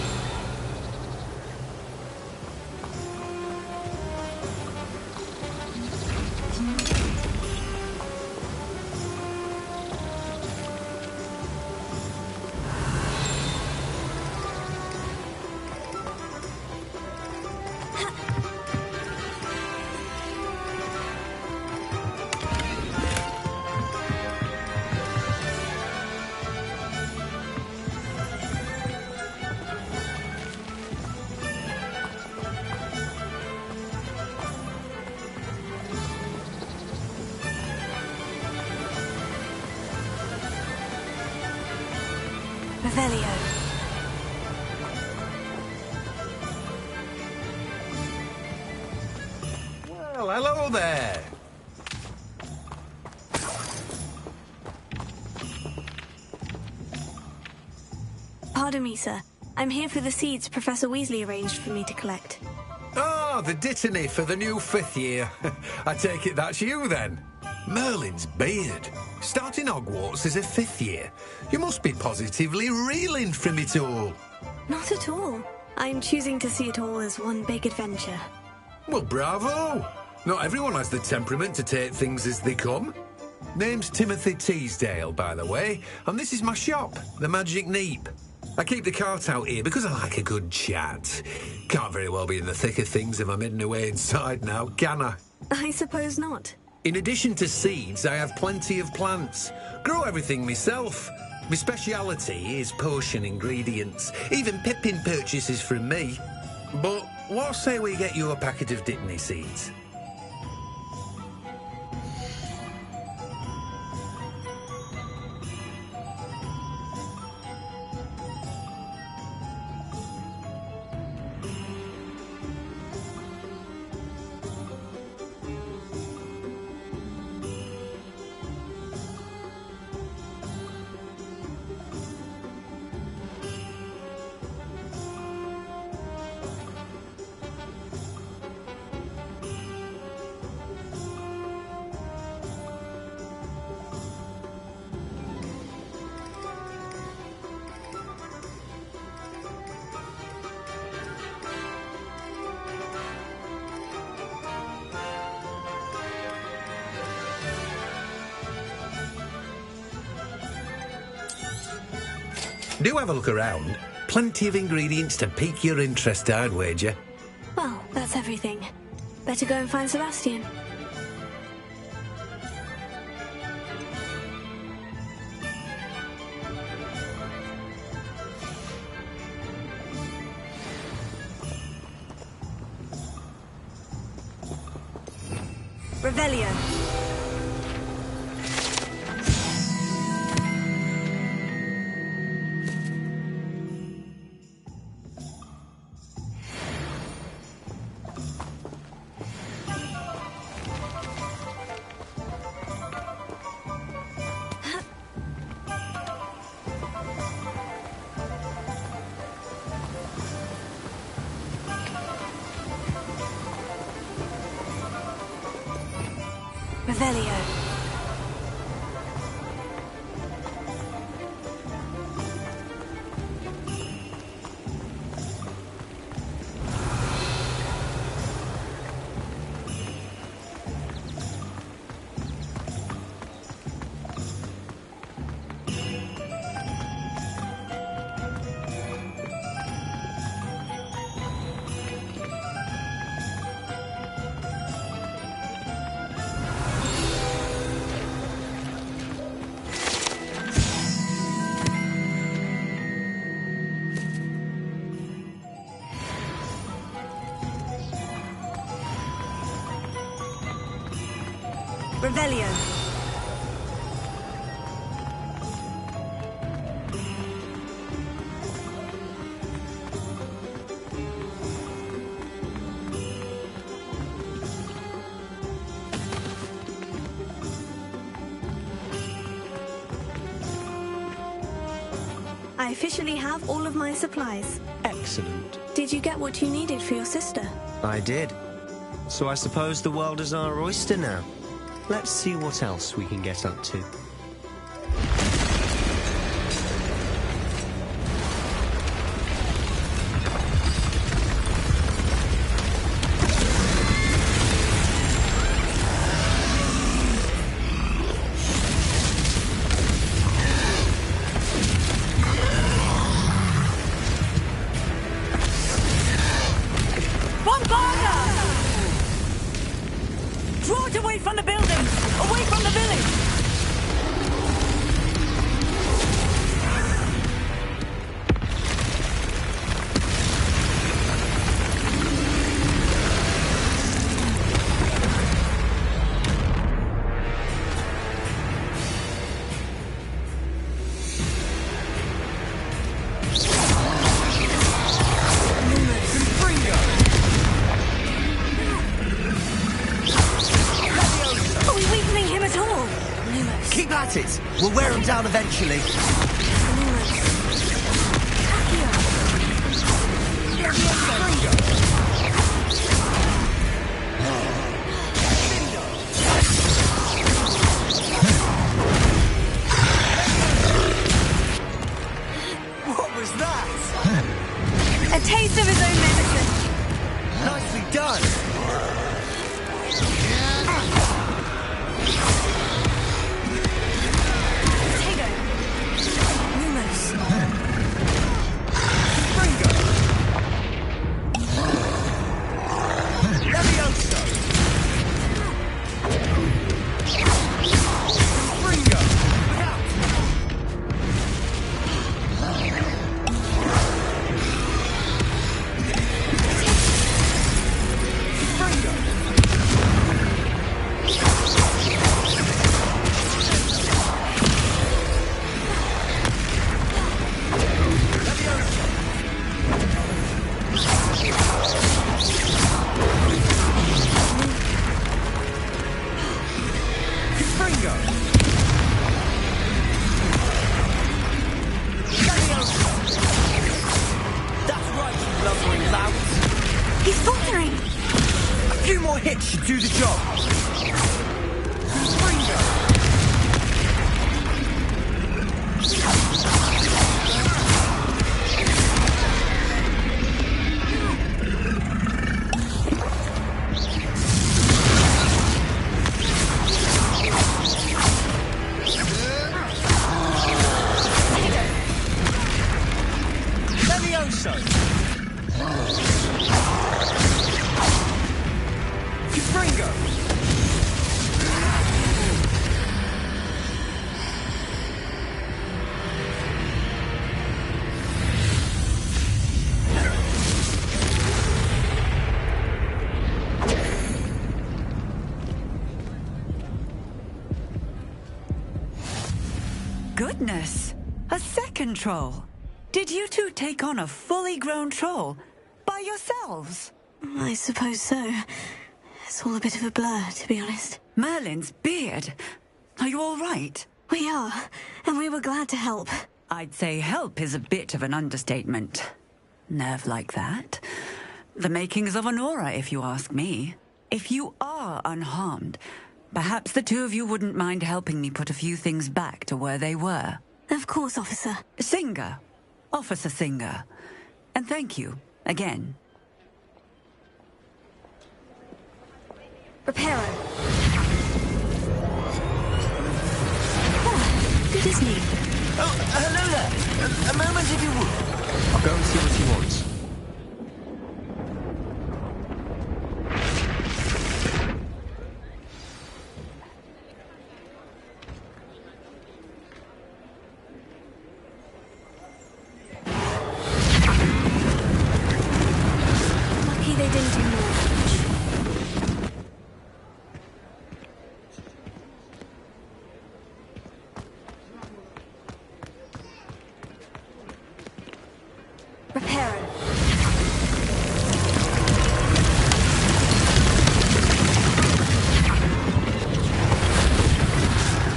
Revelio. Well, hello there. Pardon me, sir. I'm here for the seeds Professor Weasley arranged for me to collect. Ah, the dittany for the new 5th year. I take it that's you, then. Merlin's beard. Starting Hogwarts as a 5th year. You must be positively reeling from it all. Not at all. I'm choosing to see it all as one big adventure. Well, bravo. Not everyone has the temperament to take things as they come. Name's Timothy Teasdale, by the way, and this is my shop, the Magic Neep. I keep the cart out here because I like a good chat. Can't very well be in the thick of things if I'm hidden away inside now, can I? I suppose not. In addition to seeds, I have plenty of plants. Grow everything myself. My speciality is potion ingredients. Even Pippin purchases from me. But what say we get you a packet of Dittany seeds? Do have a look around. Plenty of ingredients to pique your interest, I'd wager. Well, that's everything. Better go and find Sebastian. Revelio. Revelio. Revelio. I officially have all of my supplies. Excellent. Did you get what you needed for your sister? I did. So I suppose the world is our oyster now. Let's see what else we can get up to. Draw it away from the buildings! Away from the village! Keep at it! We'll wear him down eventually. What was that? A taste of his own medicine. Nicely done. Should do the job. Goodness! A second troll! Did you two take on a fully grown troll? By yourselves? I suppose so. It's all a bit of a blur, to be honest. Merlin's beard! Are you all right? We are, and we were glad to help. I'd say help is a bit of an understatement. Nerve like that? The makings of an aura, if you ask me. If you are unharmed, perhaps the two of you wouldn't mind helping me put a few things back to where they were. Of course, officer. Singer. Officer Singer. And thank you, again. Reparo. Oh, good, isn't he? Oh, hello there. A moment if you would. I'll go and see what he wants. Lucky they didn't do more. Reparo.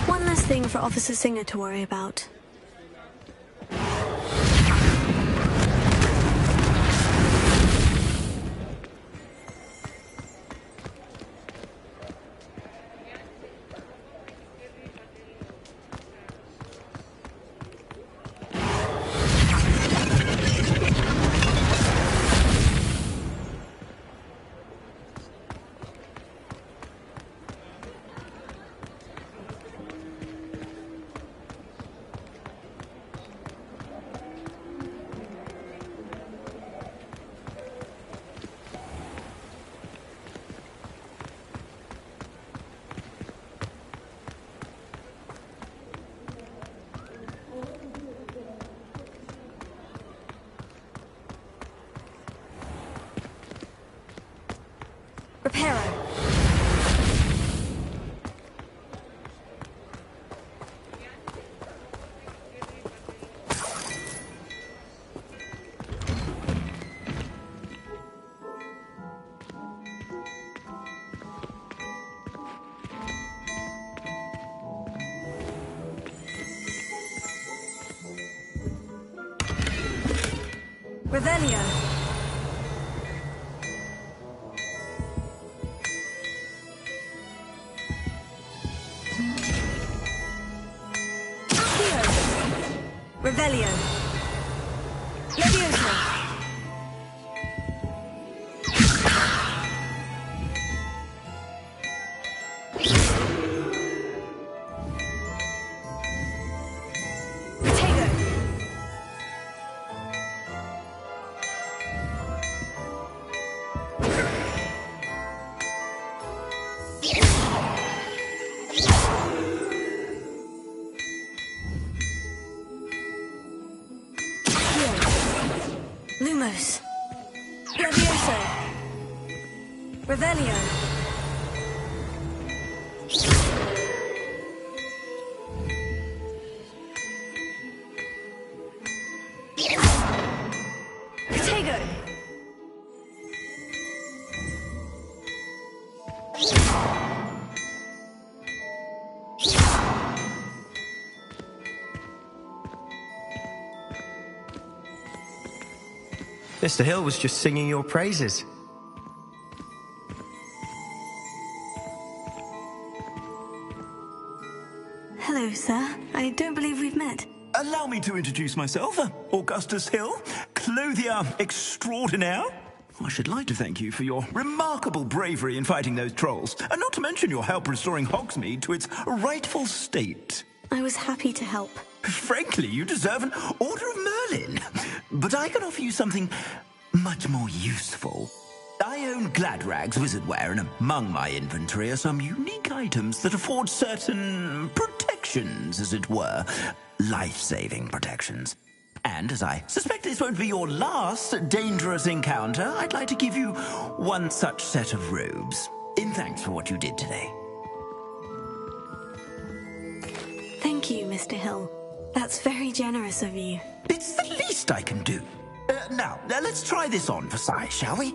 One less thing for Officer Singer to worry about. Revelio. Revelio. Levioso. Lumos. Levioso. Revelio. Protego. Mr. Hill was just singing your praises. Hello, sir. I don't believe we've met. Allow me to introduce myself, Augustus Hill, clothier extraordinaire. I should like to thank you for your remarkable bravery in fighting those trolls, and not to mention your help restoring Hogsmeade to its rightful state. I was happy to help. Frankly, you deserve an Order of Merlin. But I can offer you something much more useful. I own Gladrag's wizardware, and among my inventory are some unique items that afford certain protections, as it were. Life-saving protections. And as I suspect this won't be your last dangerous encounter, I'd like to give you one such set of robes, in thanks for what you did today. Thank you, Mr. Hill. That's very generous of you. It's the least I can do. Now, let's try this on for size, shall we?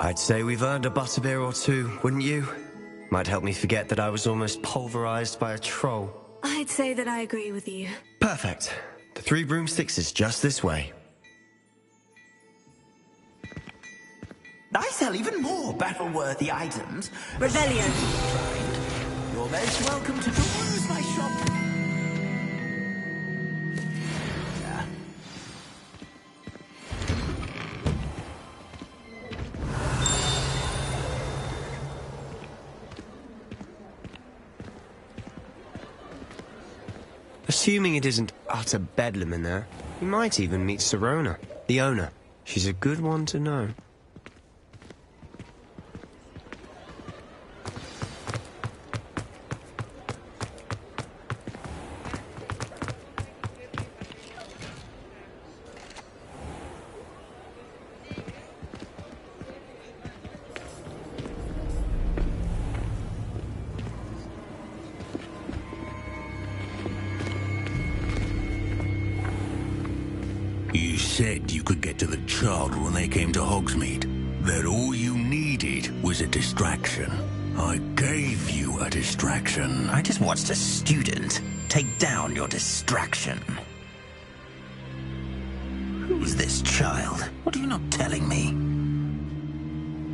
I'd say we've earned a butterbeer or two, wouldn't you? Might help me forget that I was almost pulverized by a troll. I'd say that I agree with you. Perfect. The Three Broomsticks is just this way. I sell even more battle-worthy items. Revelio. You're most welcome to peruse my shop. Assuming it isn't utter bedlam in there, you might even meet Sirona, the owner. She's a good one to know. You said you could get to the child when they came to Hogsmeade. That all you needed was a distraction. I gave you a distraction. I just watched a student take down your distraction. Who's this child? What are you not telling me?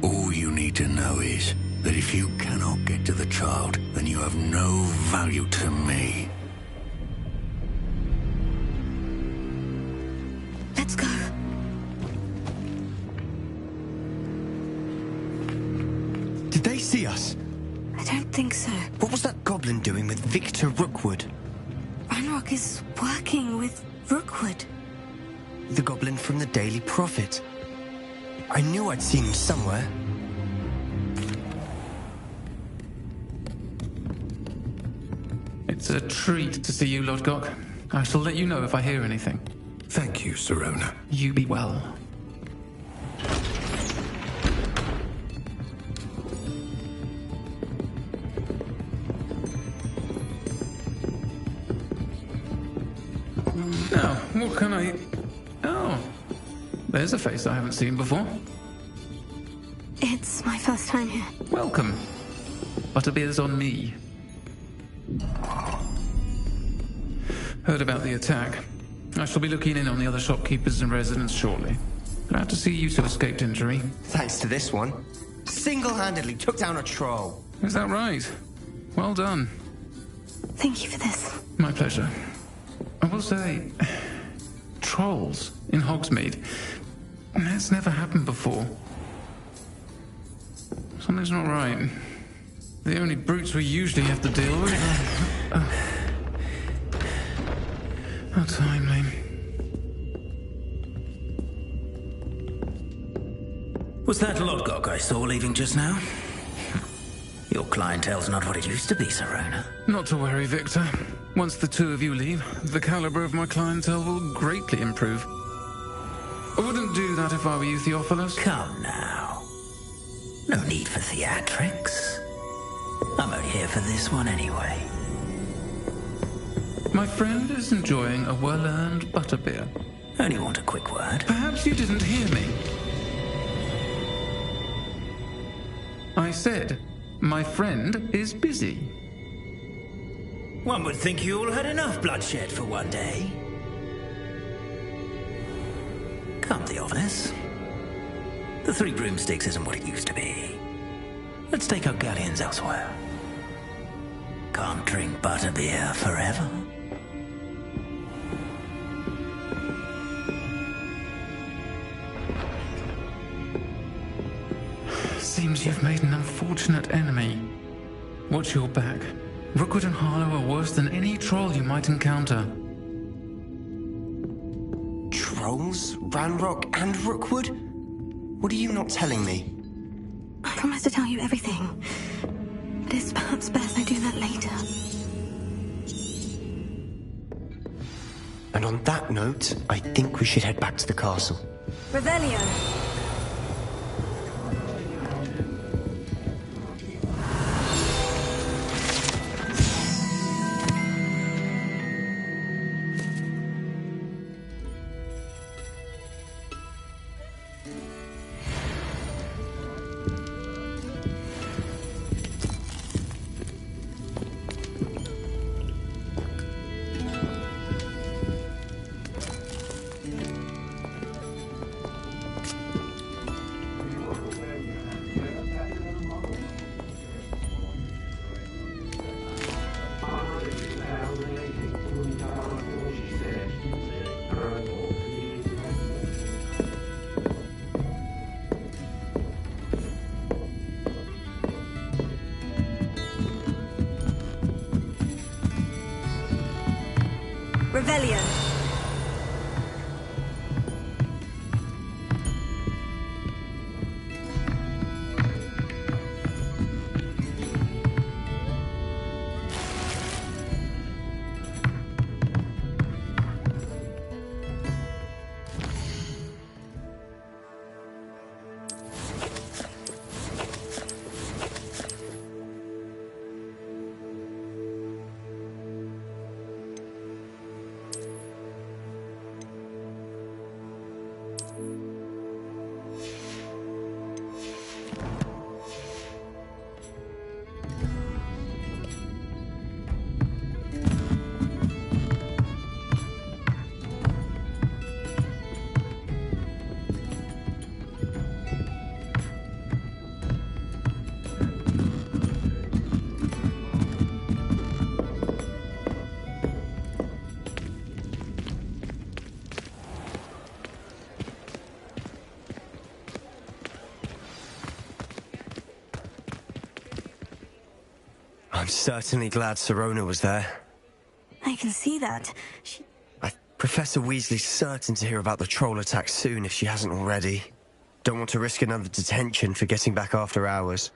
All you need to know is that if you cannot get to the child, then you have no value to me. Let's go. Did they see us? I don't think so. What was that goblin doing with Victor Rookwood? Ranrock is working with Rookwood. The goblin from the Daily Prophet. I knew I'd seen him somewhere. It's a treat to see you, Lodgok. I shall let you know if I hear anything. Thank you, Sirona. You be well. Now, what can I... Oh, there's a face I haven't seen before. It's my first time here. Welcome. Butterbeer's on me. Heard about the attack. I shall be looking in on the other shopkeepers and residents shortly. Glad to see you two escaped injury. Thanks to this one. Single-handedly took down a troll. Is that right? Well done. Thank you for this. My pleasure. I will say, trolls in Hogsmeade. That's never happened before. Something's not right. The only brutes we usually have to deal with are... How timely. Was that Lodgok I saw leaving just now? Your clientele's not what it used to be, Sirona. Not to worry, Victor. Once the two of you leave, the caliber of my clientele will greatly improve. I wouldn't do that if I were you, Theophilus. Come now. No need for theatrics. I'm only here for this one anyway. My friend is enjoying a well-earned butterbeer. Only want a quick word. Perhaps you didn't hear me. I said, my friend is busy. One would think you all had enough bloodshed for one day. Come, Theophilus. The Three Broomsticks isn't what it used to be. Let's take our galleons elsewhere. Can't drink butterbeer forever. Seems you've made an unfortunate enemy. Watch your back. Rookwood and Harlow are worse than any troll you might encounter. Trolls? Ranrock and Rookwood? What are you not telling me? I promise to tell you everything. But it's perhaps best I do that later. And on that note, I think we should head back to the castle. Revelio. Revelio. I'm certainly glad Sirona was there. I can see that. Professor Weasley's certain to hear about the troll attack soon if she hasn't already. Don't want to risk another detention for getting back after hours.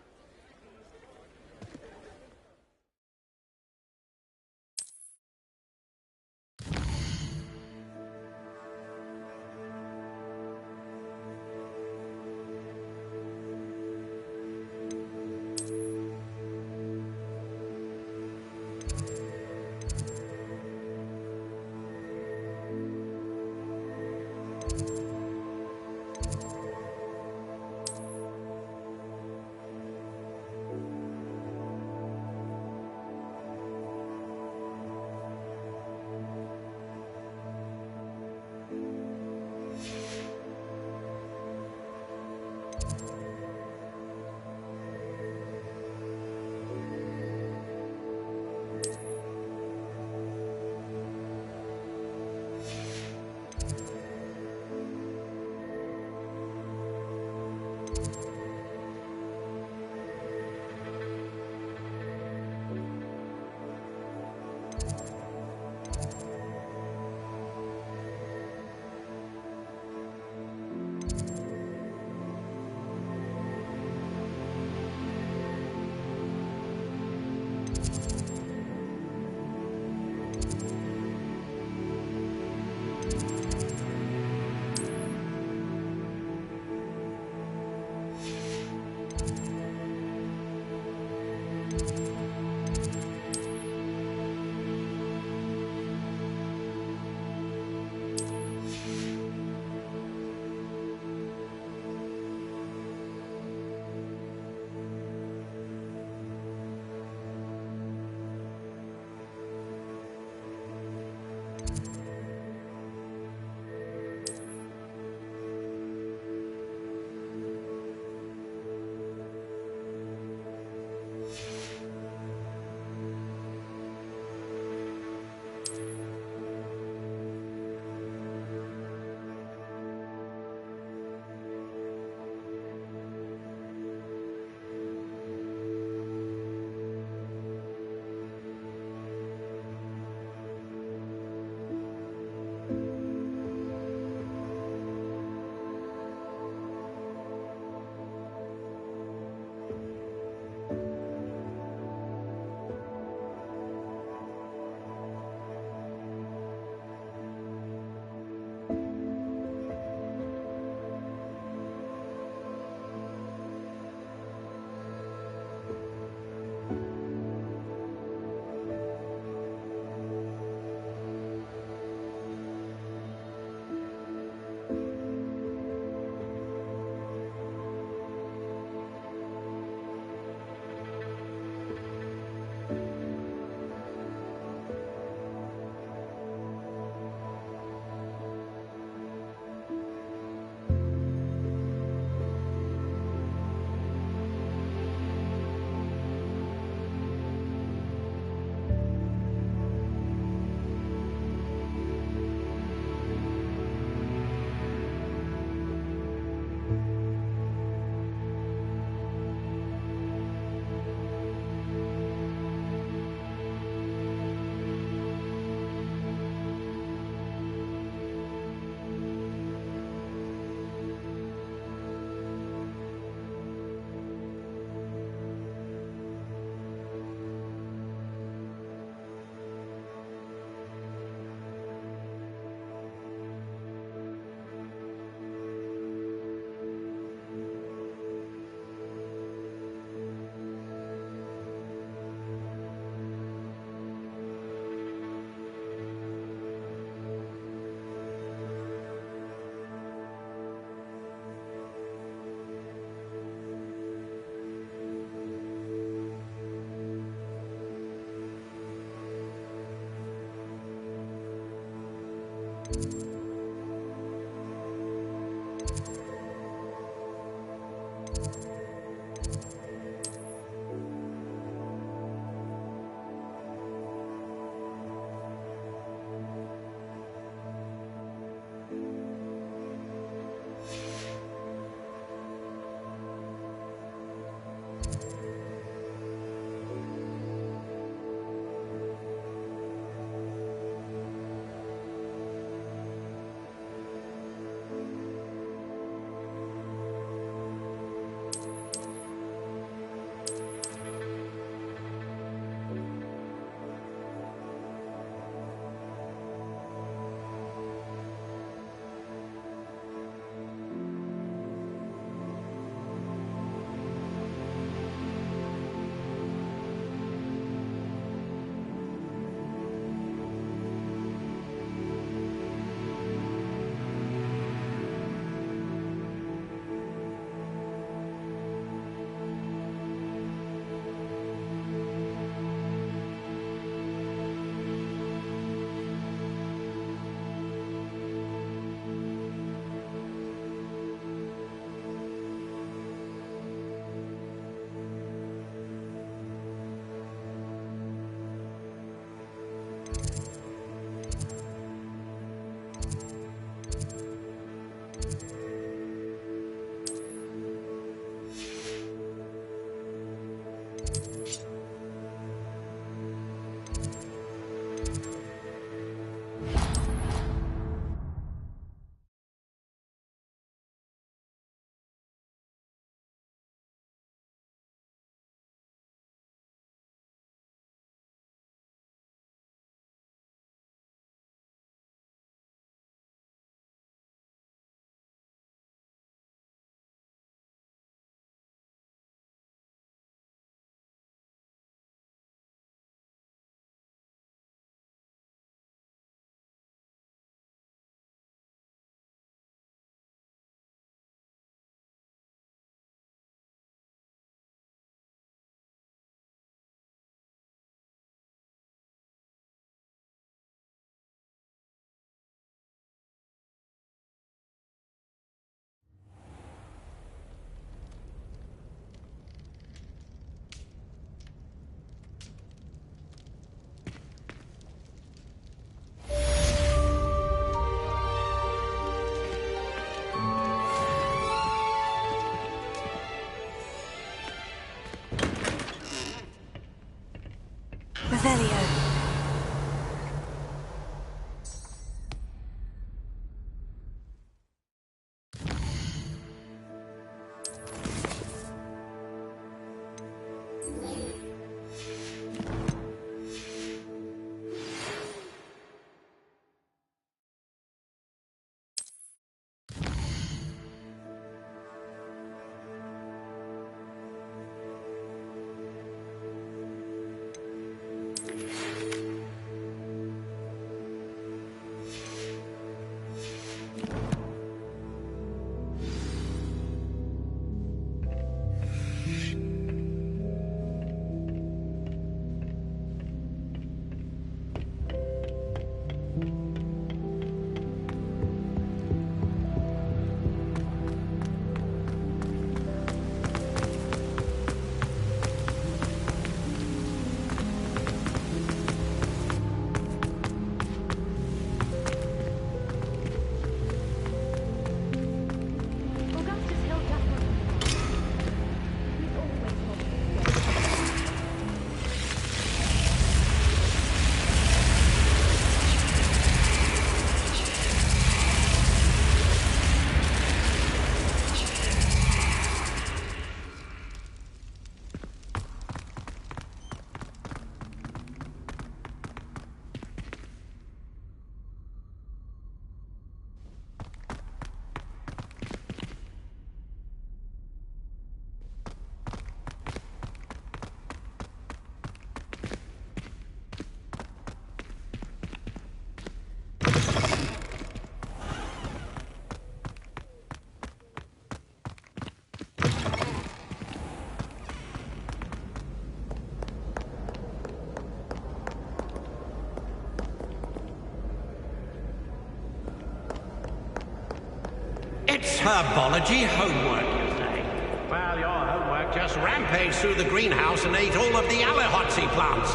It's herbology homework, you say? Well, your homework just rampaged through the greenhouse and ate all of the Alehotzi plants.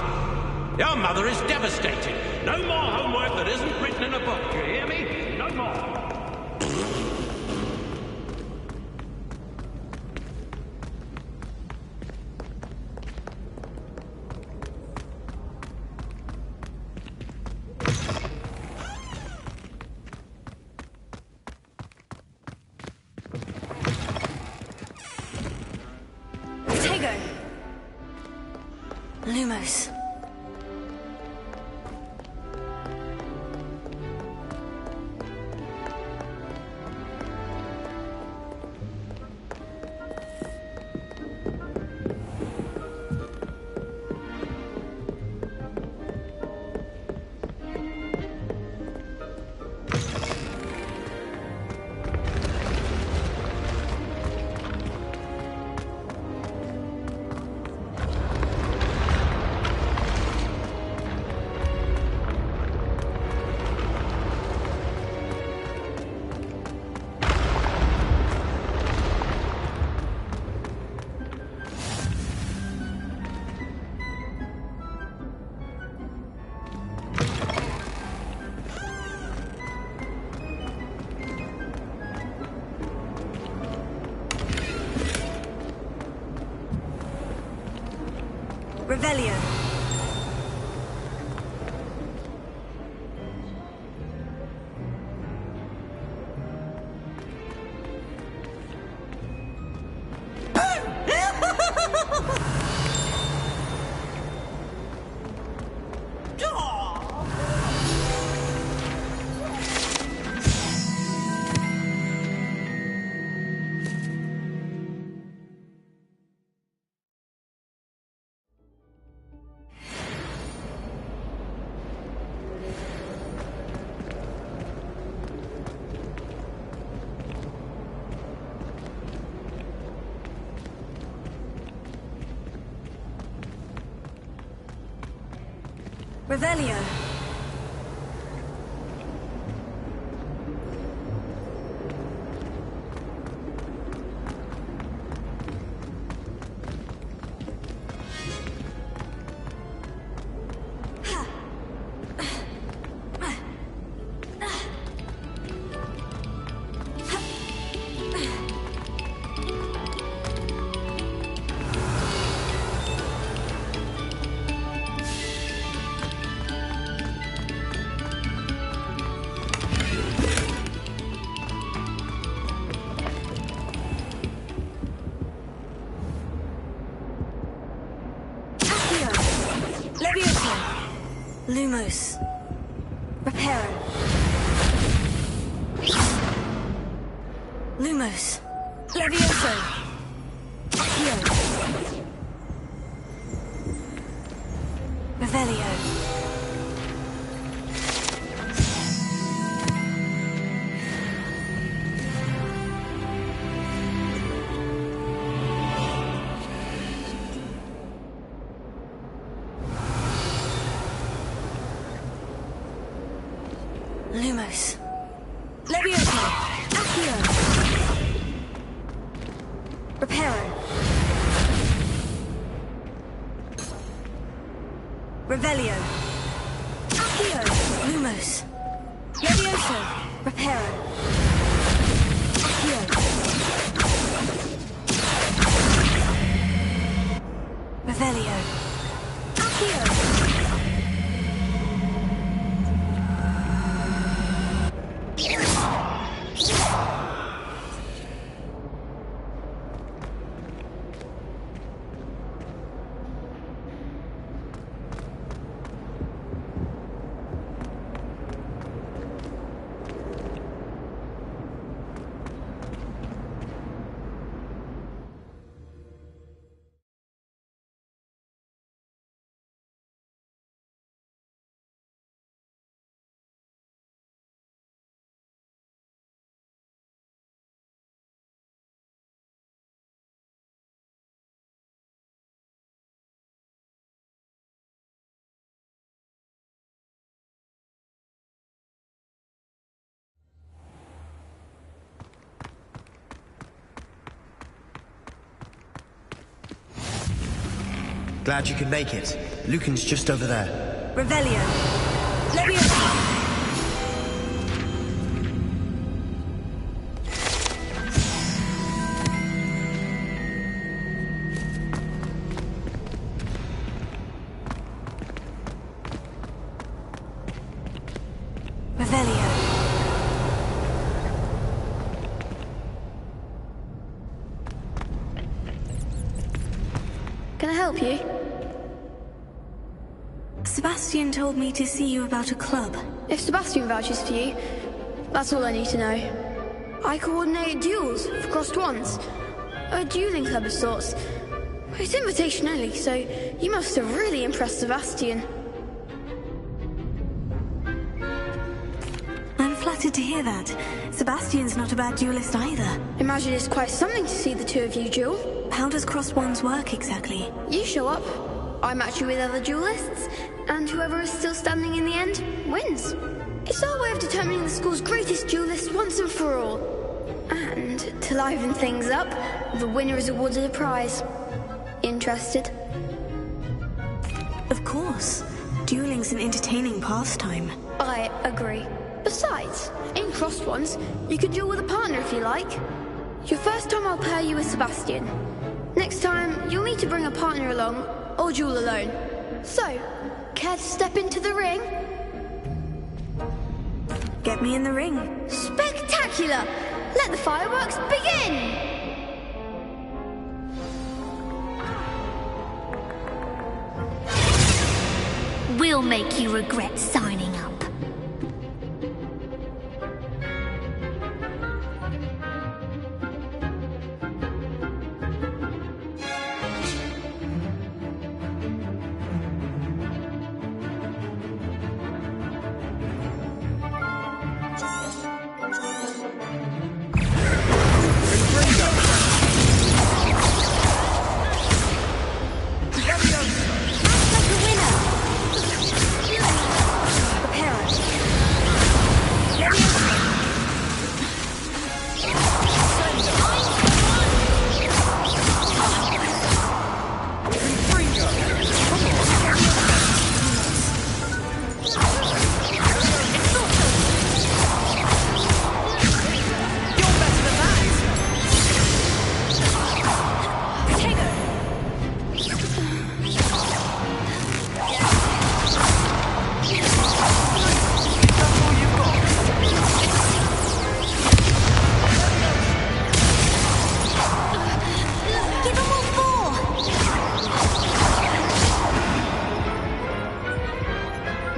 Your mother is devastated. No more homework that isn't written in a book, do you hear me? No more. Lumos. Revelio. Revelio. Lumos. Reparo. Lumos. Levioso. Accio. Revelio. Lumos. Levioso. Accio. Reparo. Revelio. Accio. Lumos. Levioso. Reparo. Accio. Revelio. Accio. Glad you could make it. Lucan's just over there. Revelio. Leviosa. Can I help you? Sebastian told me to see you about a club. If Sebastian vouches for you, that's all I need to know. I coordinate duels for crossed ones. A dueling club of sorts. It's invitation only, so you must have really impressed Sebastian. I'm flattered to hear that. Sebastian's not a bad duelist either. Imagine it's quite something to see the two of you duel. How does crossed ones work exactly? You show up, I match you with other duelists, and whoever is still standing in the end wins. It's our way of determining the school's greatest duelist once and for all. And to liven things up, the winner is awarded a prize. Interested? Of course. Dueling's an entertaining pastime. I agree. Besides, in crossed ones, you can duel with a partner if you like. Your first time I'll pair you with Sebastian. Next time, you'll need to bring a partner along, or duel alone. So, care to step into the ring? Get me in the ring. Spectacular! Let the fireworks begin! We'll make you regret signing up.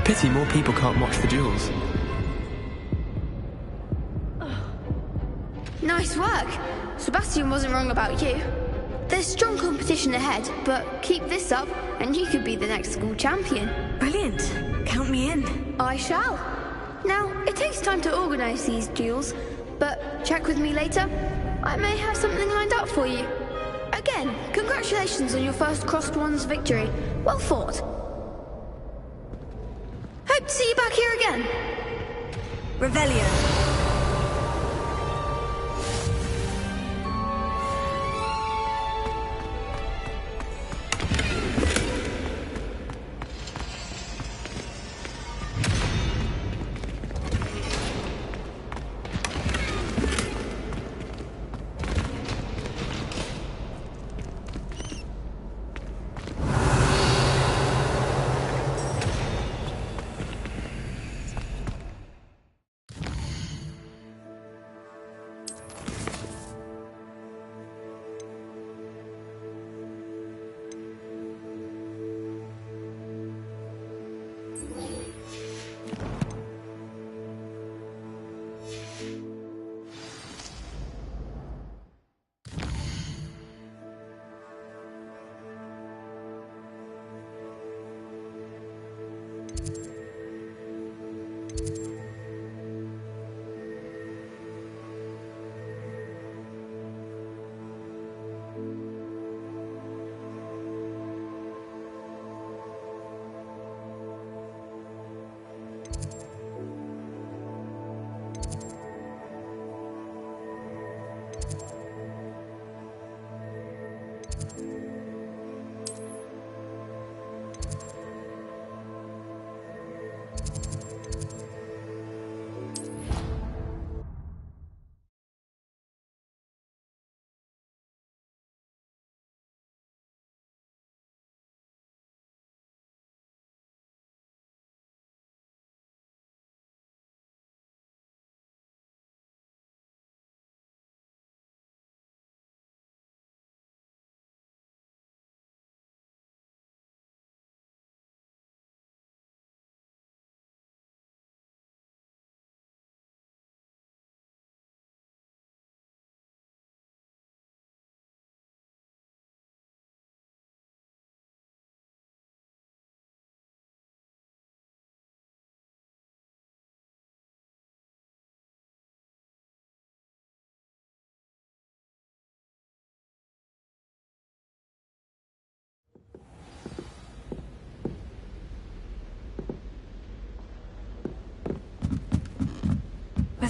Pity more people can't watch the duels. Nice work. Sebastian wasn't wrong about you. There's strong competition ahead, but keep this up and you could be the next school champion. Brilliant. Count me in. I shall. Now, it takes time to organise these duels, but check with me later. I may have something lined up for you. Again, congratulations on your first crossed ones victory. Well fought. Hope to see you back here again. Revelio.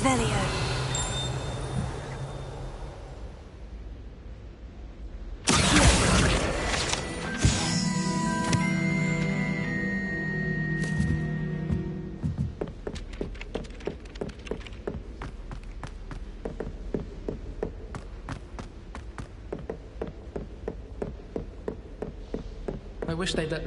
Revelio. I wish they'd let...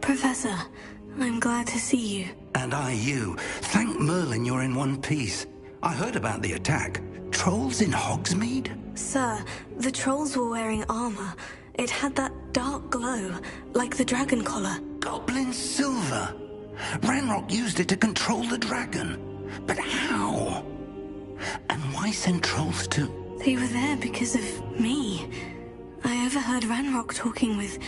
Professor, I'm glad to see you. And I you. Thank Merlin you're in one piece. I heard about the attack. Trolls in Hogsmeade? Sir, the trolls were wearing armor. It had that dark glow, like the dragon collar. Goblin silver. Ranrock used it to control the dragon. But how? And why send trolls to... They were there because of me. I overheard Ranrock talking with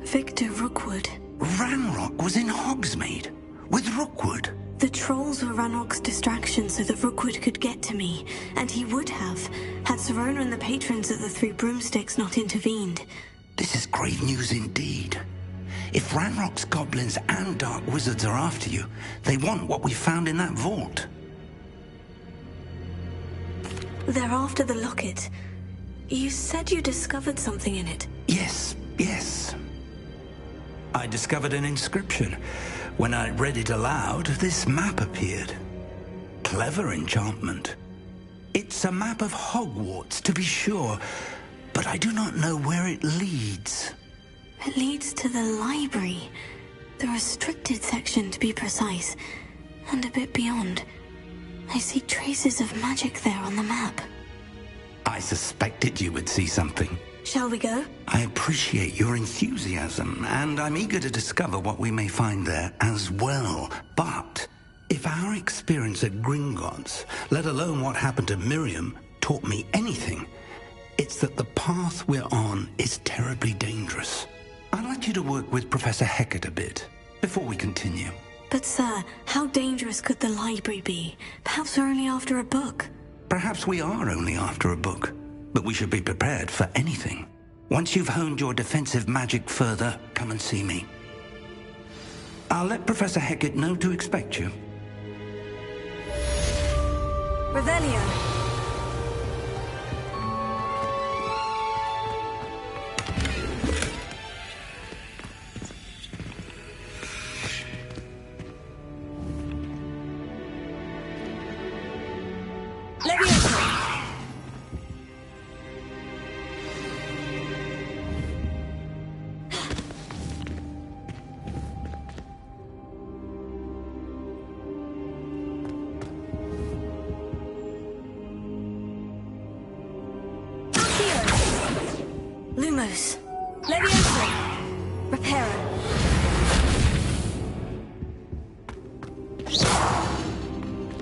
Victor Rookwood. Ranrock was in Hogsmeade with Rookwood. The trolls were Ranrock's distraction so that Rookwood could get to me, and he would have, had Serona and the patrons of the Three Broomsticks not intervened. This is grave news indeed. If Ranrock's goblins and dark wizards are after you, they want what we found in that vault. They're after the locket. You said you discovered something in it. Yes. I discovered an inscription. When I read it aloud, this map appeared. Clever enchantment. It's a map of Hogwarts, to be sure, but I do not know where it leads. It leads to the library. The restricted section, to be precise. And a bit beyond. I see traces of magic there on the map. I suspected you would see something. Shall we go? I appreciate your enthusiasm, and I'm eager to discover what we may find there as well. But if our experience at Gringotts, let alone what happened to Miriam, taught me anything, it's that the path we're on is terribly dangerous. I'd like you to work with Professor Hecat a bit before we continue. But sir, how dangerous could the library be? Perhaps we're only after a book. Perhaps we are only after a book. But we should be prepared for anything. Once you've honed your defensive magic further, come and see me. I'll let Professor Hecat know to expect you. Revelio. Lumos. Levioso. Reparo.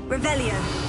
Revelio.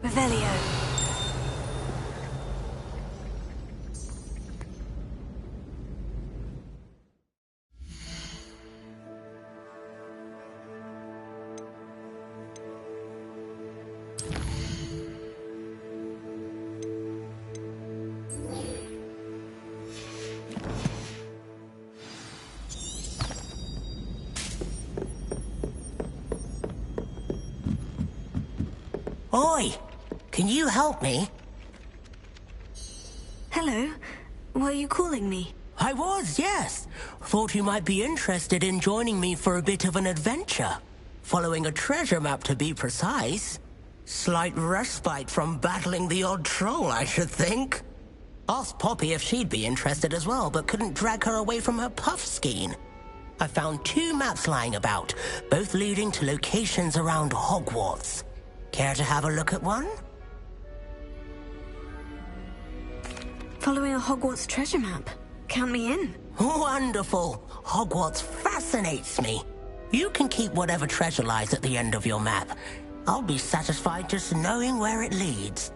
Revelio. Oi! Can you help me? Hello. Were you calling me? I was, yes. Thought you might be interested in joining me for a bit of an adventure. Following a treasure map, to be precise. Slight respite from battling the odd troll, I should think. Asked Poppy if she'd be interested as well, but couldn't drag her away from her puff skein. I found 2 maps lying about, both leading to locations around Hogwarts. Care to have a look at one? Following a Hogwarts treasure map. Count me in. Wonderful. Hogwarts fascinates me. You can keep whatever treasure lies at the end of your map. I'll be satisfied just knowing where it leads.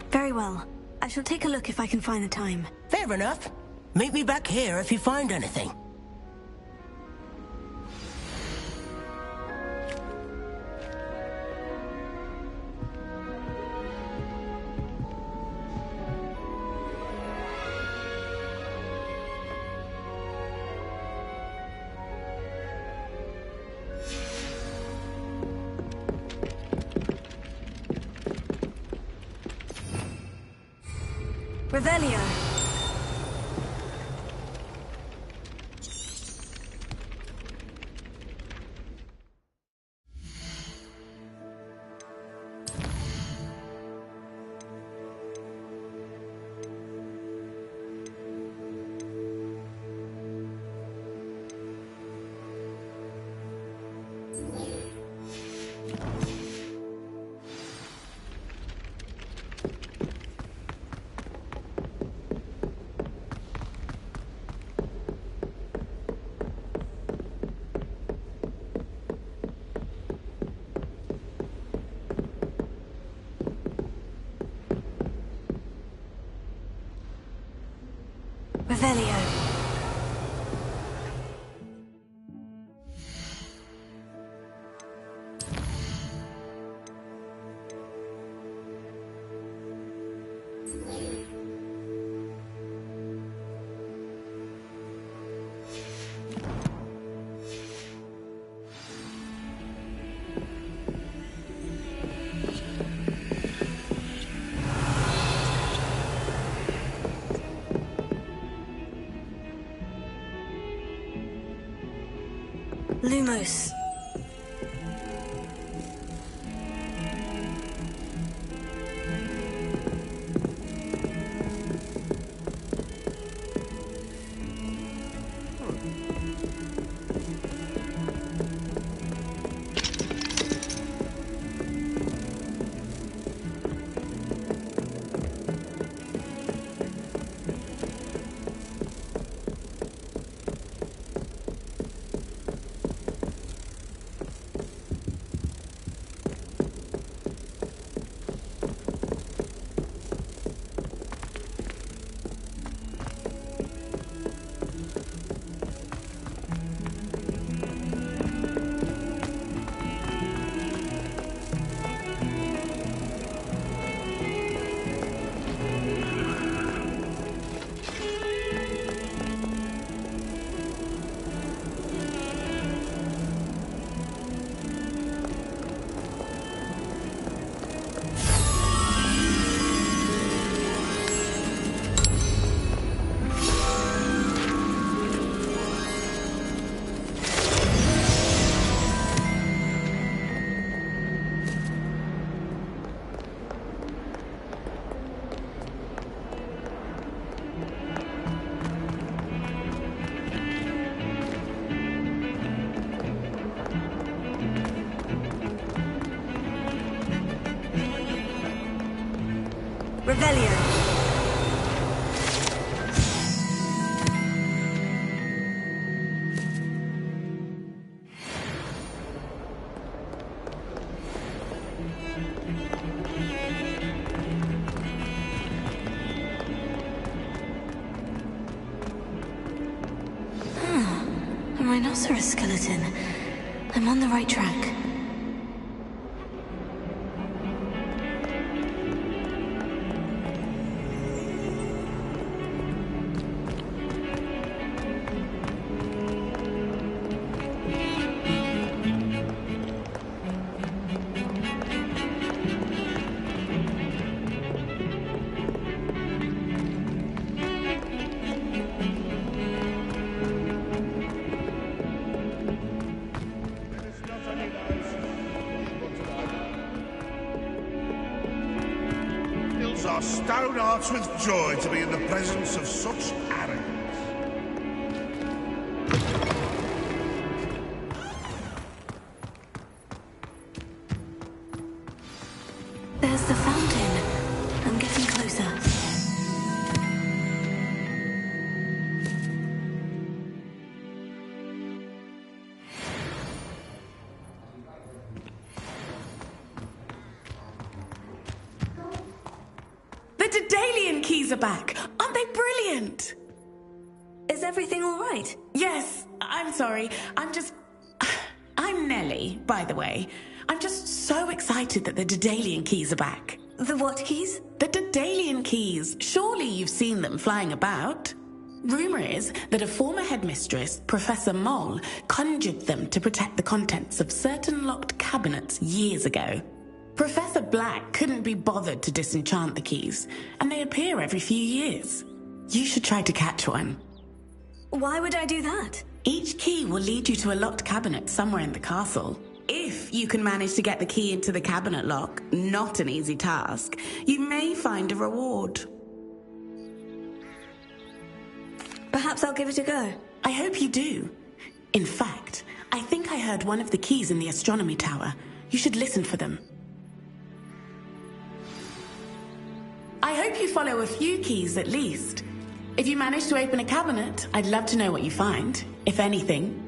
Very well. I shall take a look if I can find the time. Fair enough. Meet me back here if you find anything. Revelio. Revelio. Lumos. Revelio. A rhinoceros skeleton. I'm on the right track. Our stout hearts with joy to be in the presence of such arrogance. There's the fountain. I'm getting closer. The Daedalian keys are back! Aren't they brilliant? Is everything all right? Yes, I'm sorry. I'm Nellie, by the way. I'm just so excited that the Daedalian keys are back. The what keys? The Daedalian keys. Surely you've seen them flying about. Rumour is that a former headmistress, Professor Moll, conjured them to protect the contents of certain locked cabinets years ago. Professor Black couldn't be bothered to disenchant the keys, and they appear every few years. You should try to catch one. Why would I do that? Each key will lead you to a locked cabinet somewhere in the castle. If you can manage to get the key into the cabinet lock, not an easy task, you may find a reward. Perhaps I'll give it a go. I hope you do. In fact, I think I heard one of the keys in the astronomy tower. You should listen for them. I hope you follow a few keys at least. If you manage to open a cabinet, I'd love to know what you find, if anything.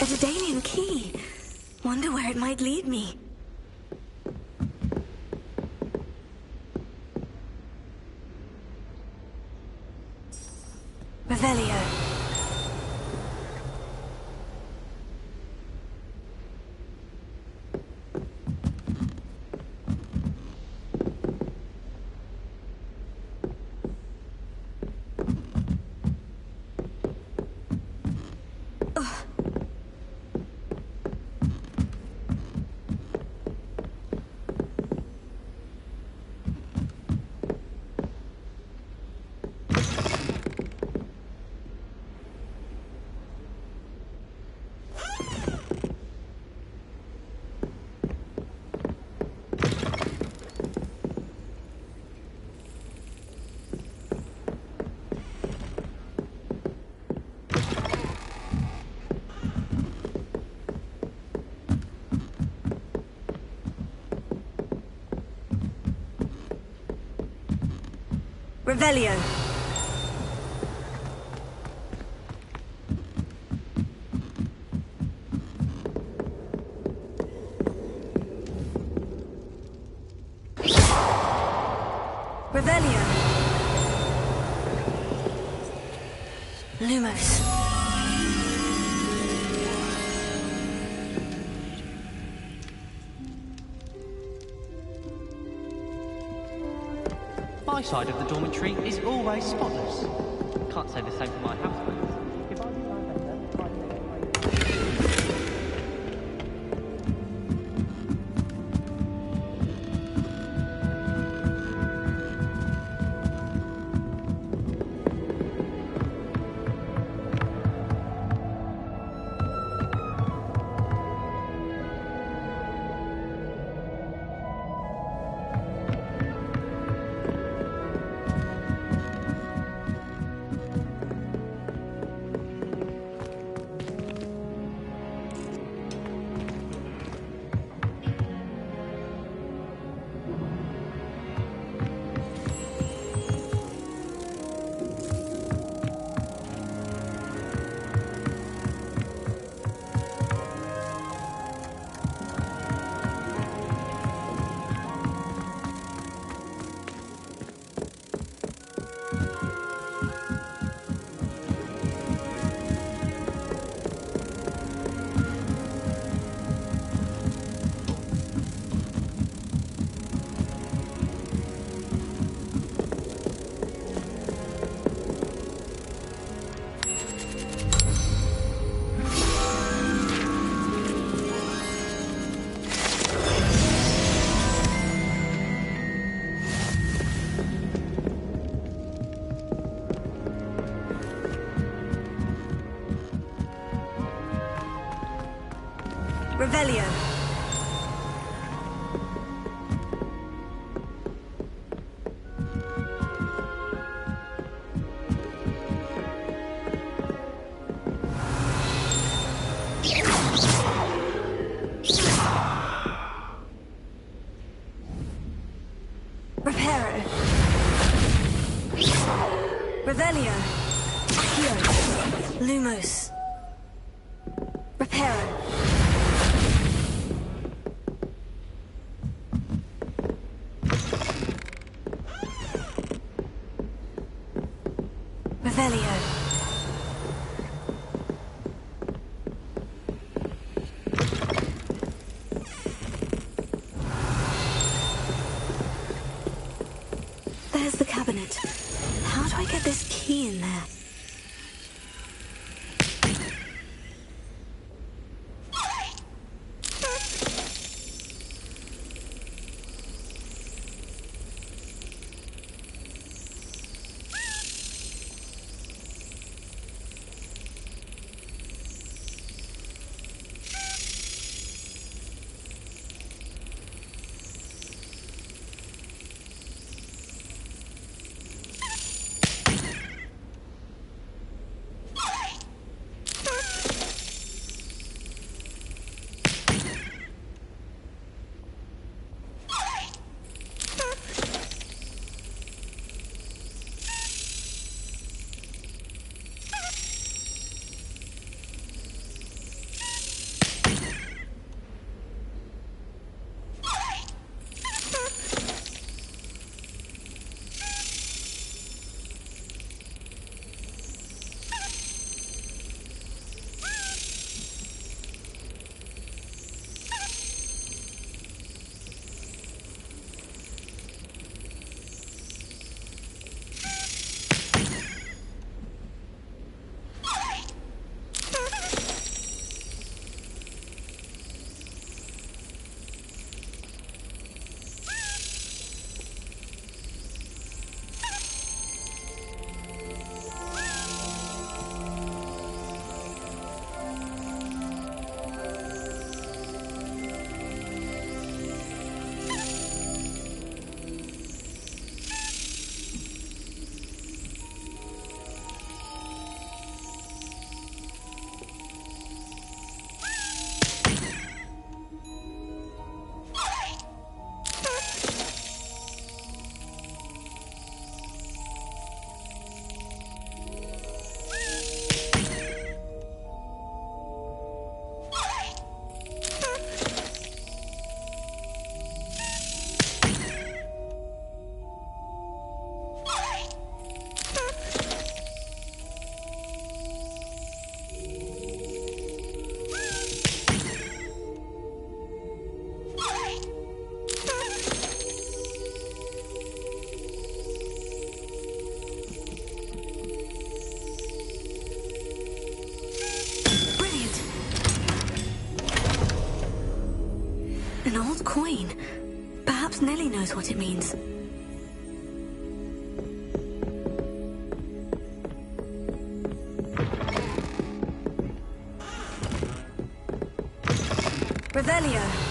A Daedalian key. Wonder where it might lead me. Revelio. Revelio. Revelio. Lumos. My side of the dormitory is always spotless. Can't say the same for my housemates. If I design better, Revelio. Reparo. Revelio. Accio. Lumos. Reparo. Revelio. There's the cabinet. How do I get this key in there? An old coin. Perhaps Nellie knows what it means. Revelio.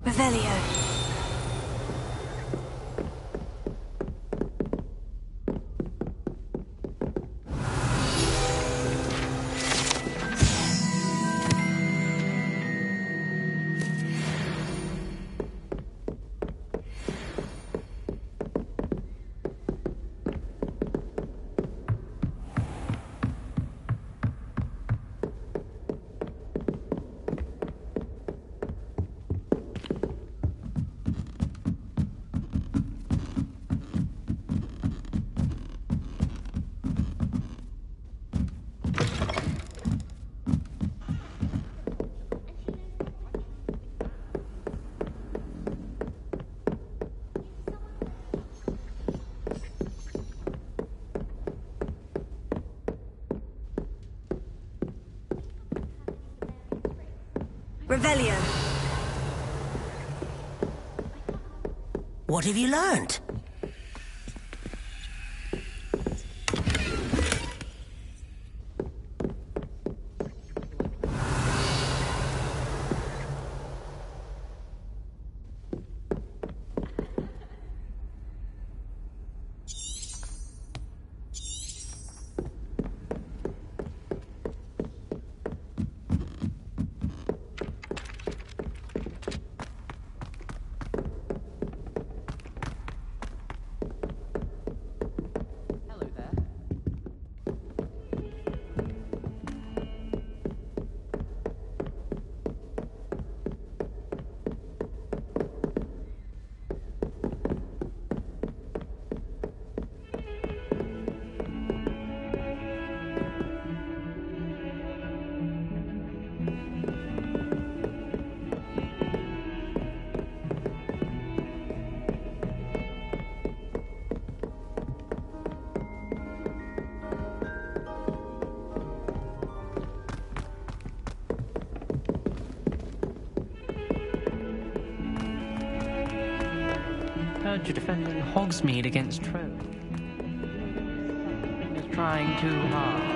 Revelio. Revelio. What have you learned? Heard you're defending Hogsmeade against trolls. Is trying too hard.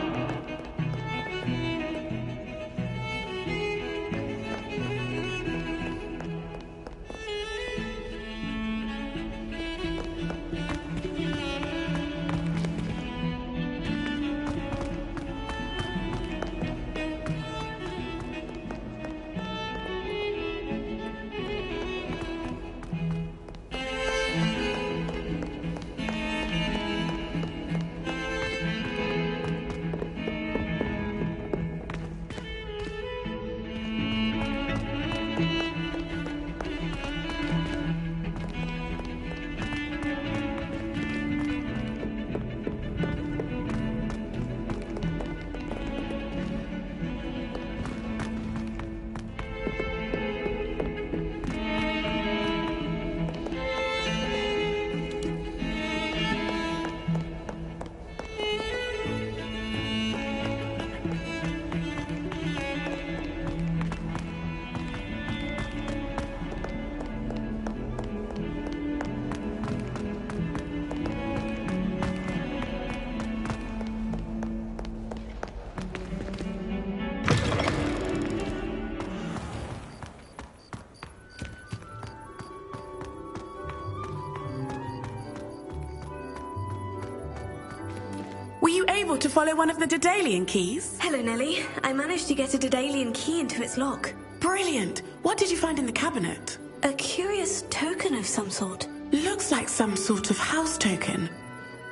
follow one of the Daedalian keys? Hello, Nellie. I managed to get a Daedalian key into its lock. Brilliant! What did you find in the cabinet? A curious token of some sort. Looks like some sort of house token.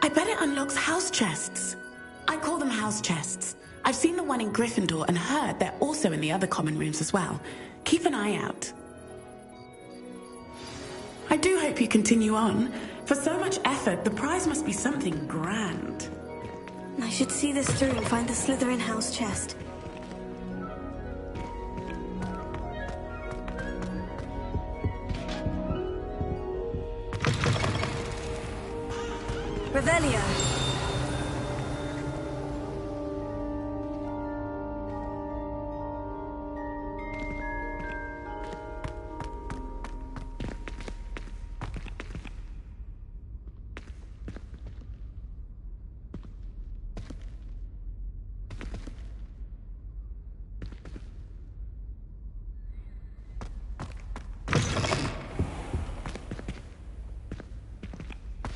I bet it unlocks house chests. I call them house chests. I've seen the one in Gryffindor and heard they're also in the other common rooms as well. Keep an eye out. I do hope you continue on. For so much effort, the prize must be something grand. I should see this through and find the Slytherin house chest. Revelio.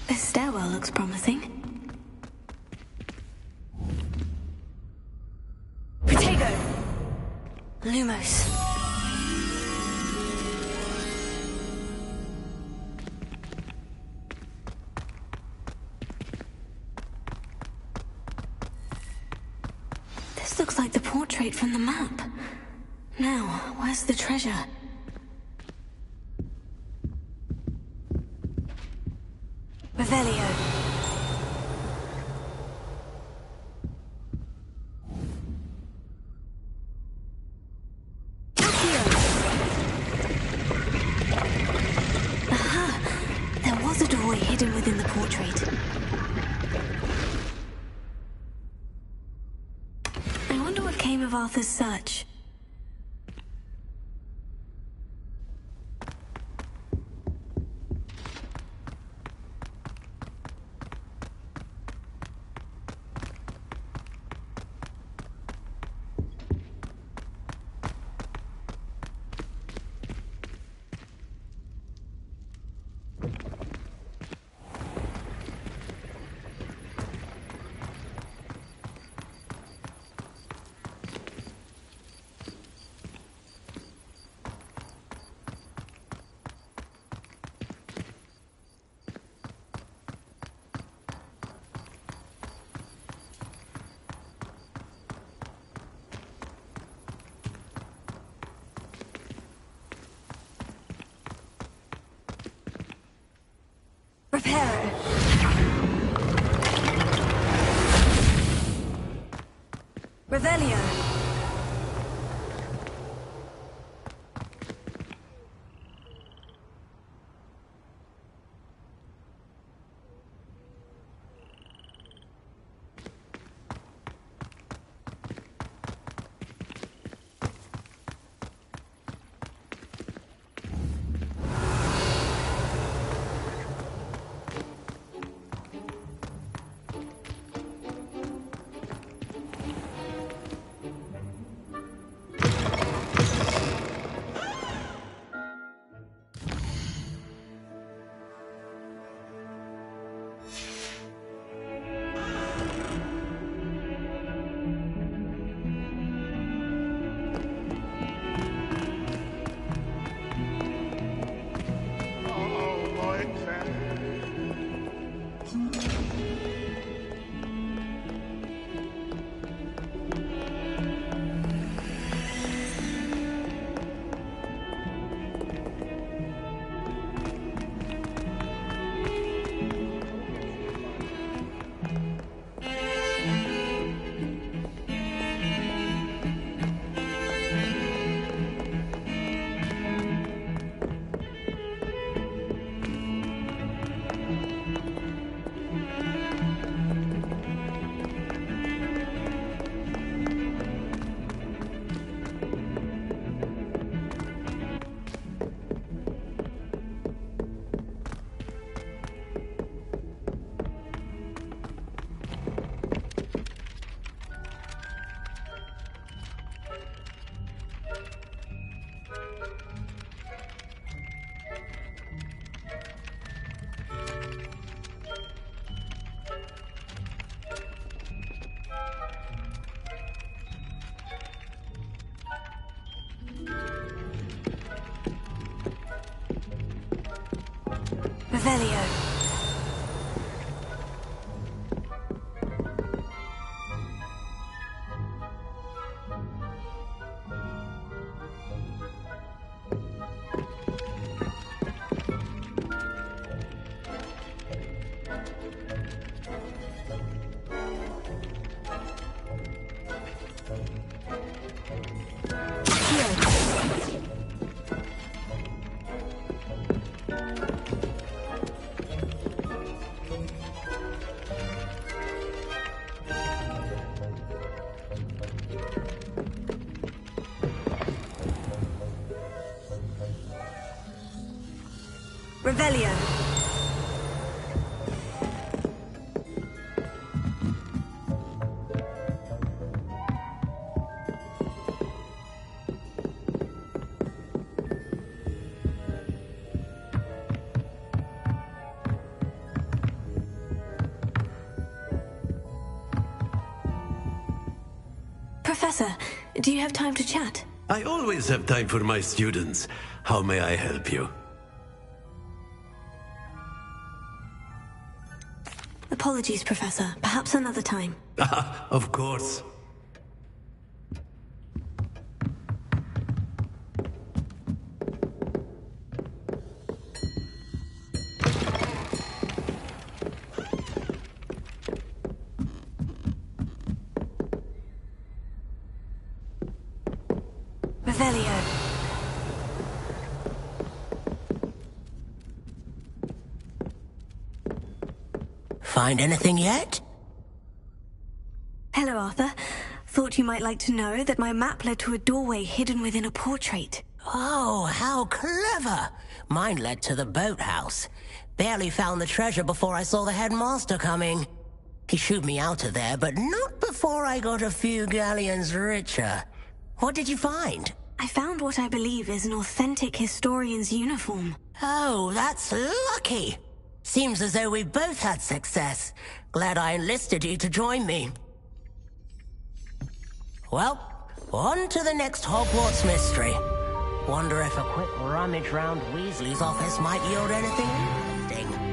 This stairwell looks promising. Potato! Lumos. This looks like the portrait from the map. Now, where's the treasure? Revelio. Aha! There was a doorway hidden within the portrait. I wonder what came of Arthur's search. Reparo. Revelio. Revelio. Revelio. Professor, do you have time to chat? I always have time for my students. How may I help you? Apologies, Professor. Perhaps another time. Of course. Revelio. Find anything yet? Hello, Arthur. Thought you might like to know that my map led to a doorway hidden within a portrait. Oh, how clever! Mine led to the boathouse. Barely found the treasure before I saw the headmaster coming. He shooed me out of there, but not before I got a few galleons richer. What did you find? I found what I believe is an authentic historian's uniform. Oh, that's lucky! Seems as though we both had success. Glad I enlisted you to join me. Well, on to the next Hogwarts mystery. Wonder if a quick rummage round Weasley's office might yield anything interesting.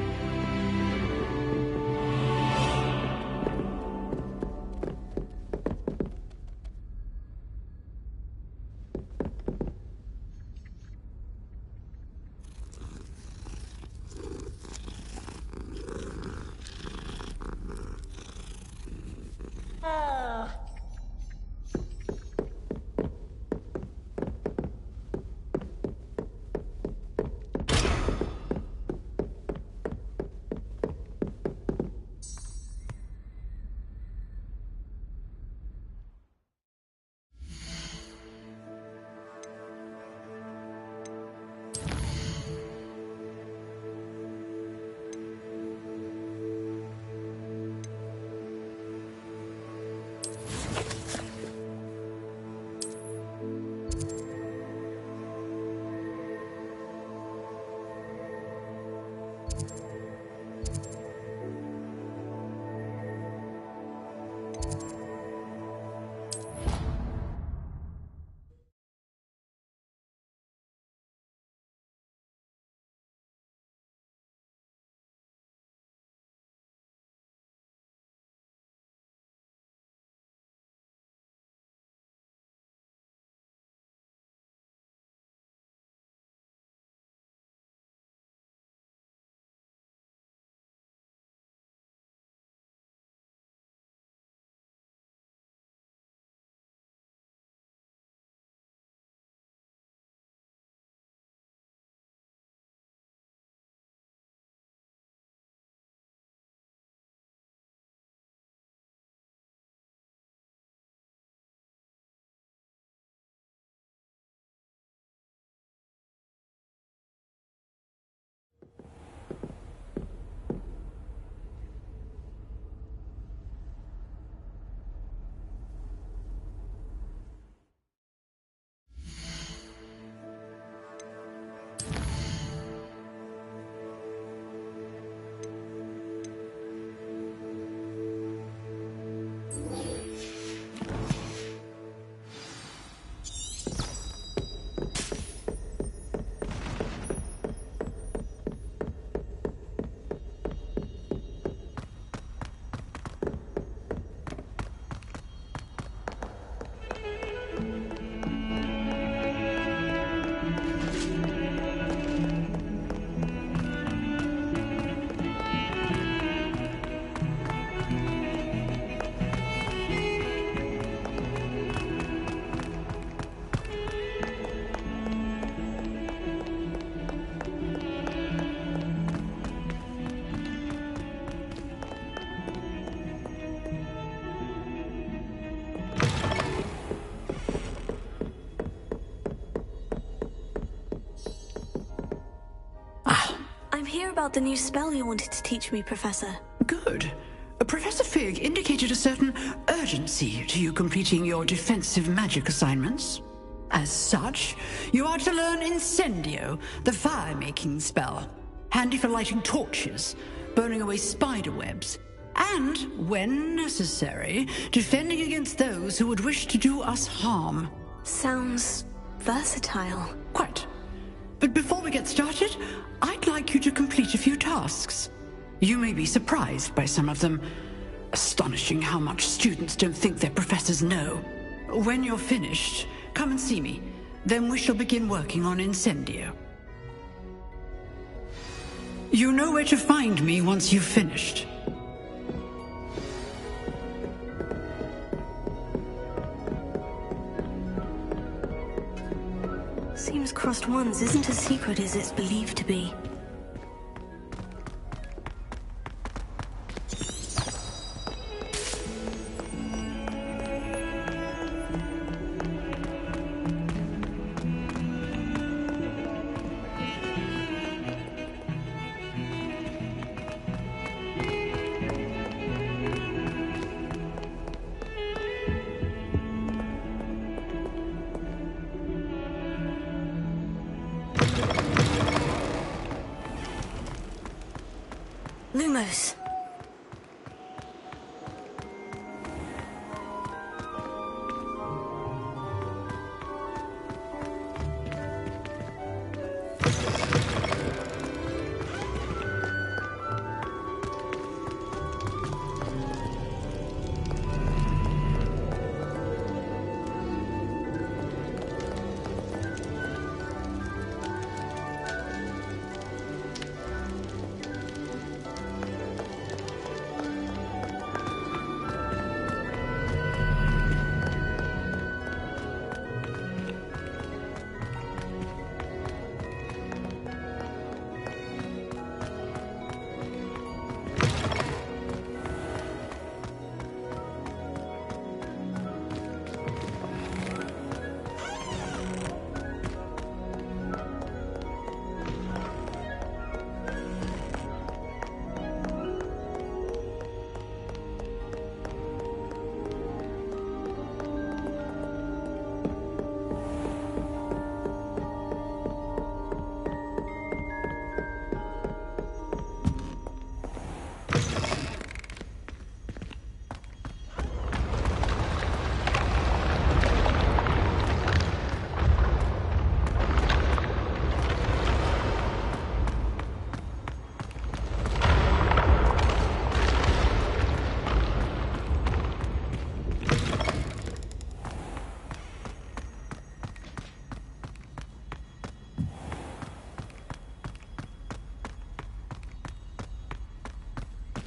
hear about the new spell you wanted to teach me, Professor. Good. Professor Fig indicated a certain urgency to you completing your defensive magic assignments. As such, you are to learn Incendio, the fire-making spell. Handy for lighting torches, burning away spider webs, and, when necessary, defending against those who would wish to do us harm. Sounds versatile. Quite. But before we get started, I'd like you to complete a few tasks. You may be surprised by some of them. Astonishing how much students don't think their professors know. When you're finished, come and see me. Then we shall begin working on Incendio. You know where to find me once you've finished. Seems Crossed Ones isn't as secret as it's believed to be. Lumos.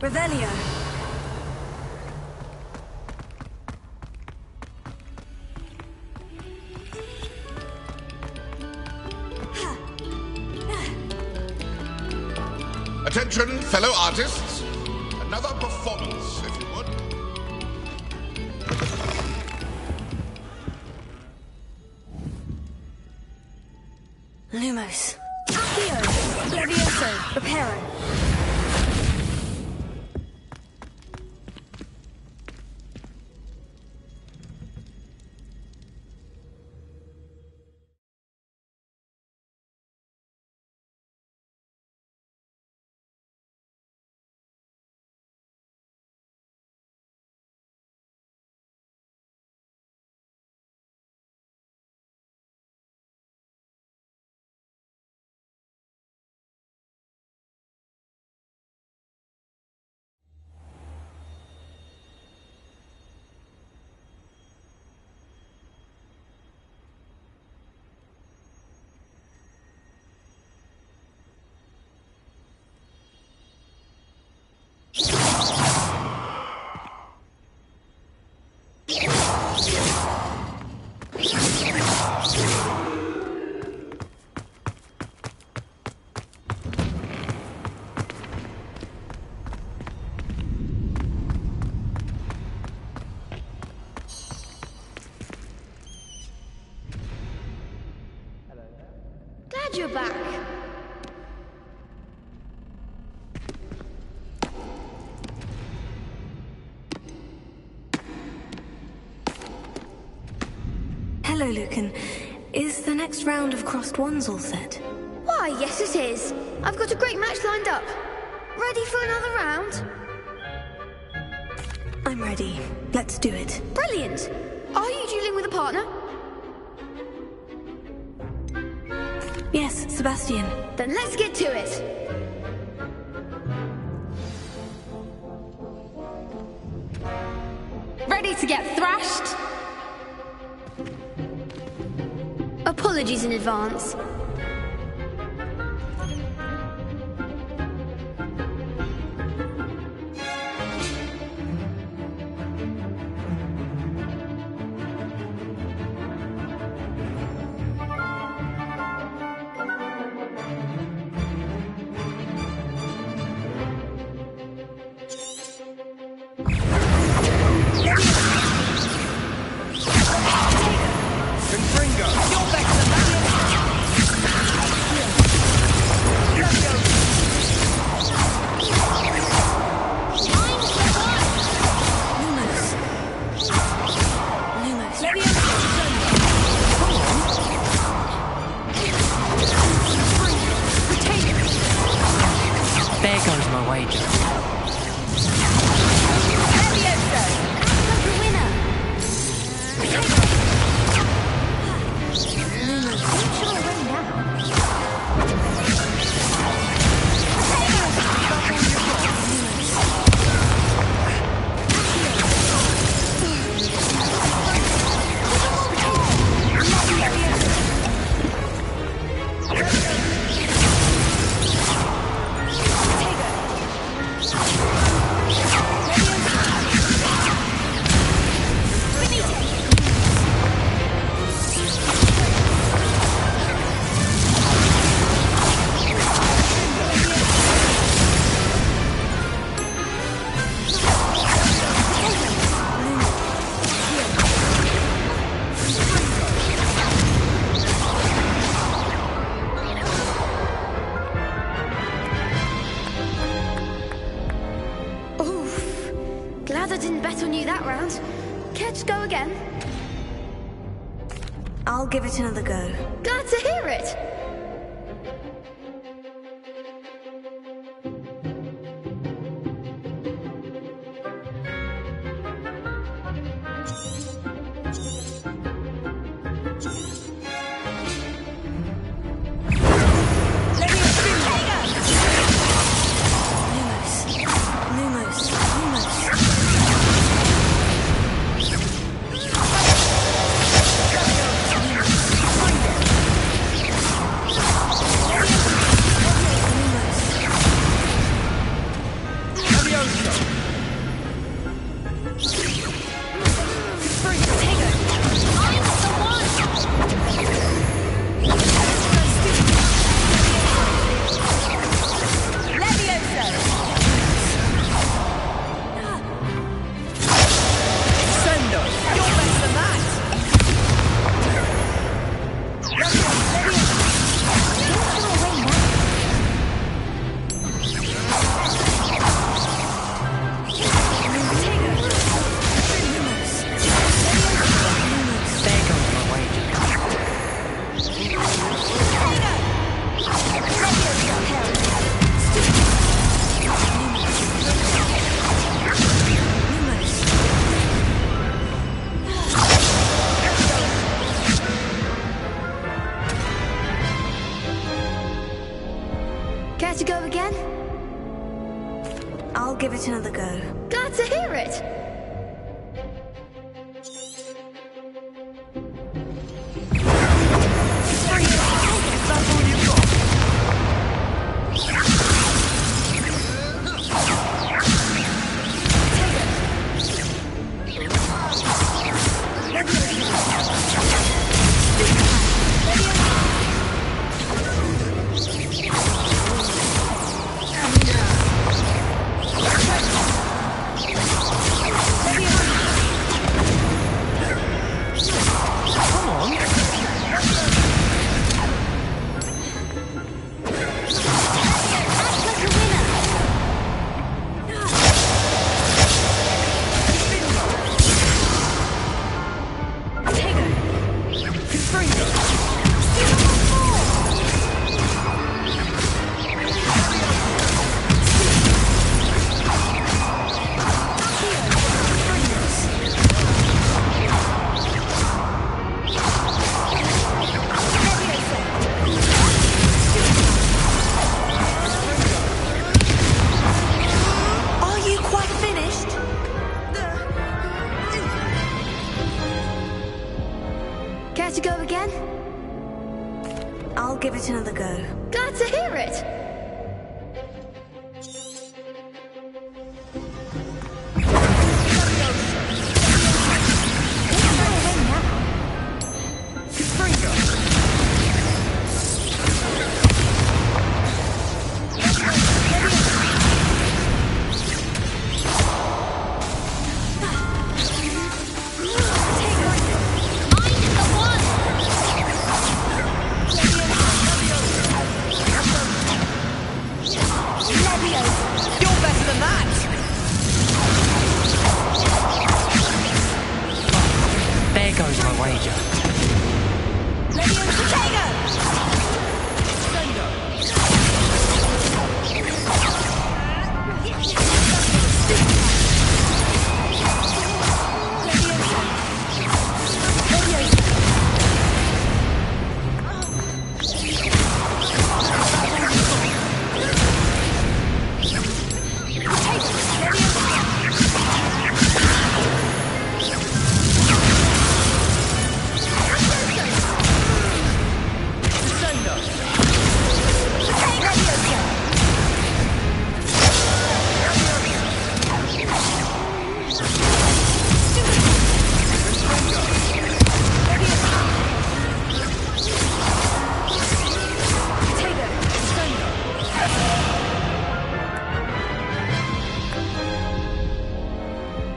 Revelio. Attention, fellow artists. Another performance, if you would. Lumos. Accio. Levioso. Reparo. Glad you're back. Hello, Lucan. Is the next round of crossed ones all set? Why, yes it is. I've got a great match lined up. Ready for another round? I'm ready. Let's do it. Brilliant. Are you dueling with a partner? Yes, Sebastian. Then let's get to it. Ready to get thrashed? Apologies in advance. Glad I didn't bet on you that round. Care to go again? I'll give it another go. Glad to hear it! Care to go again? I'll give it another go. Glad to hear it! Care to go again? I'll give it another go. Glad to hear it!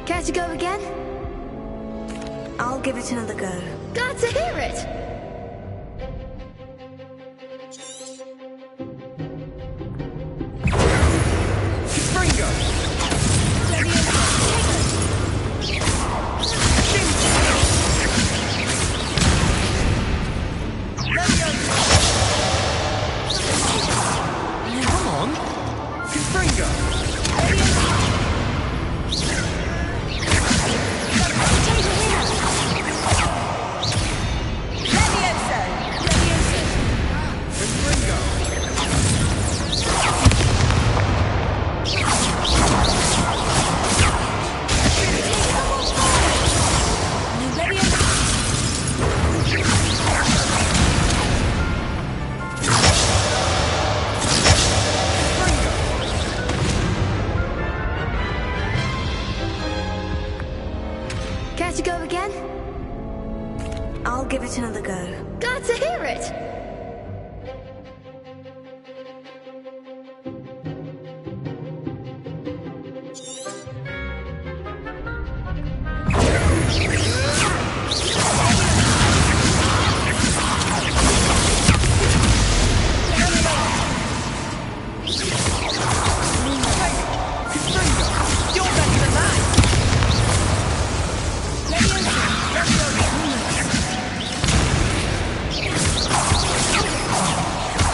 Care to go again? I'll give it another go. Glad to hear it! Come on! Confringo! Care to go again? I'll give it another go. Glad to hear it!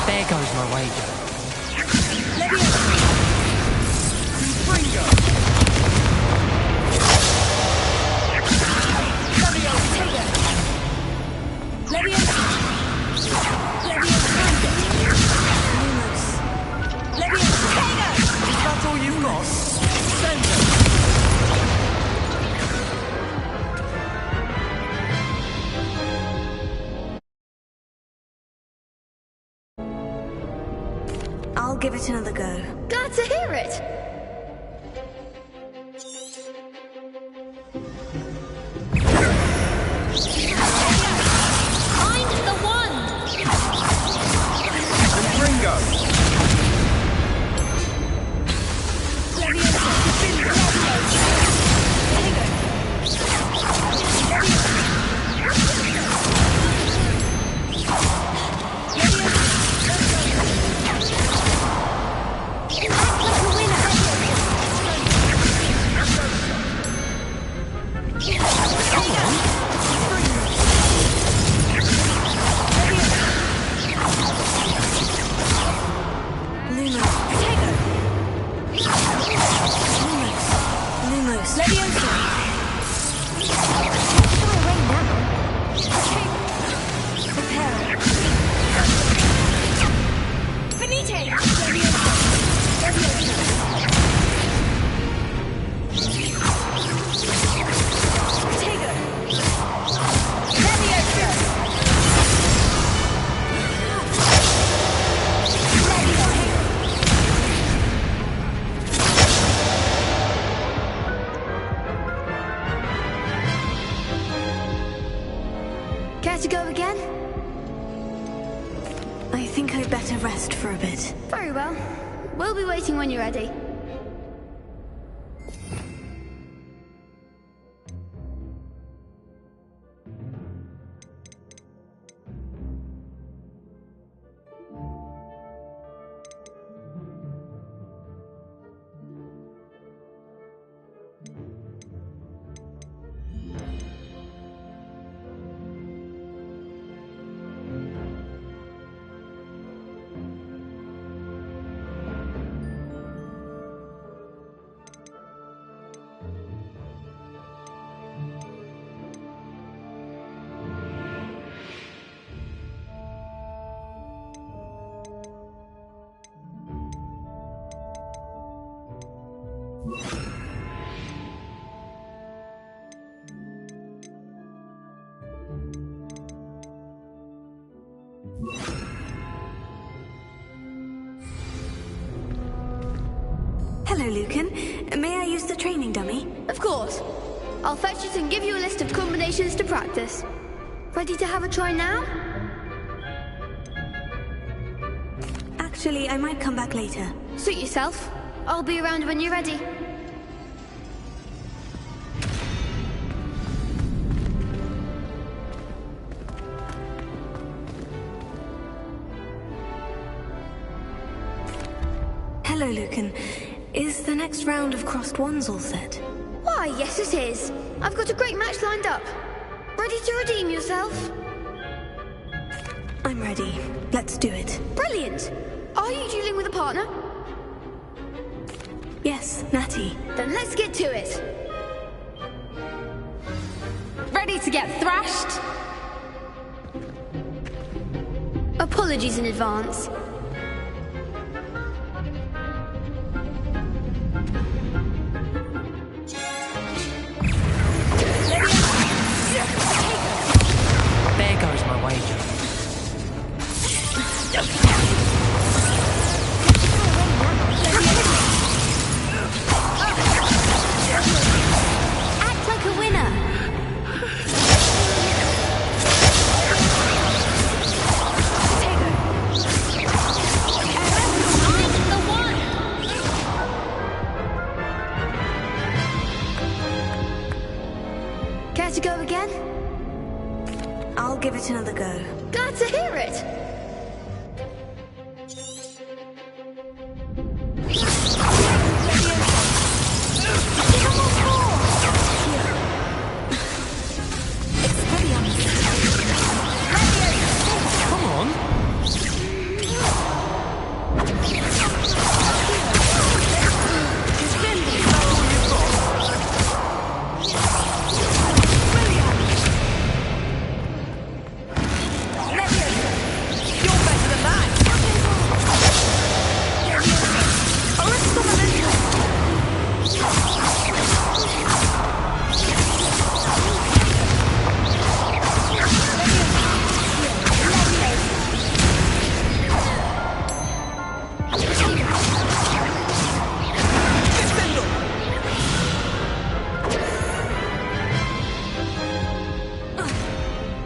There goes my wager. Is that all you've got? Send it! I'll give it another go. Glad to hear it! Find the wand! Confringo! Act like a winner! go again? I think I'd better rest for a bit. Very well. We'll be waiting when you're ready. Hello, Lucan. May I use the training dummy? Of course. I'll fetch it and give you a list of combinations to practice. Ready to have a try now? Actually, I might come back later. Suit yourself. I'll be around when you're ready. Hello, Lucan. Is the next round of crossed wands all set? Why, yes it is. I've got a great match lined up. Ready to redeem yourself? I'm ready. Let's do it. Brilliant! Are you dealing with a partner? Yes, Natty. Then let's get to it. Ready to get thrashed? Apologies in advance. There goes my wager. Act like a winner. Care to go again? I'll give it another go. Glad to hear it. Come on.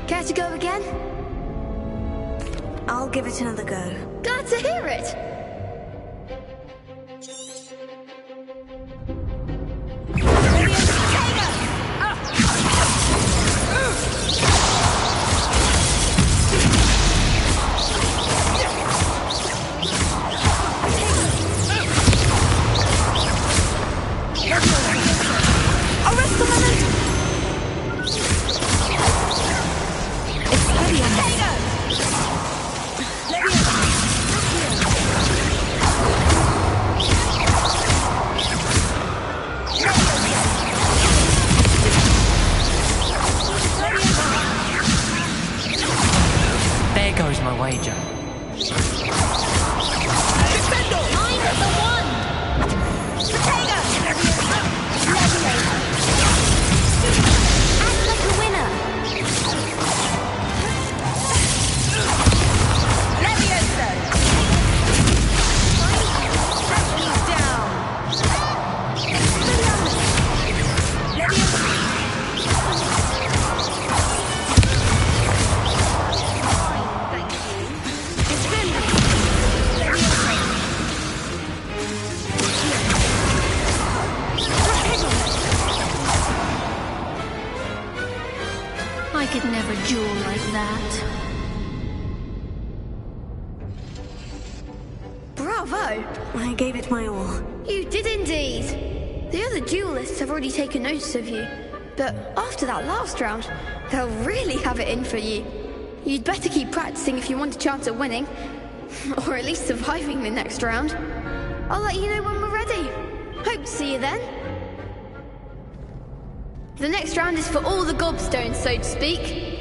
Care to go again? I'll give it another go. Glad to hear it. There goes my wager. Act like a winner. Bravo! I gave it my all. You did indeed. The other duelists have already taken notice of you. But after that last round, they'll really have it in for you. You'd better keep practicing if you want a chance at winning. Or at least surviving the next round. I'll let you know when we're ready. Hope to see you then. The next round is for all the gobstones, so to speak.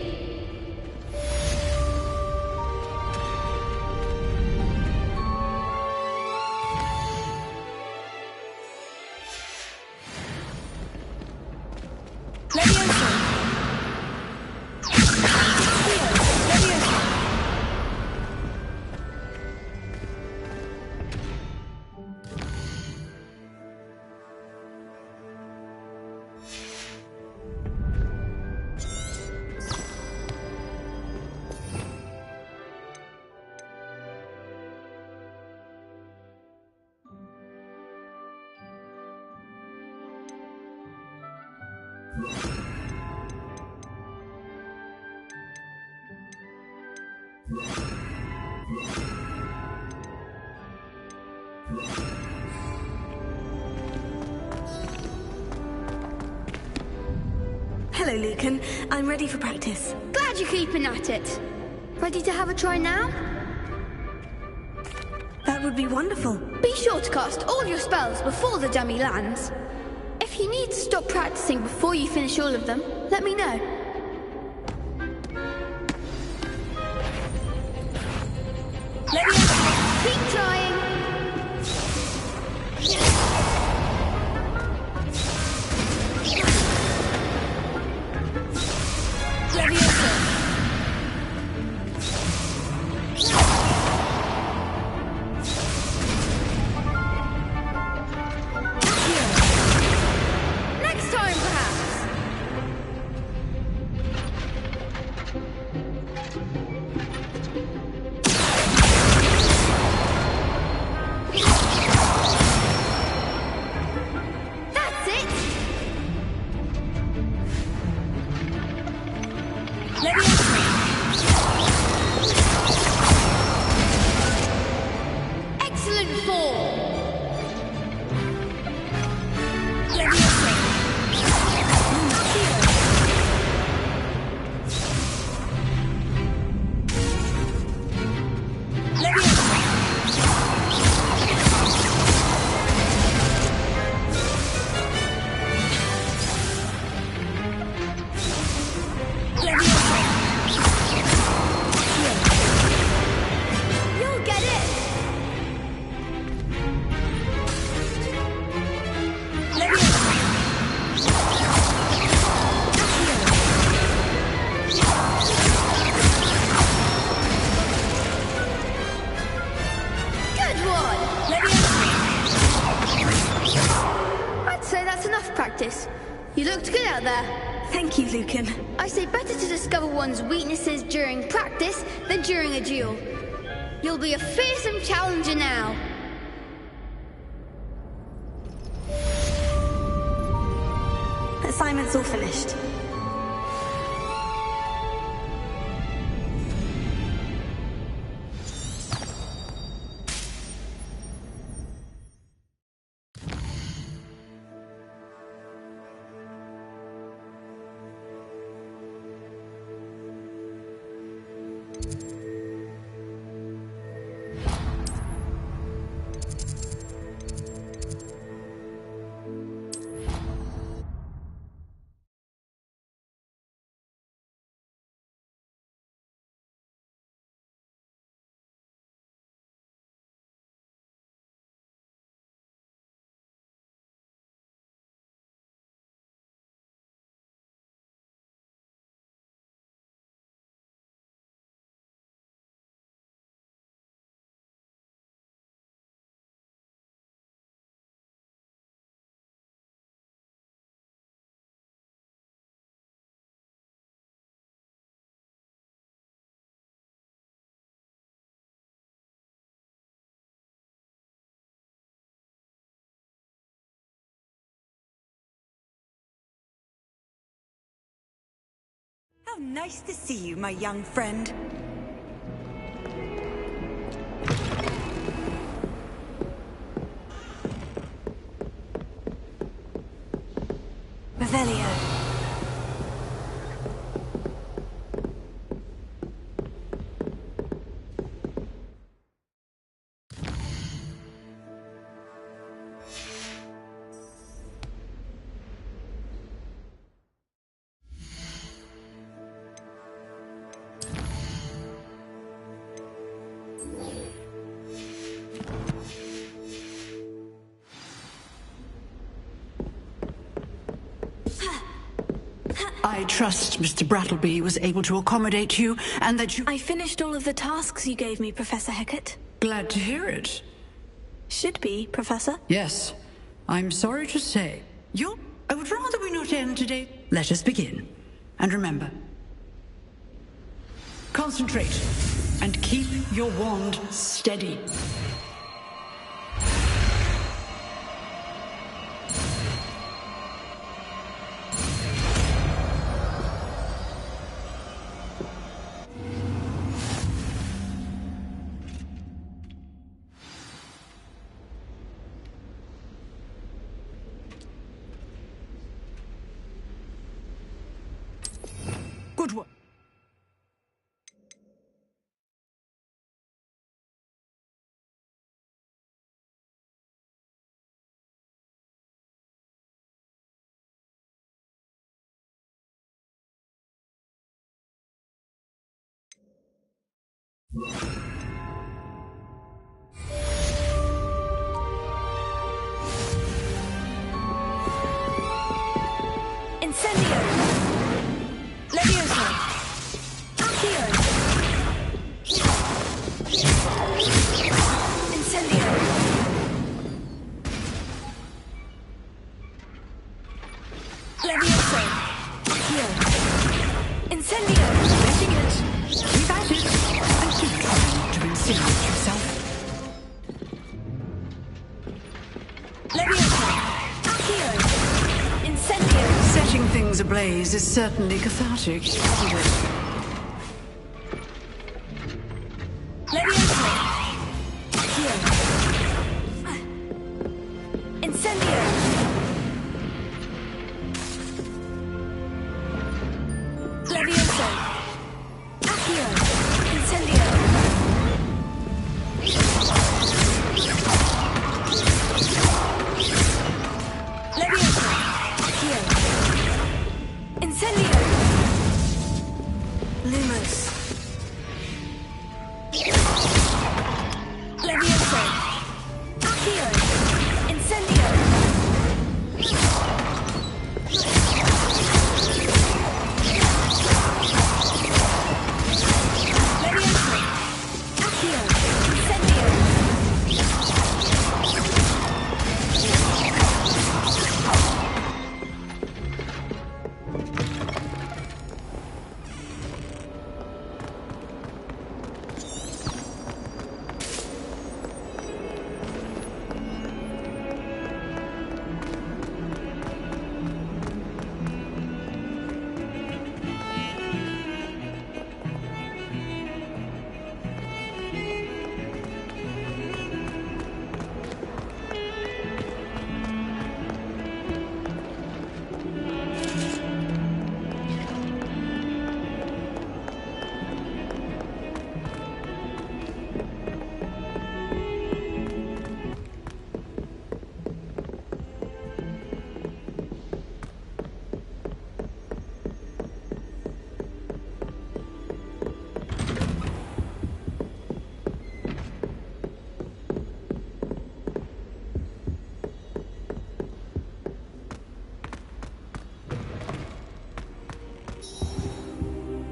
Hello, Lucan. I'm ready for practice. Glad you're keeping at it. Ready to have a try now? That would be wonderful. Be sure to cast all your spells before the dummy lands. If you need to stop practicing before you finish all of them, let me know. Keep trying. Next time, perhaps. That's it. Excellent form. You'll get it. Good one. I'd say that's enough practice. You looked good out there. Thank you, Lucan. I say better to discover one's weaknesses during practice than during a duel. You'll be a fearsome challenger now. Assignment's all finished. How nice to see you, my young friend. Revelio. I trust Mr. Brattleby was able to accommodate you, and that you... I finished all of the tasks you gave me, Professor Hecat. Glad to hear it. Should be, Professor. Yes. I'm sorry to say. I would rather we not end today. Let us begin. And remember, concentrate and keep your wand steady. Good work. Incendio! Levioso! Accio! Incendio! Levioso! Accio! Incendio! Getting it. Keep at it. And keep trying to incinerate yourself. Levioso! Accio! Incendio! Setting things ablaze is certainly cathartic, isn't it? Levioso! Accio! Incendio! Levioso! Accio! Incendio! Levioso! Accio! Incendio! Lumos! Levioso! Accio! Incendio! Levioso! Accio! Incendio!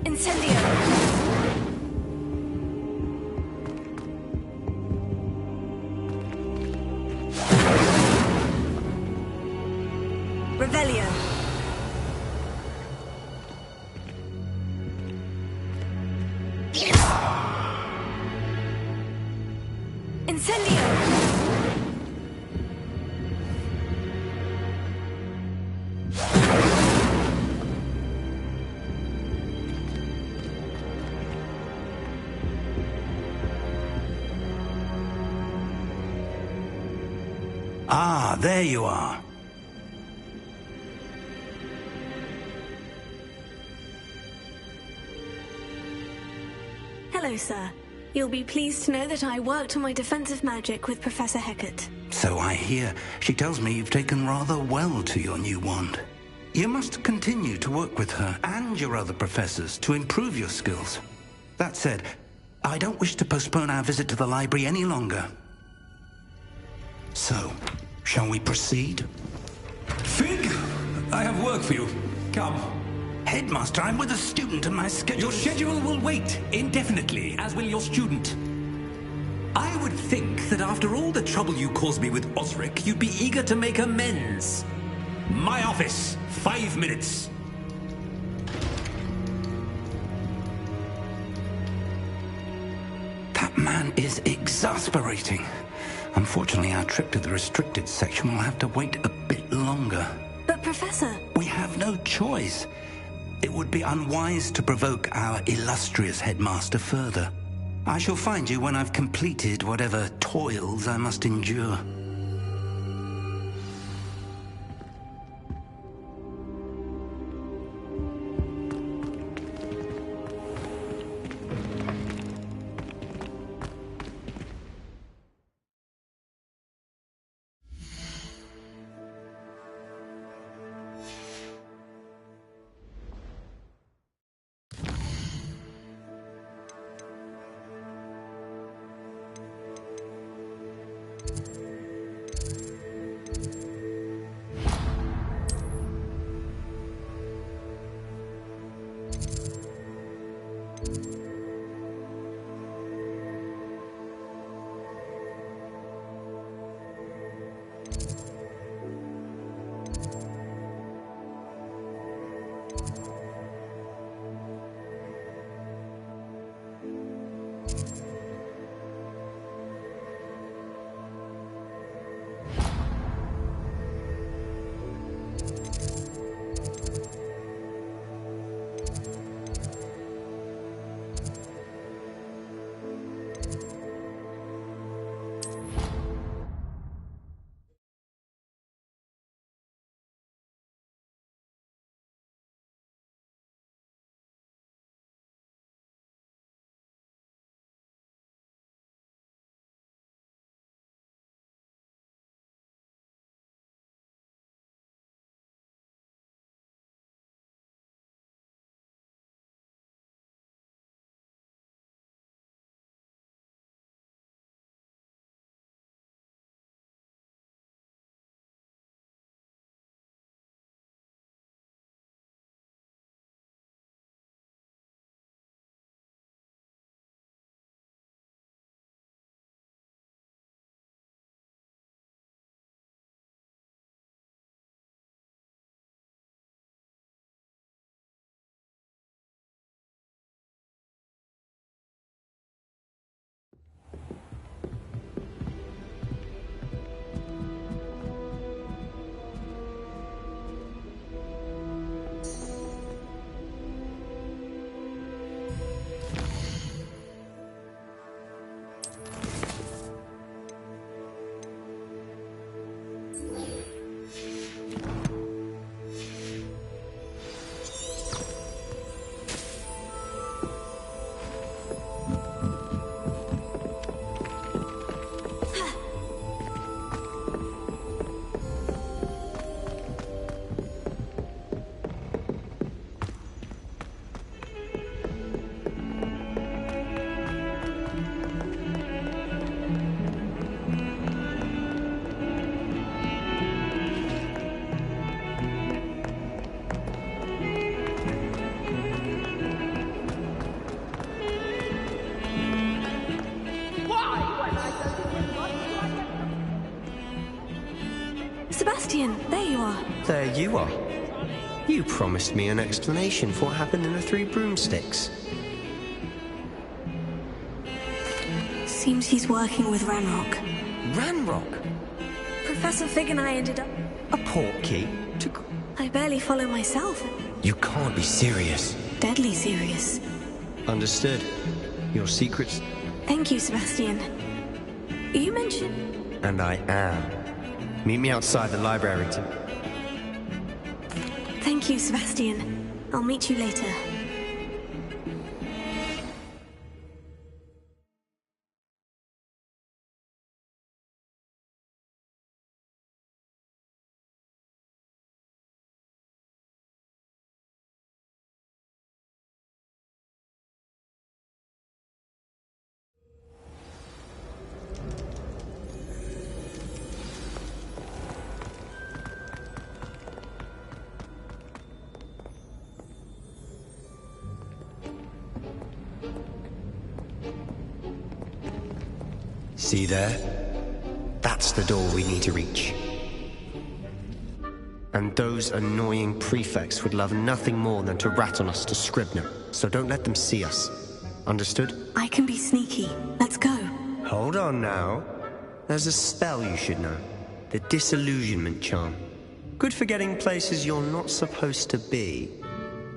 Incendio! Revelio! Incendio! Ah, there you are. Hello, sir. You'll be pleased to know that I worked on my defensive magic with Professor Hecat. So I hear. She tells me you've taken rather well to your new wand. You must continue to work with her and your other professors to improve your skills. That said, I don't wish to postpone our visit to the library any longer. So, shall we proceed? Fig, I have work for you. Come. Headmaster, I'm with a student and my schedule... Your schedule will wait indefinitely, as will your student. I would think that after all the trouble you caused me with Osric, you'd be eager to make amends. My office, 5 minutes. That man is exasperating. Unfortunately, our trip to the restricted section will have to wait a bit longer. But, Professor... We have no choice. It would be unwise to provoke our illustrious headmaster further. I shall find you when I've completed whatever toils I must endure. Sebastian, there you are. There you are. You promised me an explanation for what happened in the Three Broomsticks. Seems he's working with Ranrock. Ranrock? Professor Fig and I ended up... A portkey? I barely follow myself. You can't be serious. Deadly serious. Understood. Your secrets... Thank you, Sebastian. You mentioned... And I am. Meet me outside the library, Tim. Thank you, Sebastian. I'll meet you later. See there? That's the door we need to reach. And those annoying prefects would love nothing more than to rat on us to Scribner, so don't let them see us. Understood? I can be sneaky. Let's go. Hold on now. There's a spell you should know. The Disillusionment Charm. Good for getting places you're not supposed to be.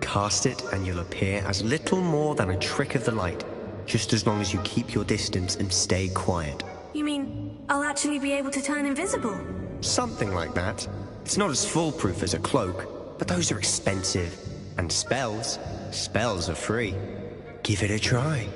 Cast it and you'll appear as little more than a trick of the light. Just as long as you keep your distance and stay quiet. You mean I'll actually be able to turn invisible? Something like that. It's not as foolproof as a cloak, but those are expensive. And spells are free. Give it a try.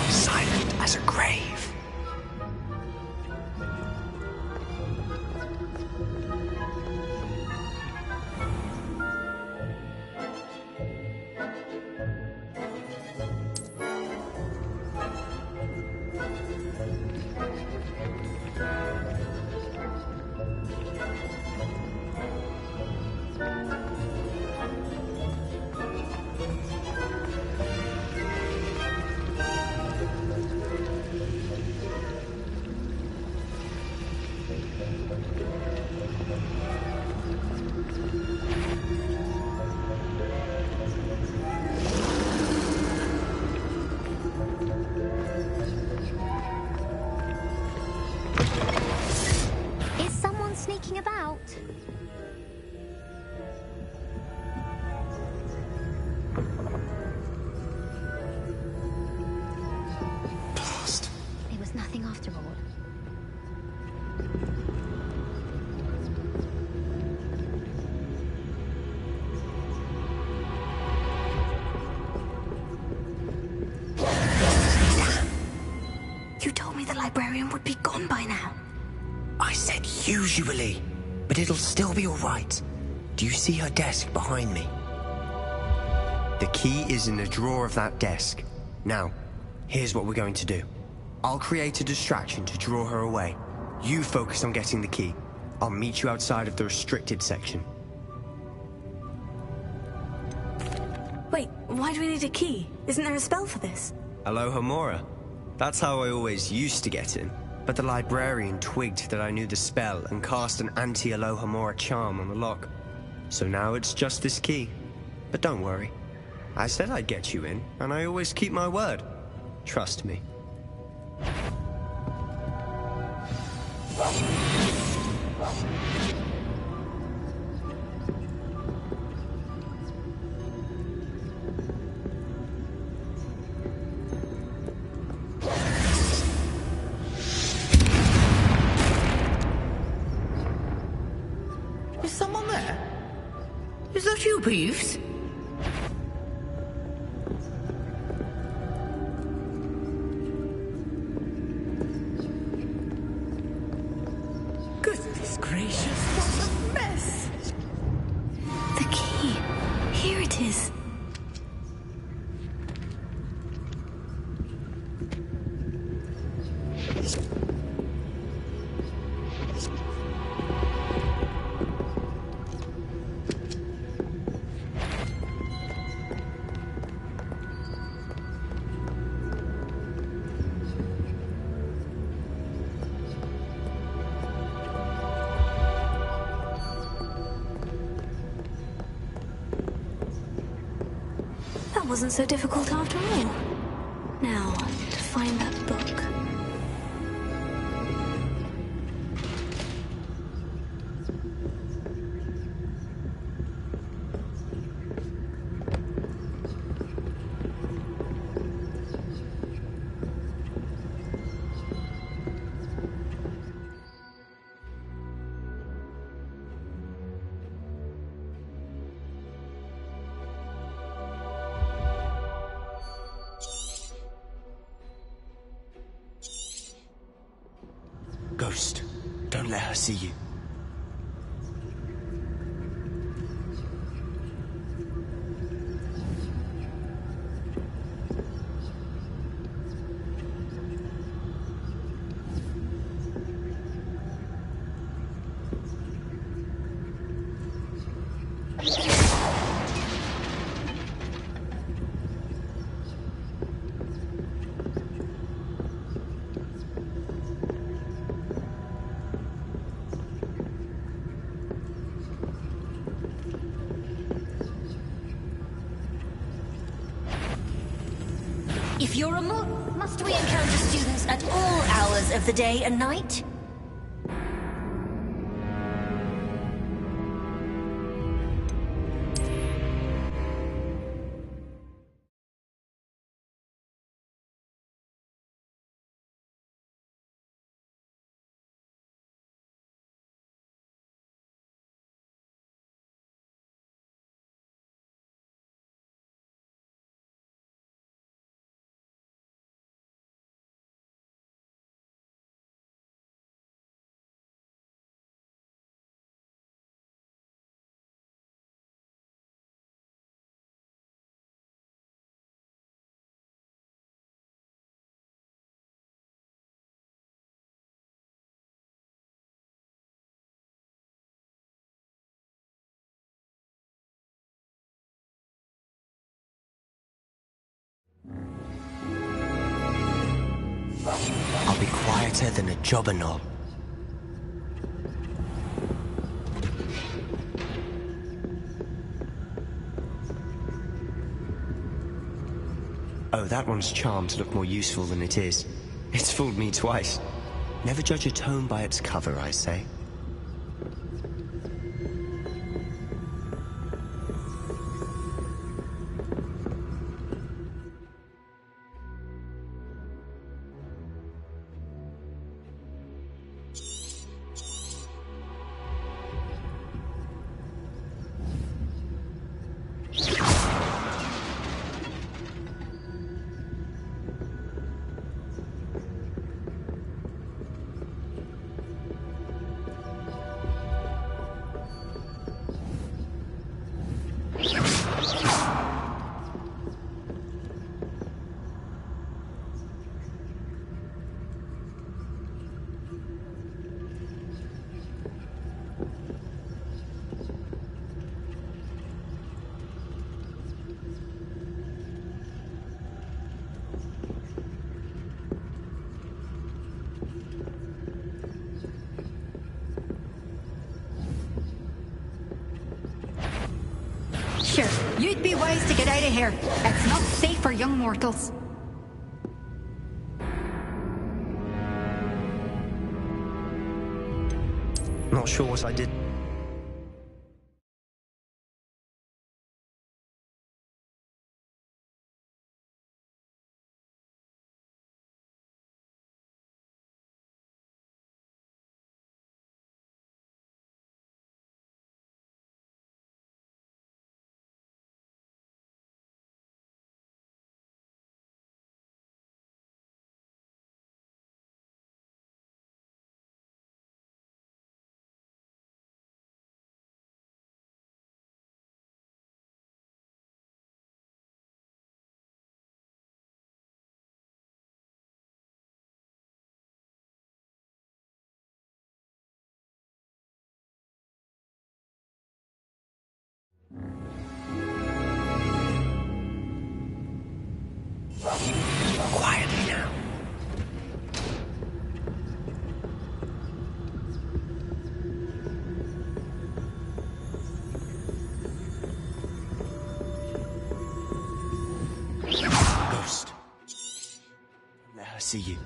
Silent as a grave. Sneaking about. Blast. It was nothing after all. You told me the librarian would be gone by now. I said usually, but it'll still be all right. Do you see her desk behind me? The key is in the drawer of that desk. Now, here's what we're going to do. I'll create a distraction to draw her away. You focus on getting the key. I'll meet you outside of the restricted section. Wait, why do we need a key? Isn't there a spell for this? Alohomora. That's how I always used to get in. But the librarian twigged that I knew the spell and cast an anti-Alohomora charm on the lock. So now it's just this key. But don't worry. I said I'd get you in, and I always keep my word. Trust me. Is someone there? Is that you, Peeves? Goodness gracious, what a it is. That wasn't so difficult after all. Now, to find that book. Ghost, don't let her see you. If you're a must we encounter students at all hours of the day and night? I'll be quieter than a jobberknoll. Oh, that one's charmed to look more useful than it is. It's fooled me twice. Never judge a tome by its cover, I say. Sure, you'd be wise to get out of here. It's not safe for young mortals. Not sure what I did. Quietly now. Ghost. Let her see you.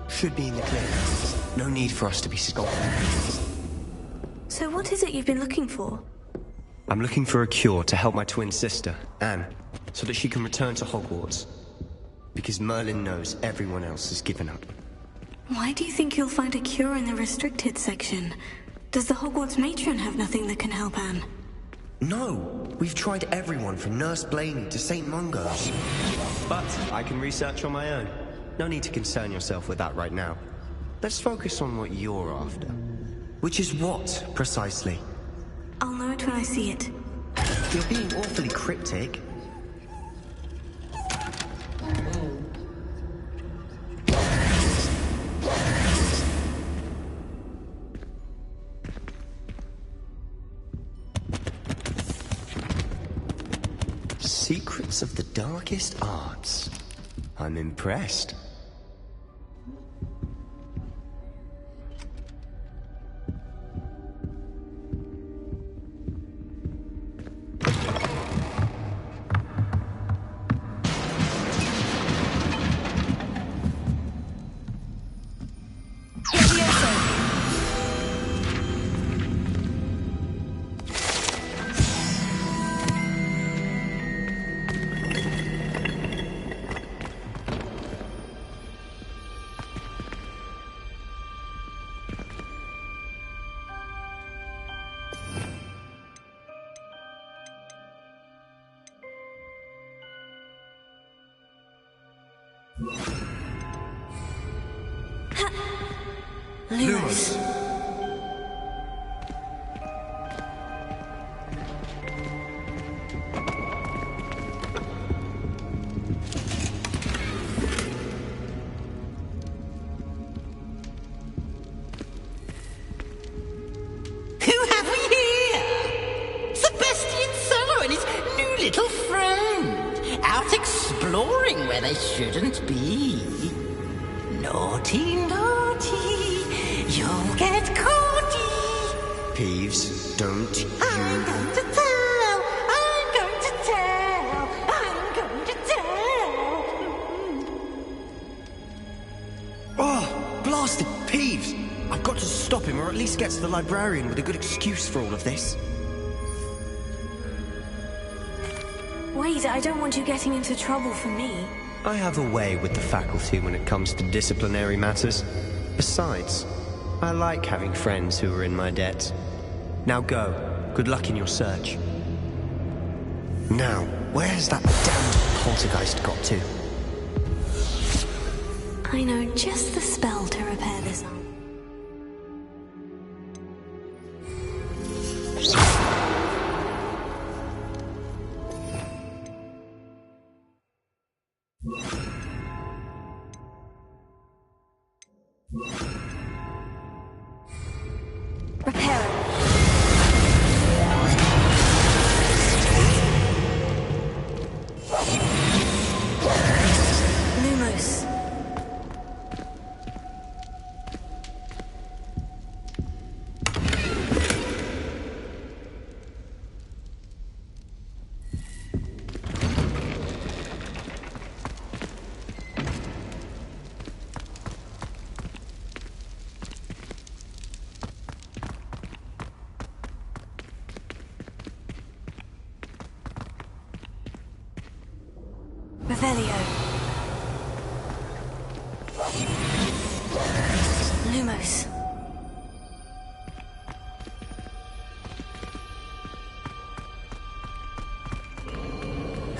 Should be in the clear. No need for us to be skulking. So what is it you've been looking for? I'm looking for a cure to help my twin sister, Anne, so that she can return to Hogwarts. Because Merlin knows everyone else has given up. Why do you think you'll find a cure in the restricted section? Does the Hogwarts matron have nothing that can help Anne? No! We've tried everyone from Nurse Blaney to St. Mungo's. But I can research on my own. No need to concern yourself with that right now. Let's focus on what you're after. Which is what, precisely? I'll know it when I see it. You're being awfully cryptic. Secrets of the darkest arts. I'm impressed. Lumos. Who have we here? Sebastian Summer and his new little friend, out exploring where they shouldn't be. Naughty, naughty, you'll get caughty. Peeves, don't you... I'm going to tell, I'm going to tell, I'm going to tell. Oh, blasted Peeves! I've got to stop him, or at least get to the librarian with a good excuse for all of this. Wait, I don't want you getting into trouble for me. I have a way with the faculty when it comes to disciplinary matters. Besides, I like having friends who are in my debt. Now go. Good luck in your search. Now, where's that damned poltergeist got to? I know just the spell to repair this arm. Revelio. Lumos.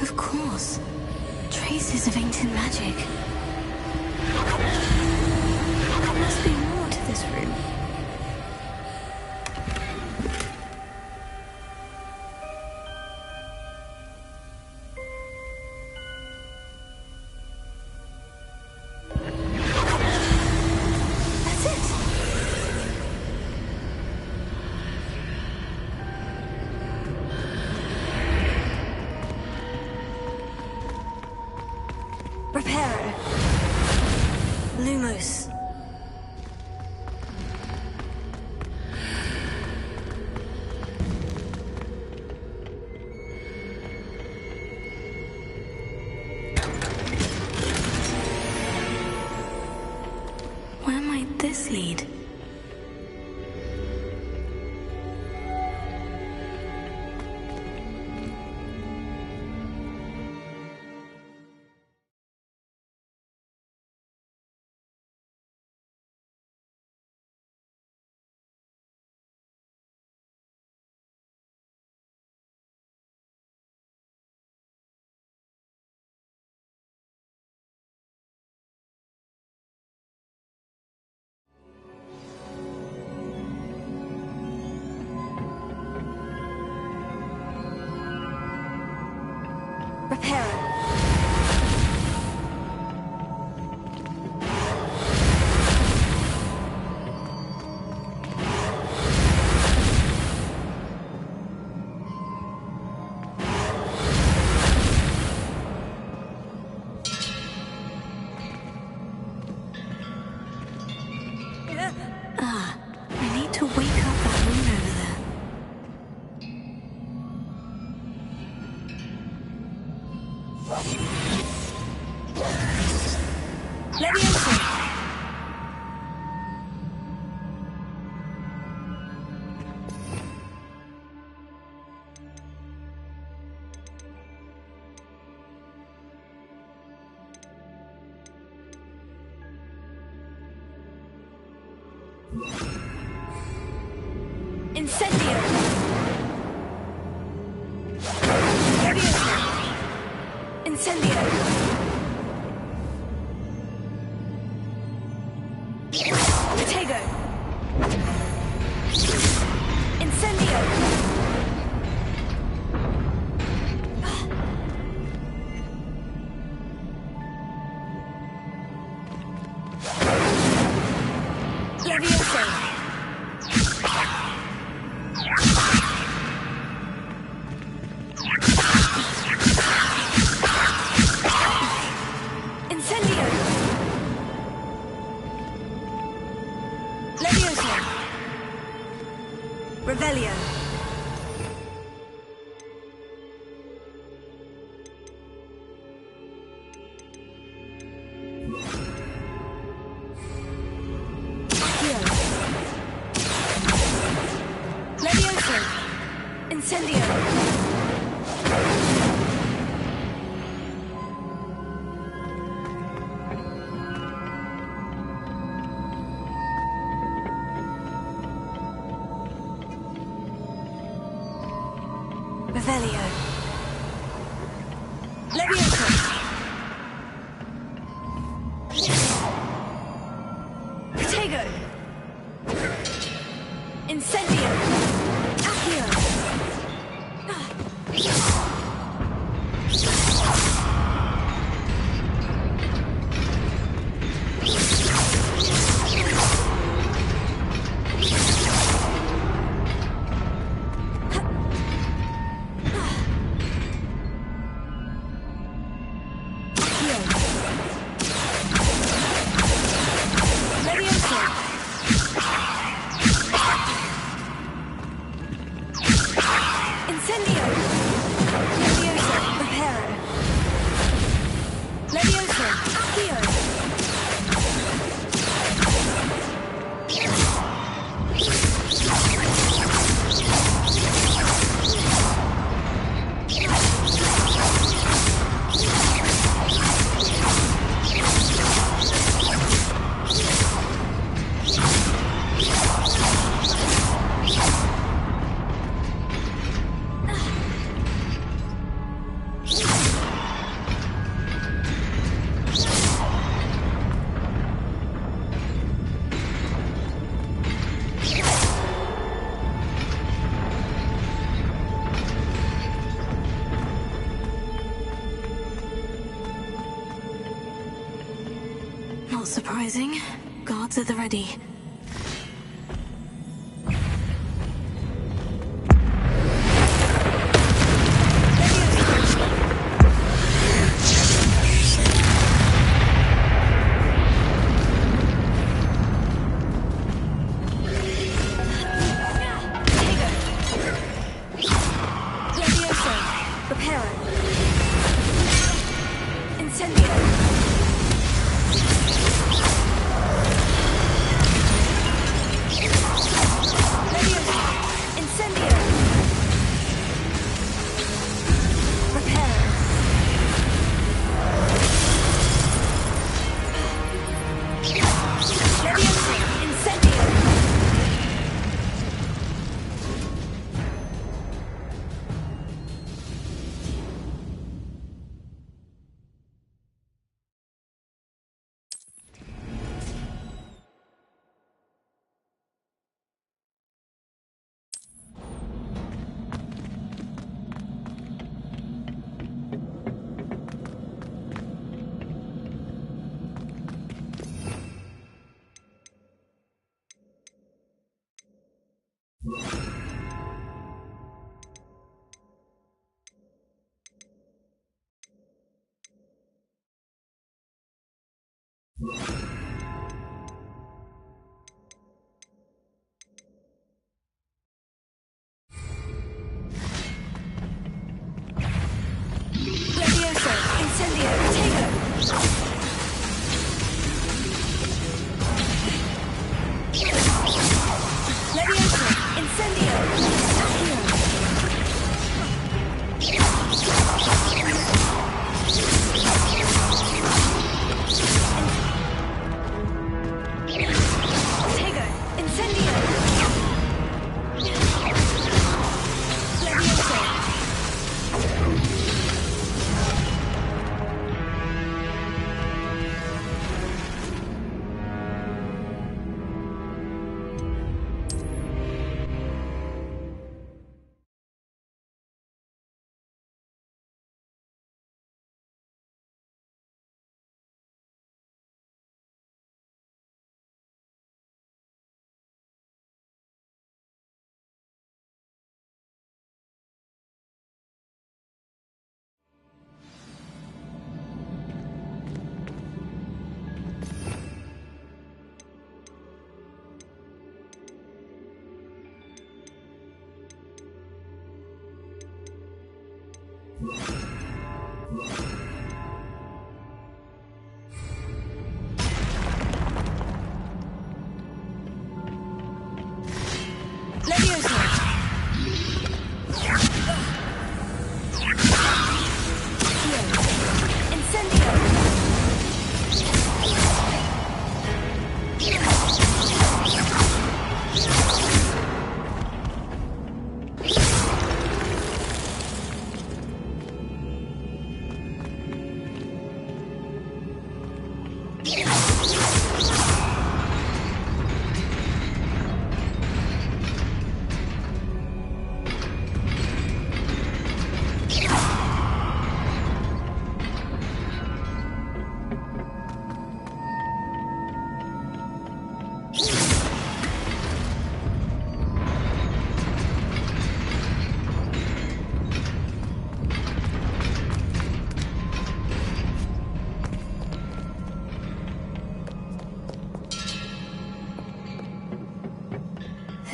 Of course. Traces of ancient magic. There must be more to this room. Reparo. Lumos. Where might this lead? Reparo. I need to wake up that moon over there. Leviosa! Incendio! Leviosa! Incendio! Potato! Incendio! Leviosa! Incendio! Leviosa! Revelio! Accio! Leviosa! Incendio! Revelio. Leviosa. Potato. Incendio. Accio. Incendio! Leviosa, Reparo. Leviosa, Accio! Not surprising. Guards at the ready.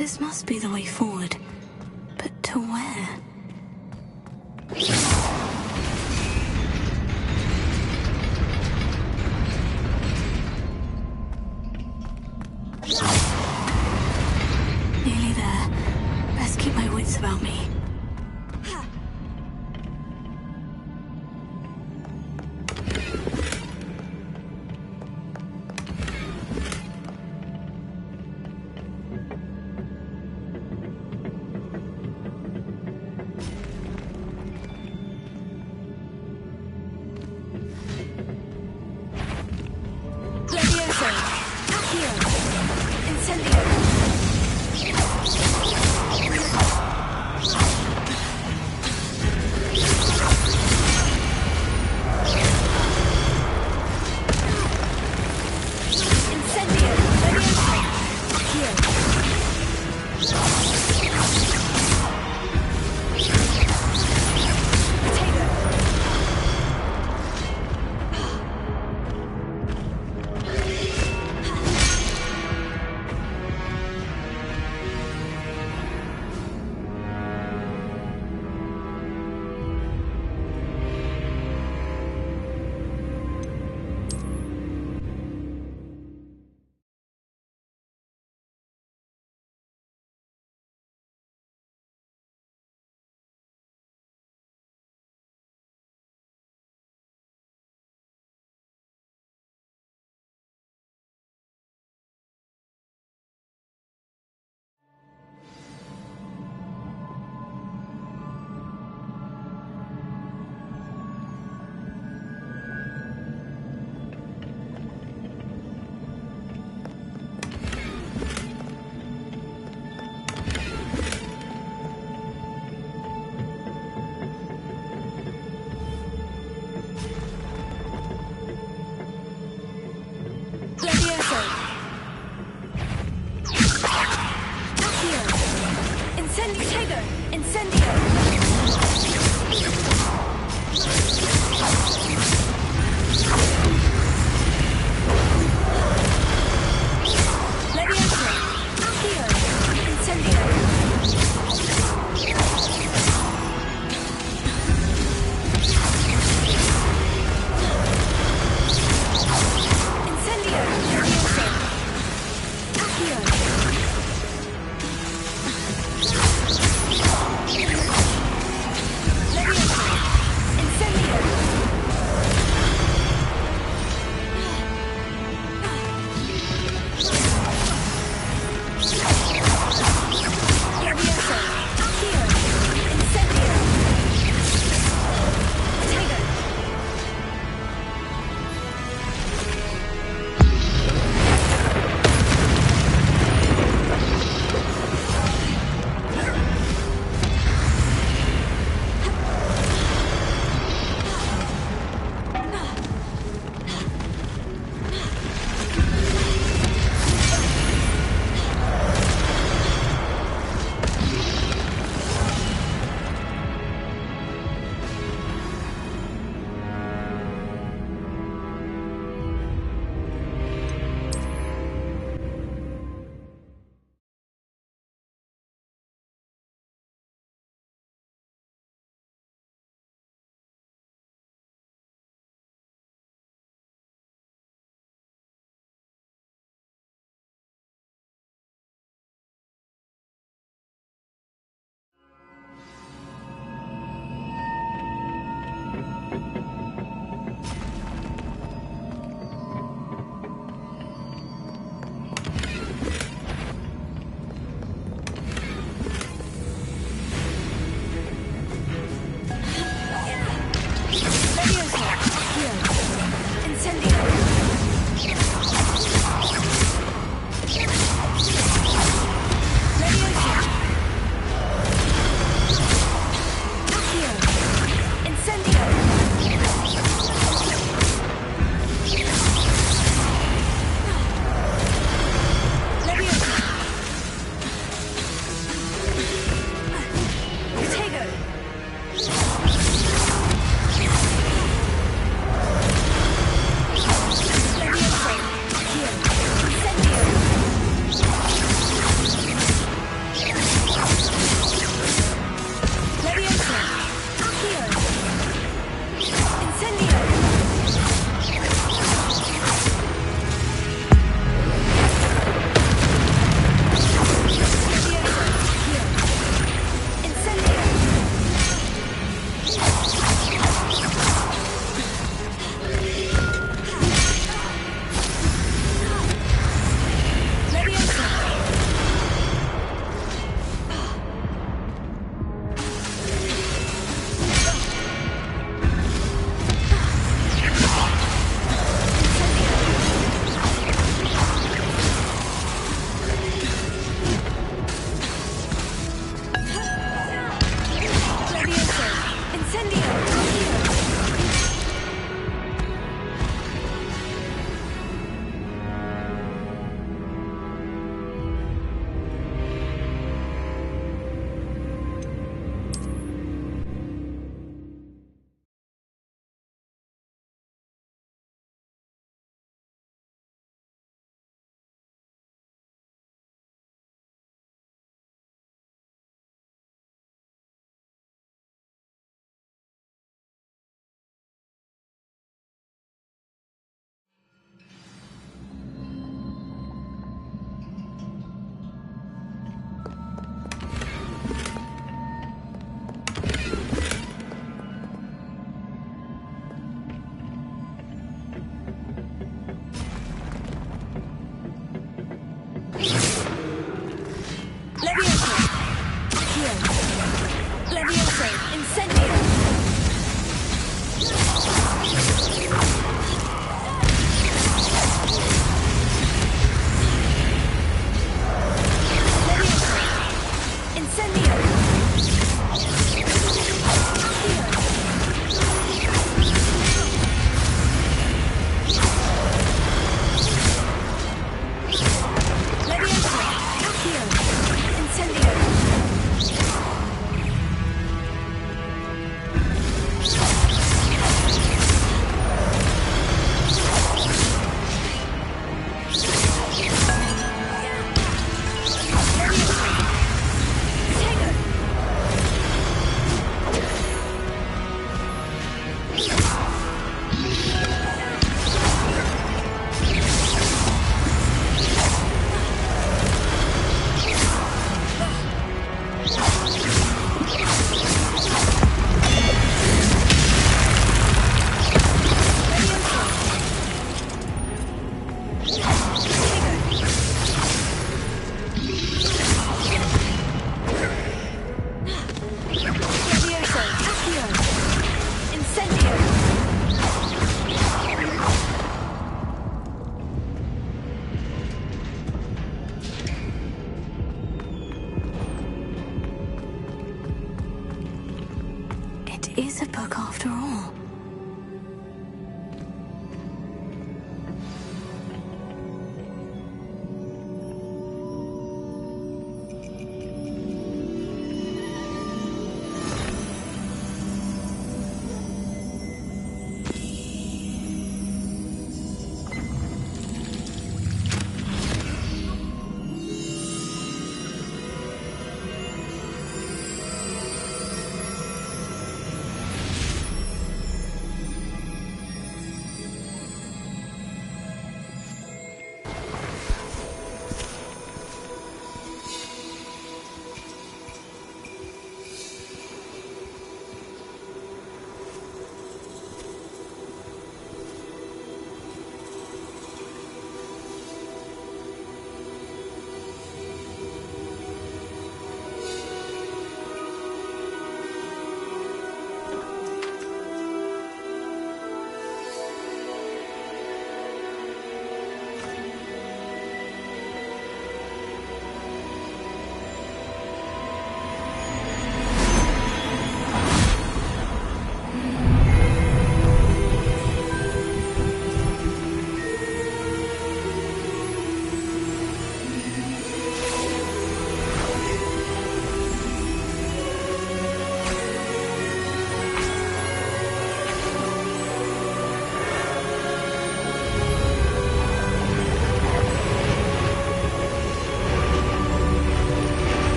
This must be the way forward. But to where? Nearly there. Best keep my wits about me.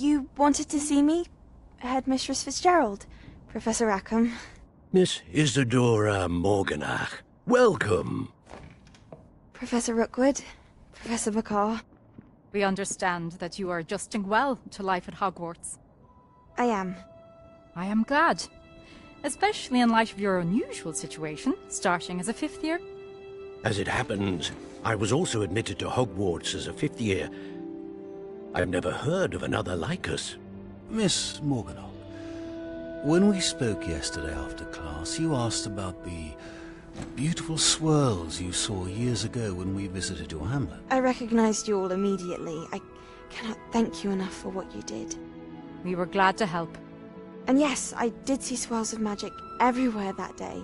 You wanted to see me? Headmistress Fitzgerald, Professor Rackham. Miss Isadora Morganach, welcome. Professor Rookwood, Professor McCaw. We understand that you are adjusting well to life at Hogwarts. I am. I am glad. Especially in light of your unusual situation, starting as a 5th year. As it happens, I was also admitted to Hogwarts as a 5th year. I've never heard of another like us. Miss Morganach, when we spoke yesterday after class, you asked about the beautiful swirls you saw years ago when we visited your hamlet. I recognized you all immediately. I cannot thank you enough for what you did. We were glad to help. And yes, I did see swirls of magic everywhere that day.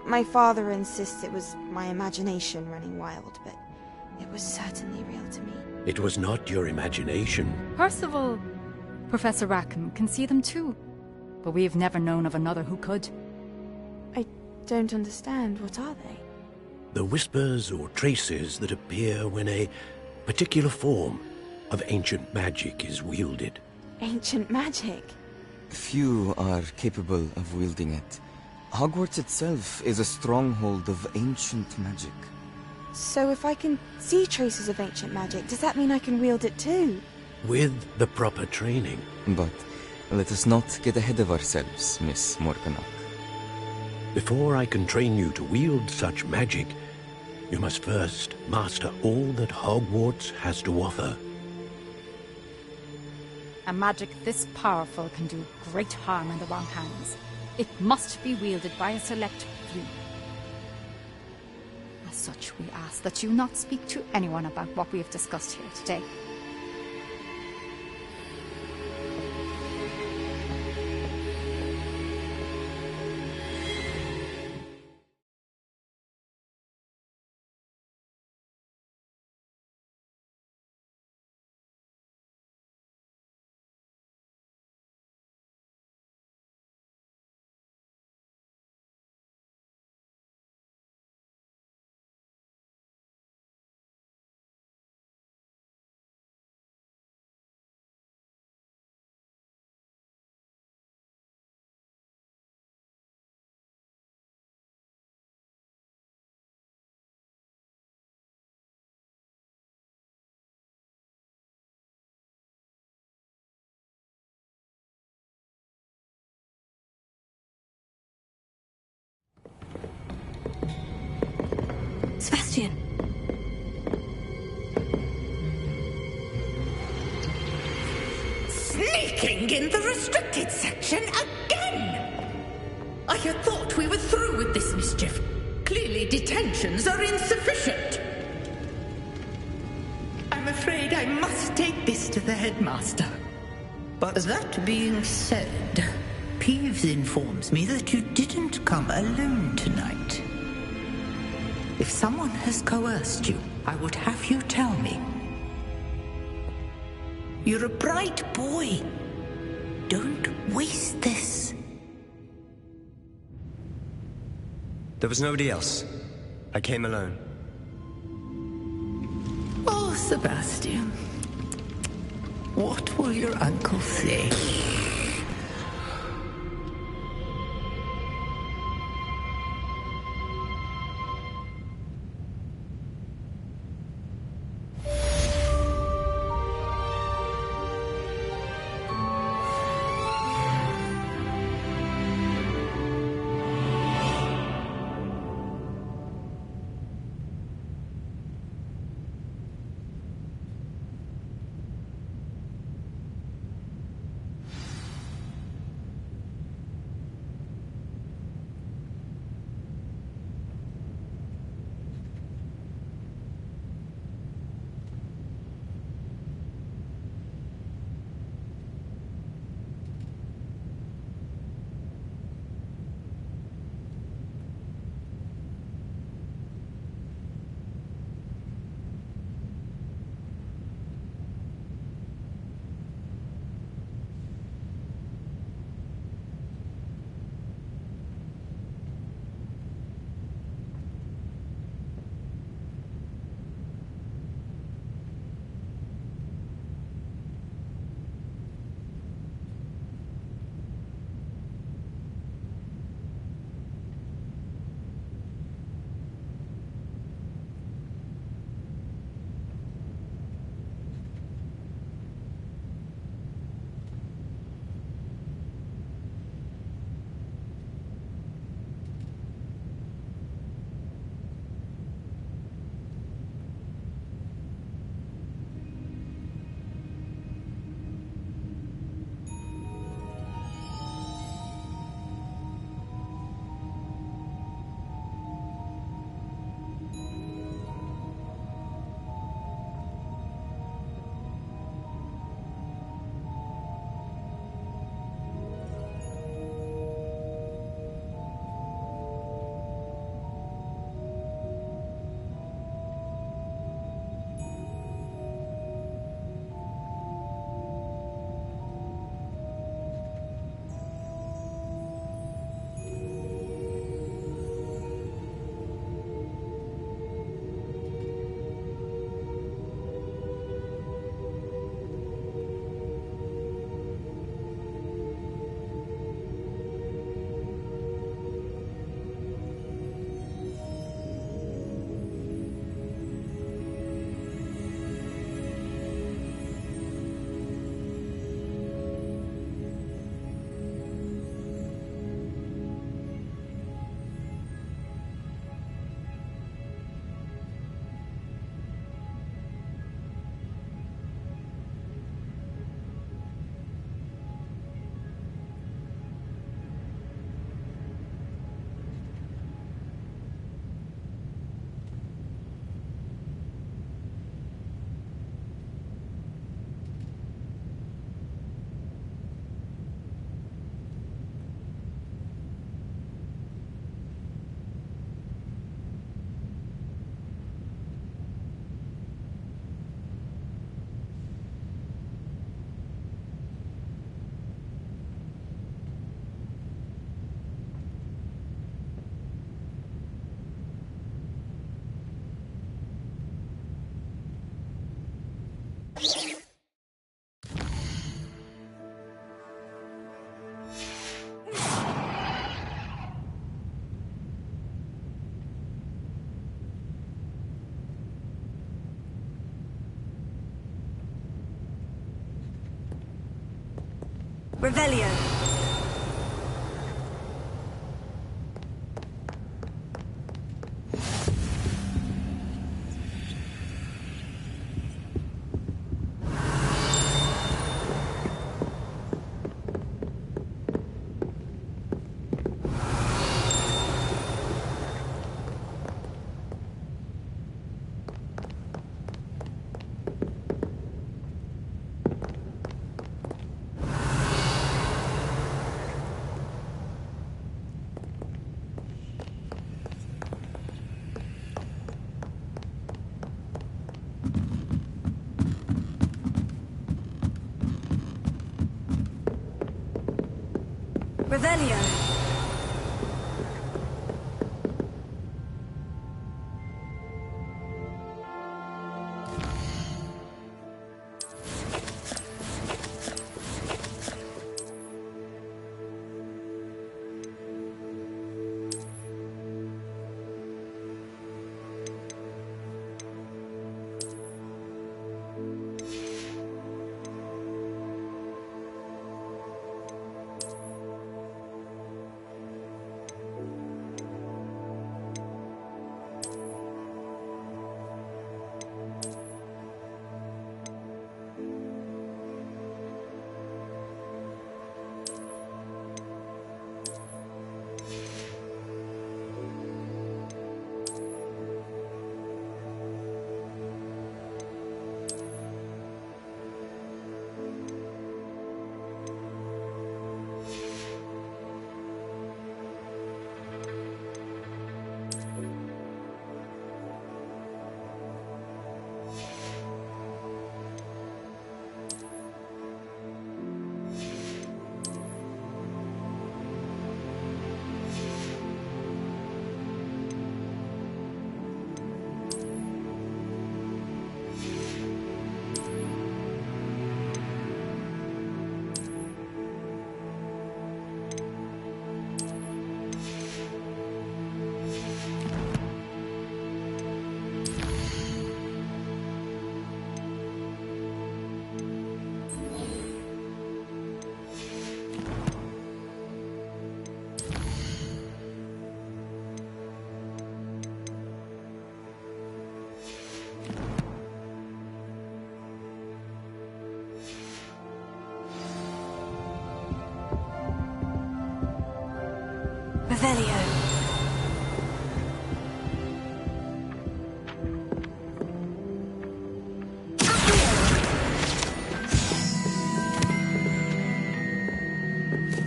My father insists it was my imagination running wild, but it was certainly real to me. It was not your imagination. Percival, Professor Rackham can see them too, but we've never known of another who could. I don't understand. What are they? The whispers or traces that appear when a particular form of ancient magic is wielded. Ancient magic? Few are capable of wielding it. Hogwarts itself is a stronghold of ancient magic. So if I can see traces of ancient magic, does that mean I can wield it too? With the proper training. But let us not get ahead of ourselves, Miss Morganach. Before I can train you to wield such magic, you must first master all that Hogwarts has to offer. A magic this powerful can do great harm in the wrong hands. It must be wielded by a select few. As such, we ask that you not speak to anyone about what we have discussed here today. Sebastian! Sneaking in the restricted section again! I had thought we were through with this mischief. Clearly detentions are insufficient. I'm afraid I must take this to the headmaster. But that being said, Peeves informs me that you didn't come alone tonight. If someone has coerced you, I would have you tell me. You're a bright boy. Don't waste this. There was nobody else. I came alone. Oh, Sebastian. What will your uncle say? Revelio. Revelio. Revelio.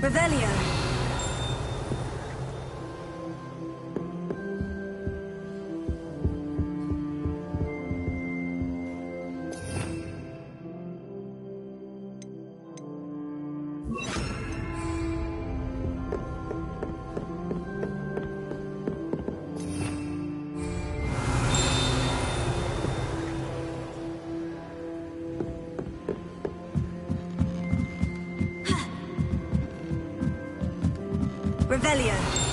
Revelio. Revelio.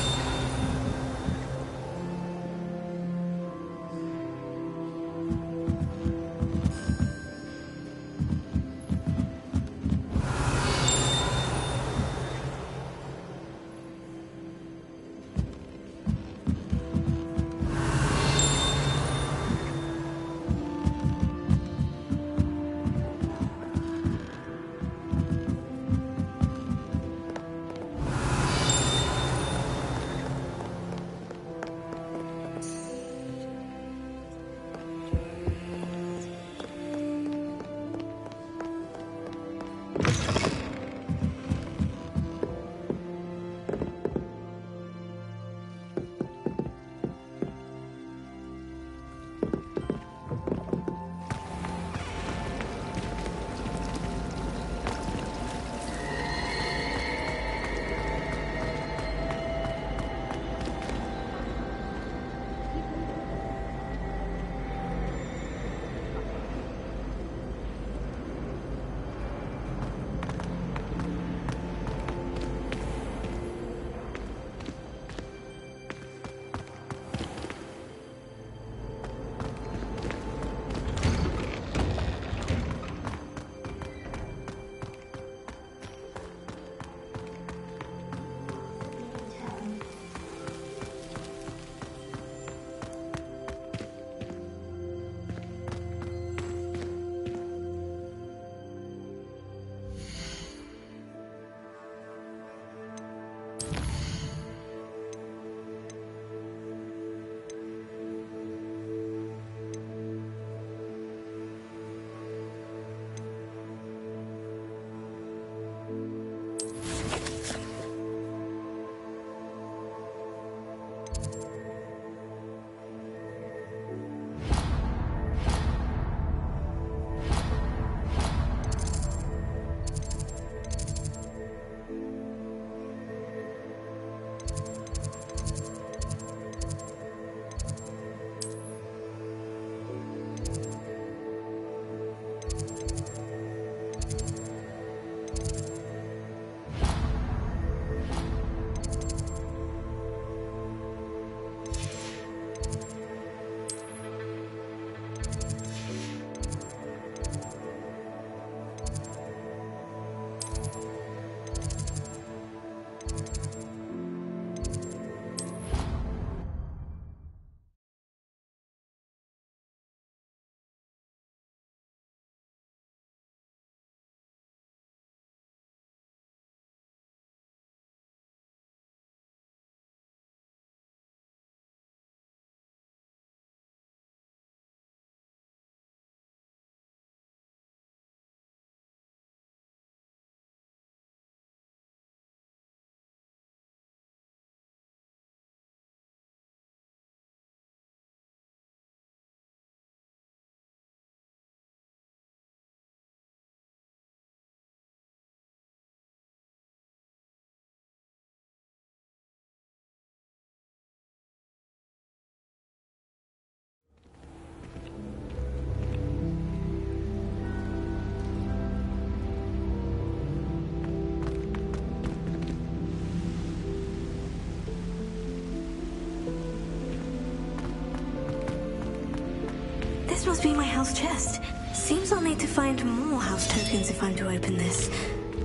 This must be my house chest. Seems I'll need to find more house tokens if I'm to open this.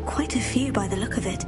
Quite a few by the look of it.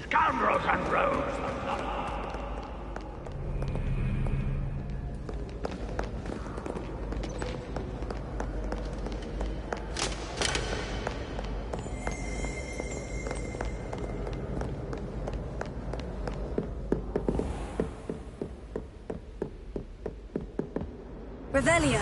Scoundrels and rogues! Revelio.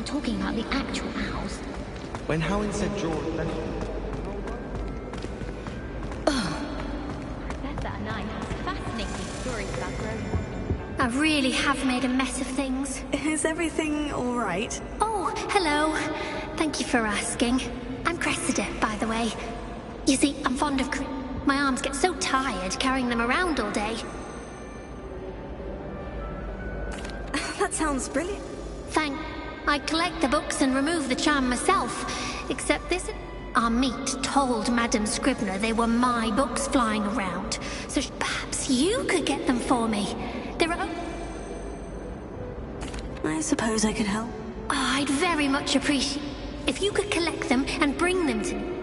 Talking about the actual owls. When Howin said George left... Professor and I have fascinating stories about growing. I really have made a mess of things. Is everything all right? Oh, hello. Thank you for asking. I'm Cressida, by the way. You see, I'm fond of... My arms get so tired carrying them around all day. That sounds brilliant. I collect the books and remove the charm myself. Except this... Our mate told Madame Scribner they were my books flying around. So perhaps you could get them for me. There are... I suppose I could help. Oh, I'd very much appreciate... If you could collect them and bring them to me.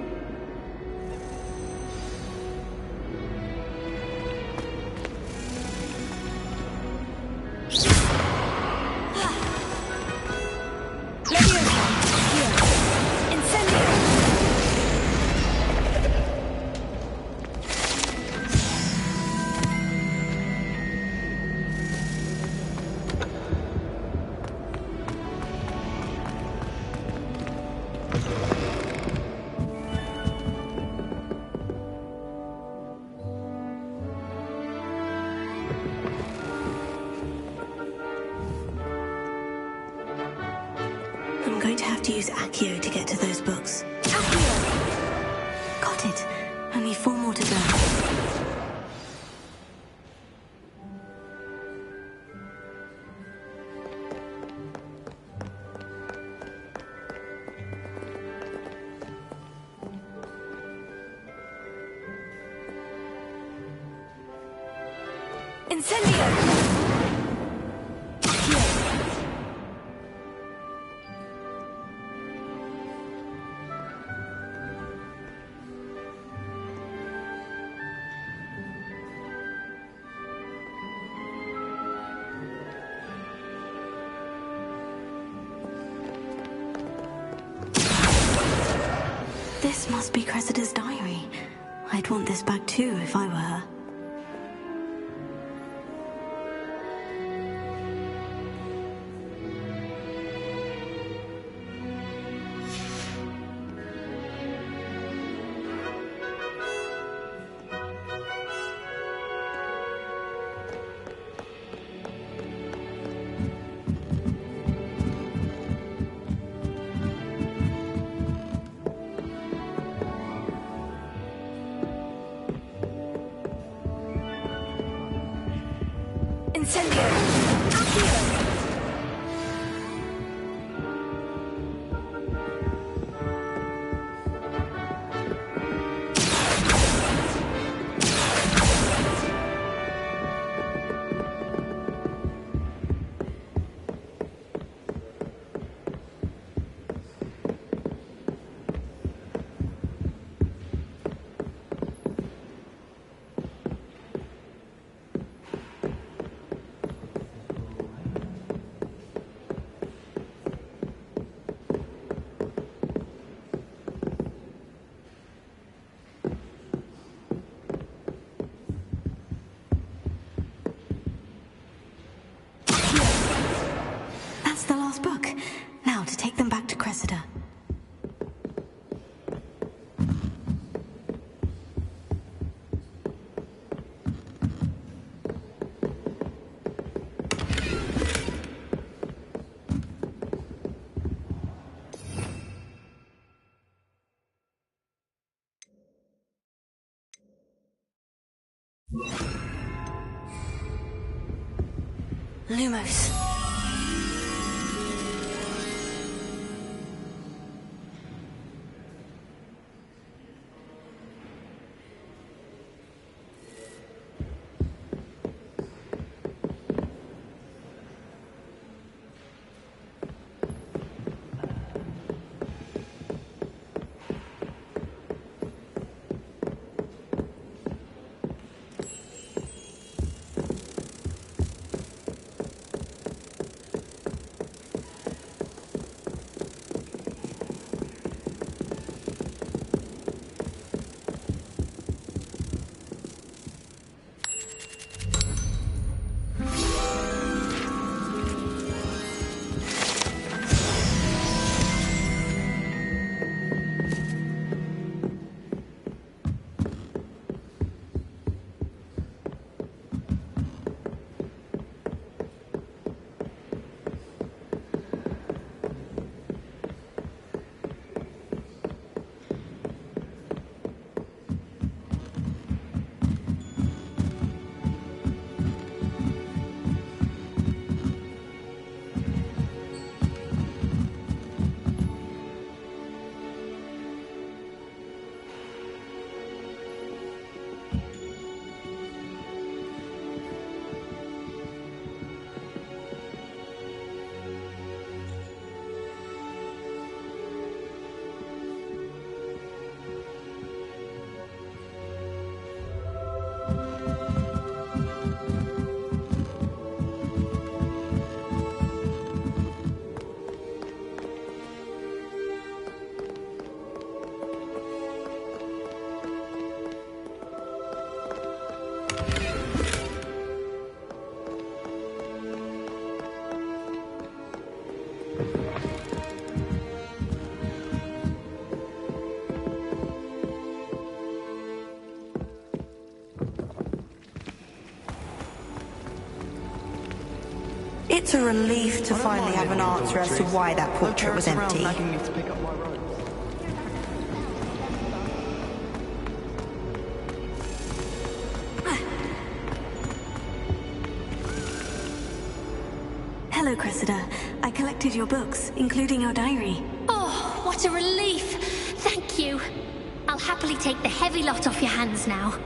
I'm going to have to use Accio to get to those books. Accio! Got it. Only 4 more to go. Incendio! This must be Cressida's diary. I'd want this back too if I were her. Lumos. It's a relief to finally have an answer as to why that portrait was empty. Hello, Cressida. I collected your books, including your diary. Oh, what a relief! Thank you. I'll happily take the heavy lot off your hands now.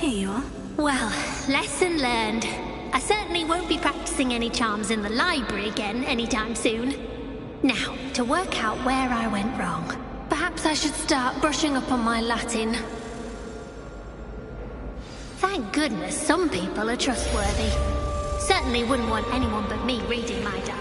Here you are. Well, lesson learned. I certainly won't be practicing any charms in the library again anytime soon. Now, to work out where I went wrong. Perhaps I should start brushing up on my Latin. Thank goodness some people are trustworthy. Certainly wouldn't want anyone but me reading my diary.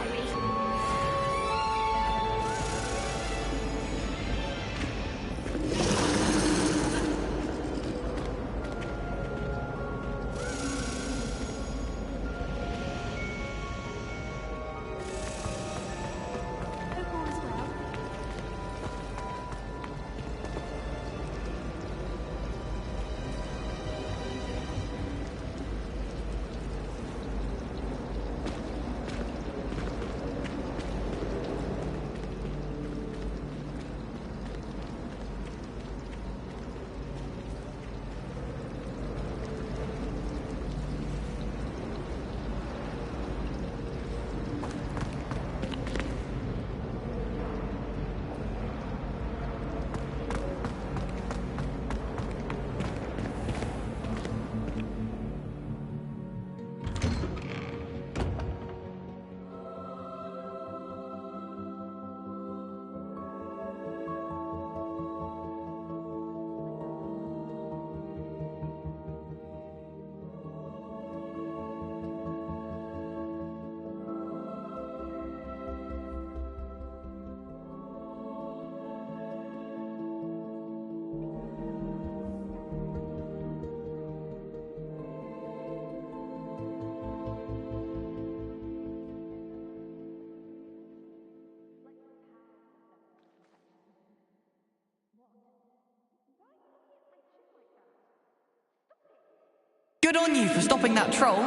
Good on you for stopping that troll.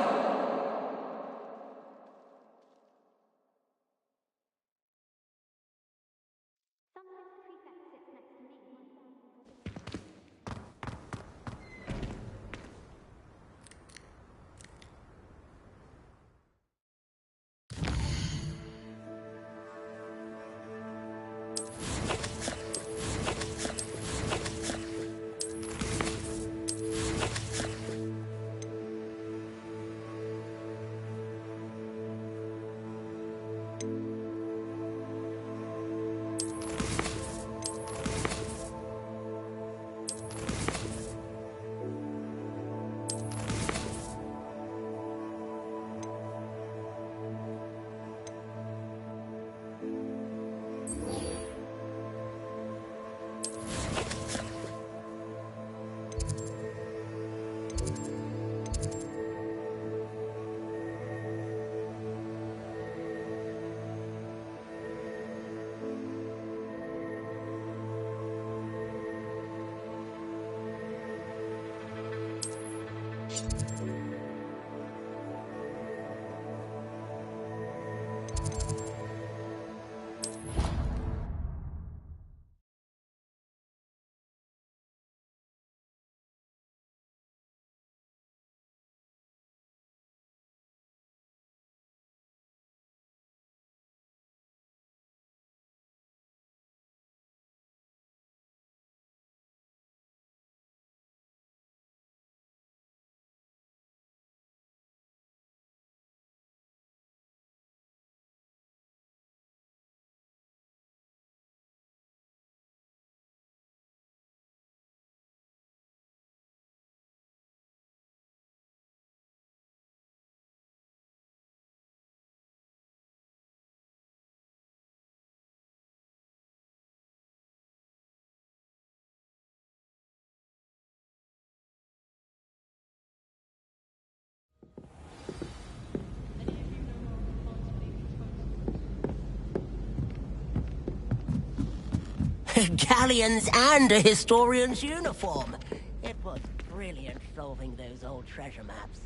Galleons and a historian's uniform. It was brilliant solving those old treasure maps.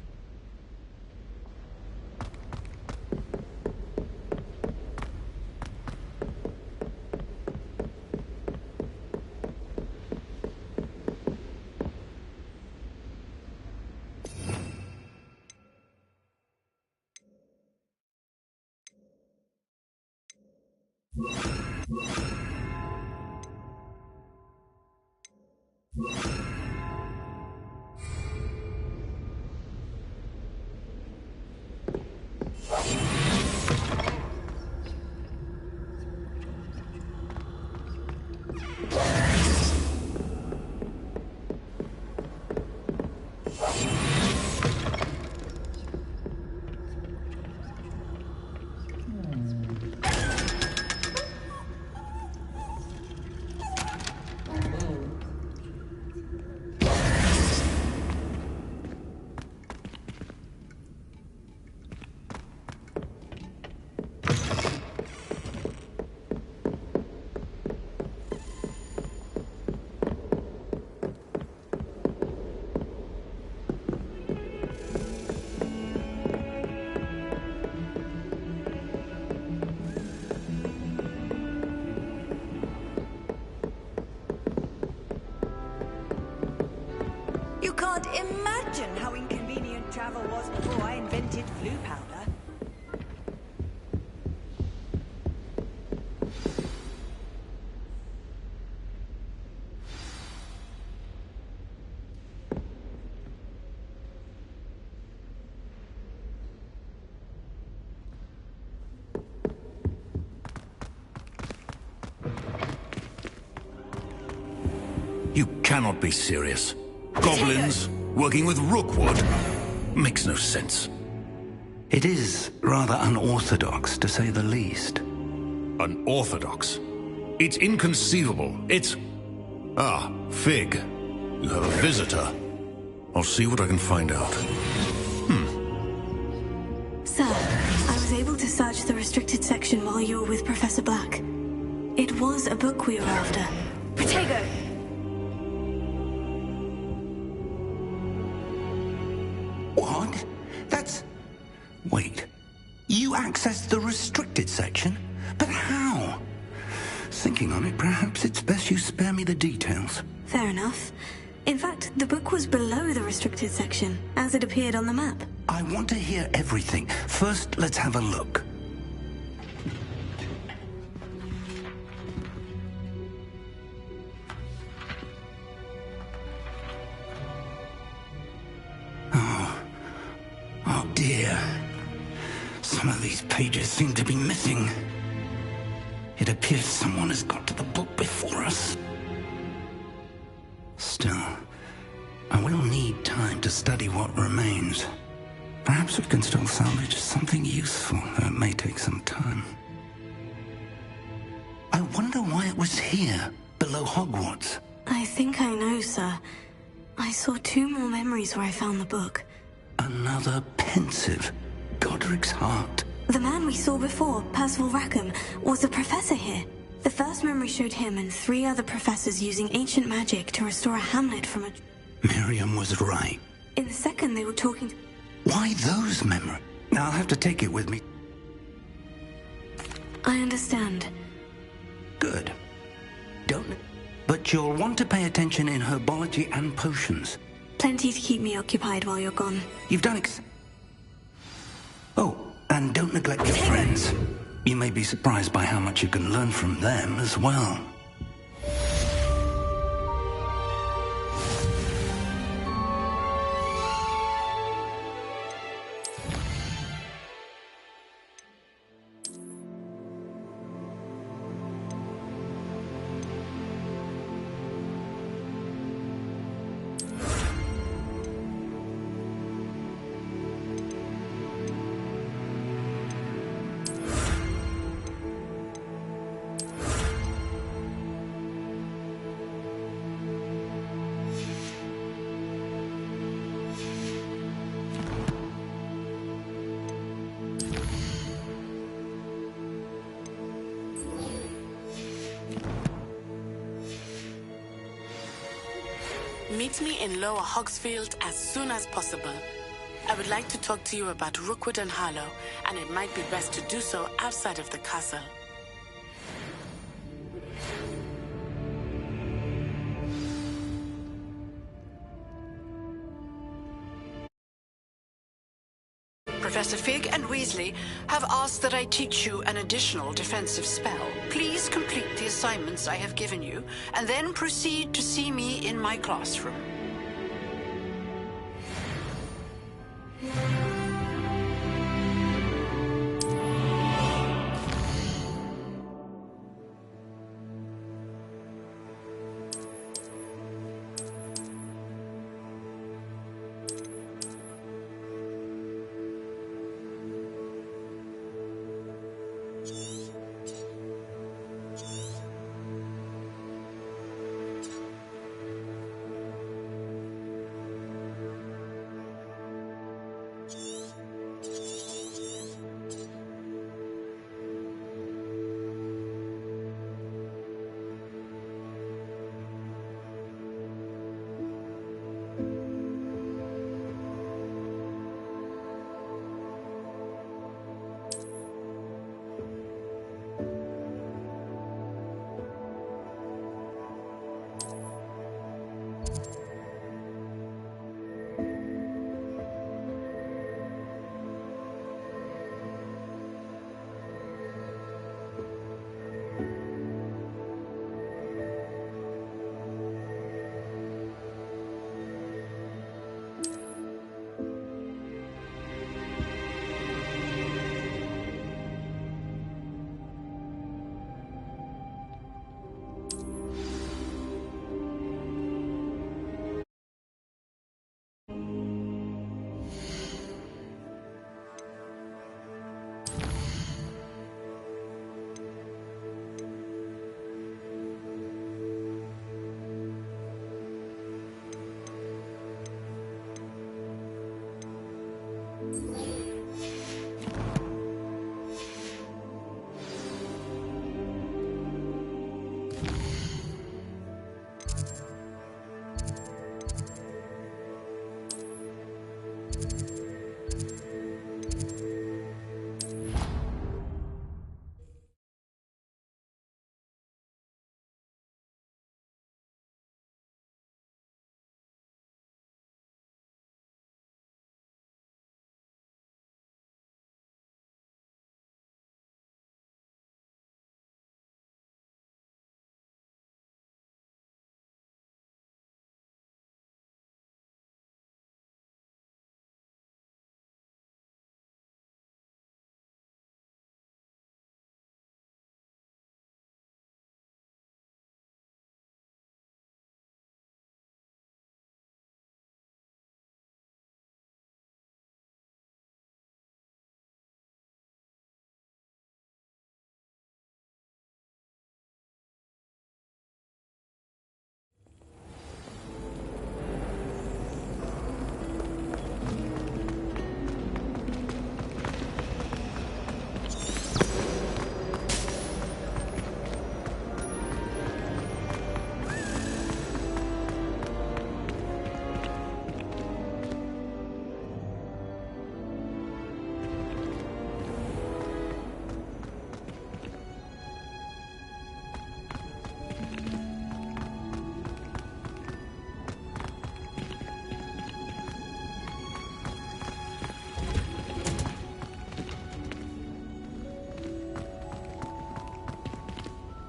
can't imagine how inconvenient travel was before I invented flu powder. You cannot be serious. Goblins working with Rookwood? Makes no sense. It is rather unorthodox, to say the least. Unorthodox? It's inconceivable. It's... Ah, Fig. You have a visitor. I'll see what I can find out. Sir, I was able to search the restricted section while you were with Professor Black. It was a book we were after. Protego! What? That's... Wait. You accessed the restricted section? But how? Thinking on it, perhaps it's best you spare me the details. Fair enough. In fact, the book was below the restricted section, as it appeared on the map. I want to hear everything. First, let's have a look. Oh dear. Some of these pages seem to be missing. It appears someone has got to the book before us. Still, I will need time to study what remains. Perhaps we can still salvage something useful, though it may take some time. I wonder why it was here, below Hogwarts. I think I know, sir. I saw 2 more memories where I found the book. Another pensive. Godric's heart. The man we saw before, Percival Rackham, was a professor here. The first memory showed him and 3 other professors using ancient magic to restore a hamlet from a... Miriam was right. In the second, they were talking... Why those memories? I'll have to take it with me. I understand. Good. Don't... But you'll want to pay attention in herbology and potions. Plenty to keep me occupied while you're gone. You've done Oh, and don't neglect your friends. You may be surprised by how much you can learn from them as well. Meet me in Lower Hogsfield as soon as possible. I would like to talk to you about Rookwood and Harlow, and it might be best to do so outside of the castle. Professor Fig and Weasley have asked that I teach you an additional defensive spell. Please complete the assignments I have given you, and then proceed to see me in my classroom.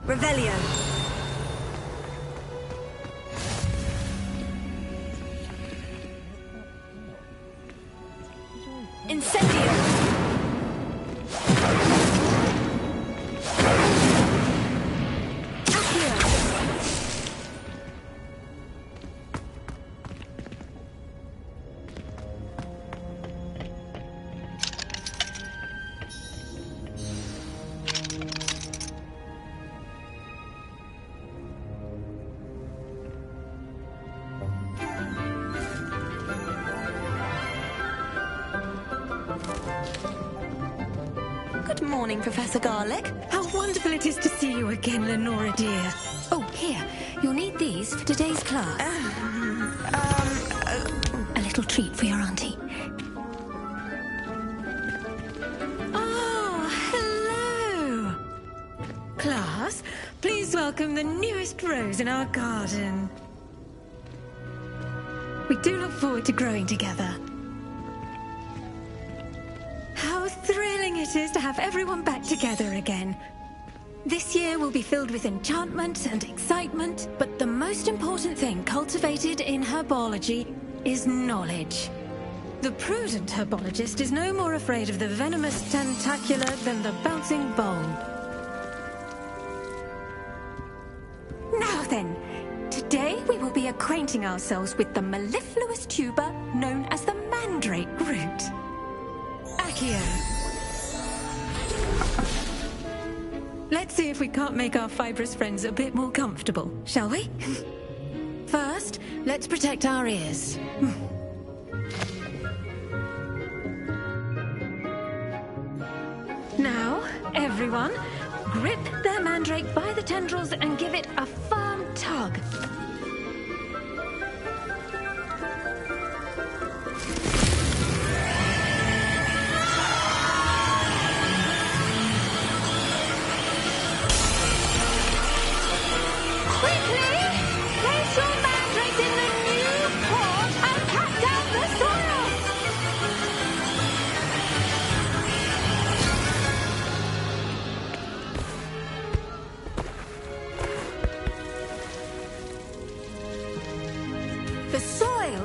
Revelio. Incendio. Good morning, Professor Garlic. How wonderful it is to see you again, Lenora dear. Oh, here. You'll need these for today's class. A little treat for your auntie. Oh, hello. Class, please welcome the newest rose in our garden. We do look forward to growing together. How thrilling it is to have everyone back together again. This year will be filled with enchantment and excitement, but the most important thing cultivated in herbology is knowledge. The prudent herbologist is no more afraid of the venomous tentacula than the bouncing bulb. Now then, today we will be acquainting ourselves with the mellifluous tuber known as the mandrake root. Accio. Let's see if we can't make our fibrous friends a bit more comfortable, shall we? First, let's protect our ears. Now, everyone, grip their mandrake by the tendrils and give it a firm tug.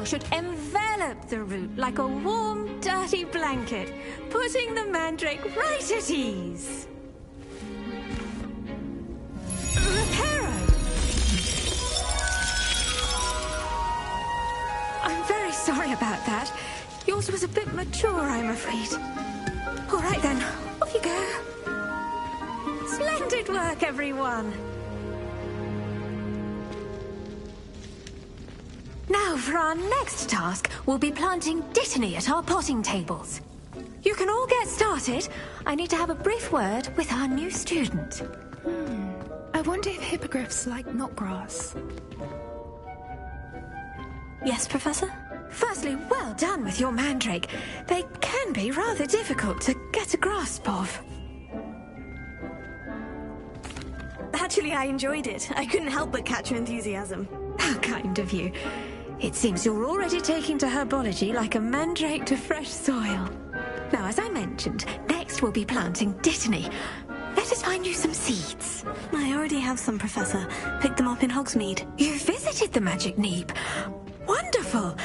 Should envelop the root like a warm, dirty blanket, putting the mandrake right at ease. Reparo! I'm very sorry about that. Yours was a bit mature, I'm afraid. All right then, off you go. Splendid work, everyone. Now, for our next task, we'll be planting Dittany at our potting tables. You can all get started. I need to have a brief word with our new student. I wonder if hippogriffs like knotgrass. Yes, Professor? Firstly, well done with your mandrake. They can be rather difficult to get a grasp of. Actually, I enjoyed it. I couldn't help but catch your enthusiasm. How kind of you. It seems you're already taking to herbology like a mandrake to fresh soil. Now, as I mentioned, next we'll be planting Dittany. Let us find you some seeds. I already have some, Professor. Picked them up in Hogsmeade. You visited the Magic Neep. Wonderful!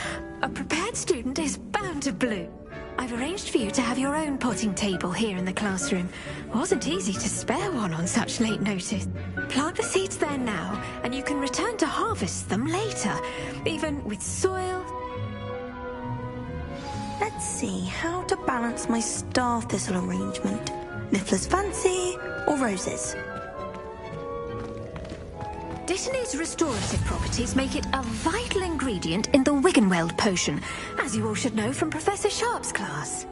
A prepared student is bound to bloom. I've arranged for you to have your own potting table here in the classroom. Wasn't easy to spare one on such late notice. Plant the seeds there now, and you can return to harvest them later, even with soil. Let's see how to balance my star thistle arrangement. Niffler's fancy or roses? Dittany's restorative properties make it a vital ingredient in the Wiggenweld potion, as you all should know from Professor Sharp's class.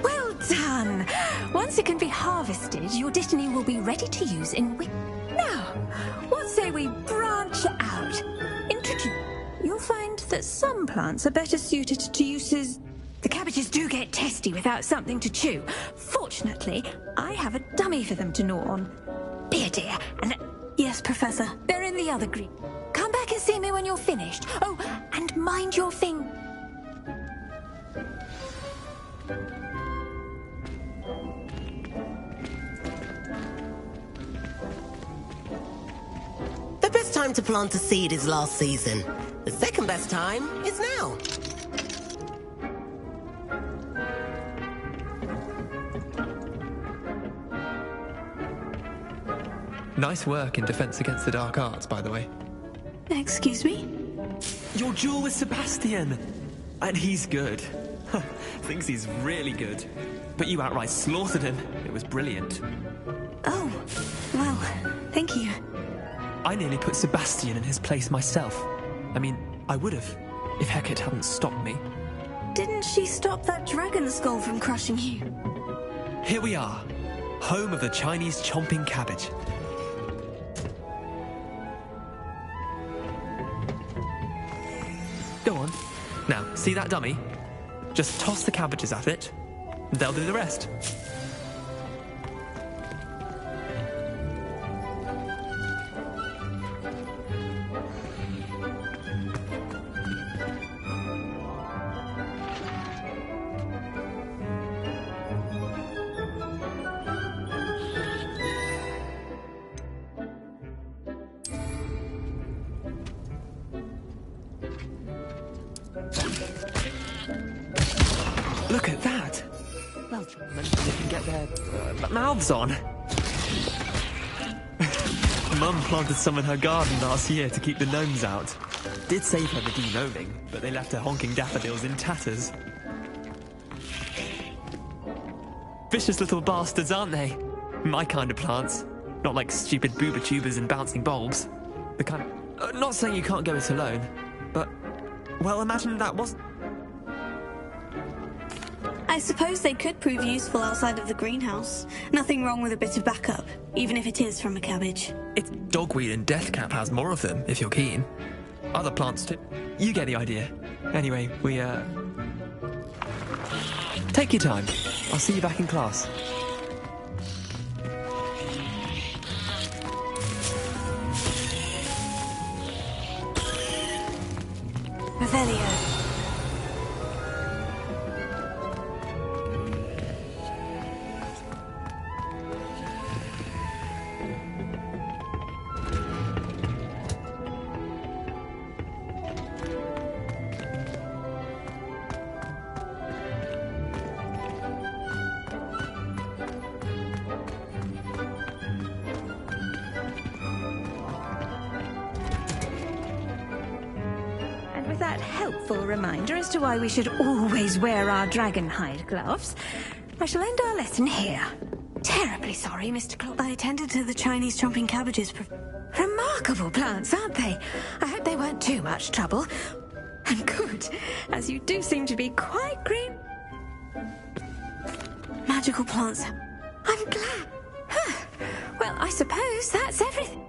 Well done! Once it can be harvested, your Dittany will be ready to use in Now, what say we branch out? You'll find that some plants are better suited to uses... The cabbages do get testy without something to chew. Fortunately, I have a dummy for them to gnaw on. Be a dear, and... Yes, Professor. They're in the other green. Come back and see me when when you're finished. Oh, and mind your thing. The best time to plant a seed is last season. The second best time is now. Nice work in Defense Against the Dark Arts, by the way. Excuse me? Your duel with Sebastian! And he's good. Thinks he's really good. But you outright slaughtered him. It was brilliant. Oh, well, thank you. I nearly put Sebastian in his place myself. I mean, I would have, if Hecate hadn't stopped me. Didn't she stop that dragon skull from crushing you? Here we are, home of the Chinese chomping cabbage. Go on. Now, see that dummy? Just toss the cabbages at it. They'll do the rest. Look at that! Well, they can get their mouths on. Mum planted some in her garden last year to keep the gnomes out. Did save her the de-gnoming, but they left her honking daffodils in tatters. Vicious little bastards, aren't they? My kind of plants. Not like stupid booba tubers and bouncing bulbs. The kind of... not saying you can't go it alone, but... well, imagine that wasn't... I suppose they could prove useful outside of the greenhouse. Nothing wrong with a bit of backup, even if it is from a cabbage. It's dogweed and deathcap has more of them, if you're keen. Other plants too. You get the idea. Anyway, we, take your time. I'll see you back in class. Revelio. That helpful reminder as to why we should always wear our dragon hide gloves, I shall end our lesson here. Terribly sorry, Mr. Claw. I attended to the Chinese chomping cabbages. Remarkable plants, aren't they? I hope they weren't too much trouble. And good, as you do seem to be quite green. Magical plants. I'm glad. Well, I suppose that's everything.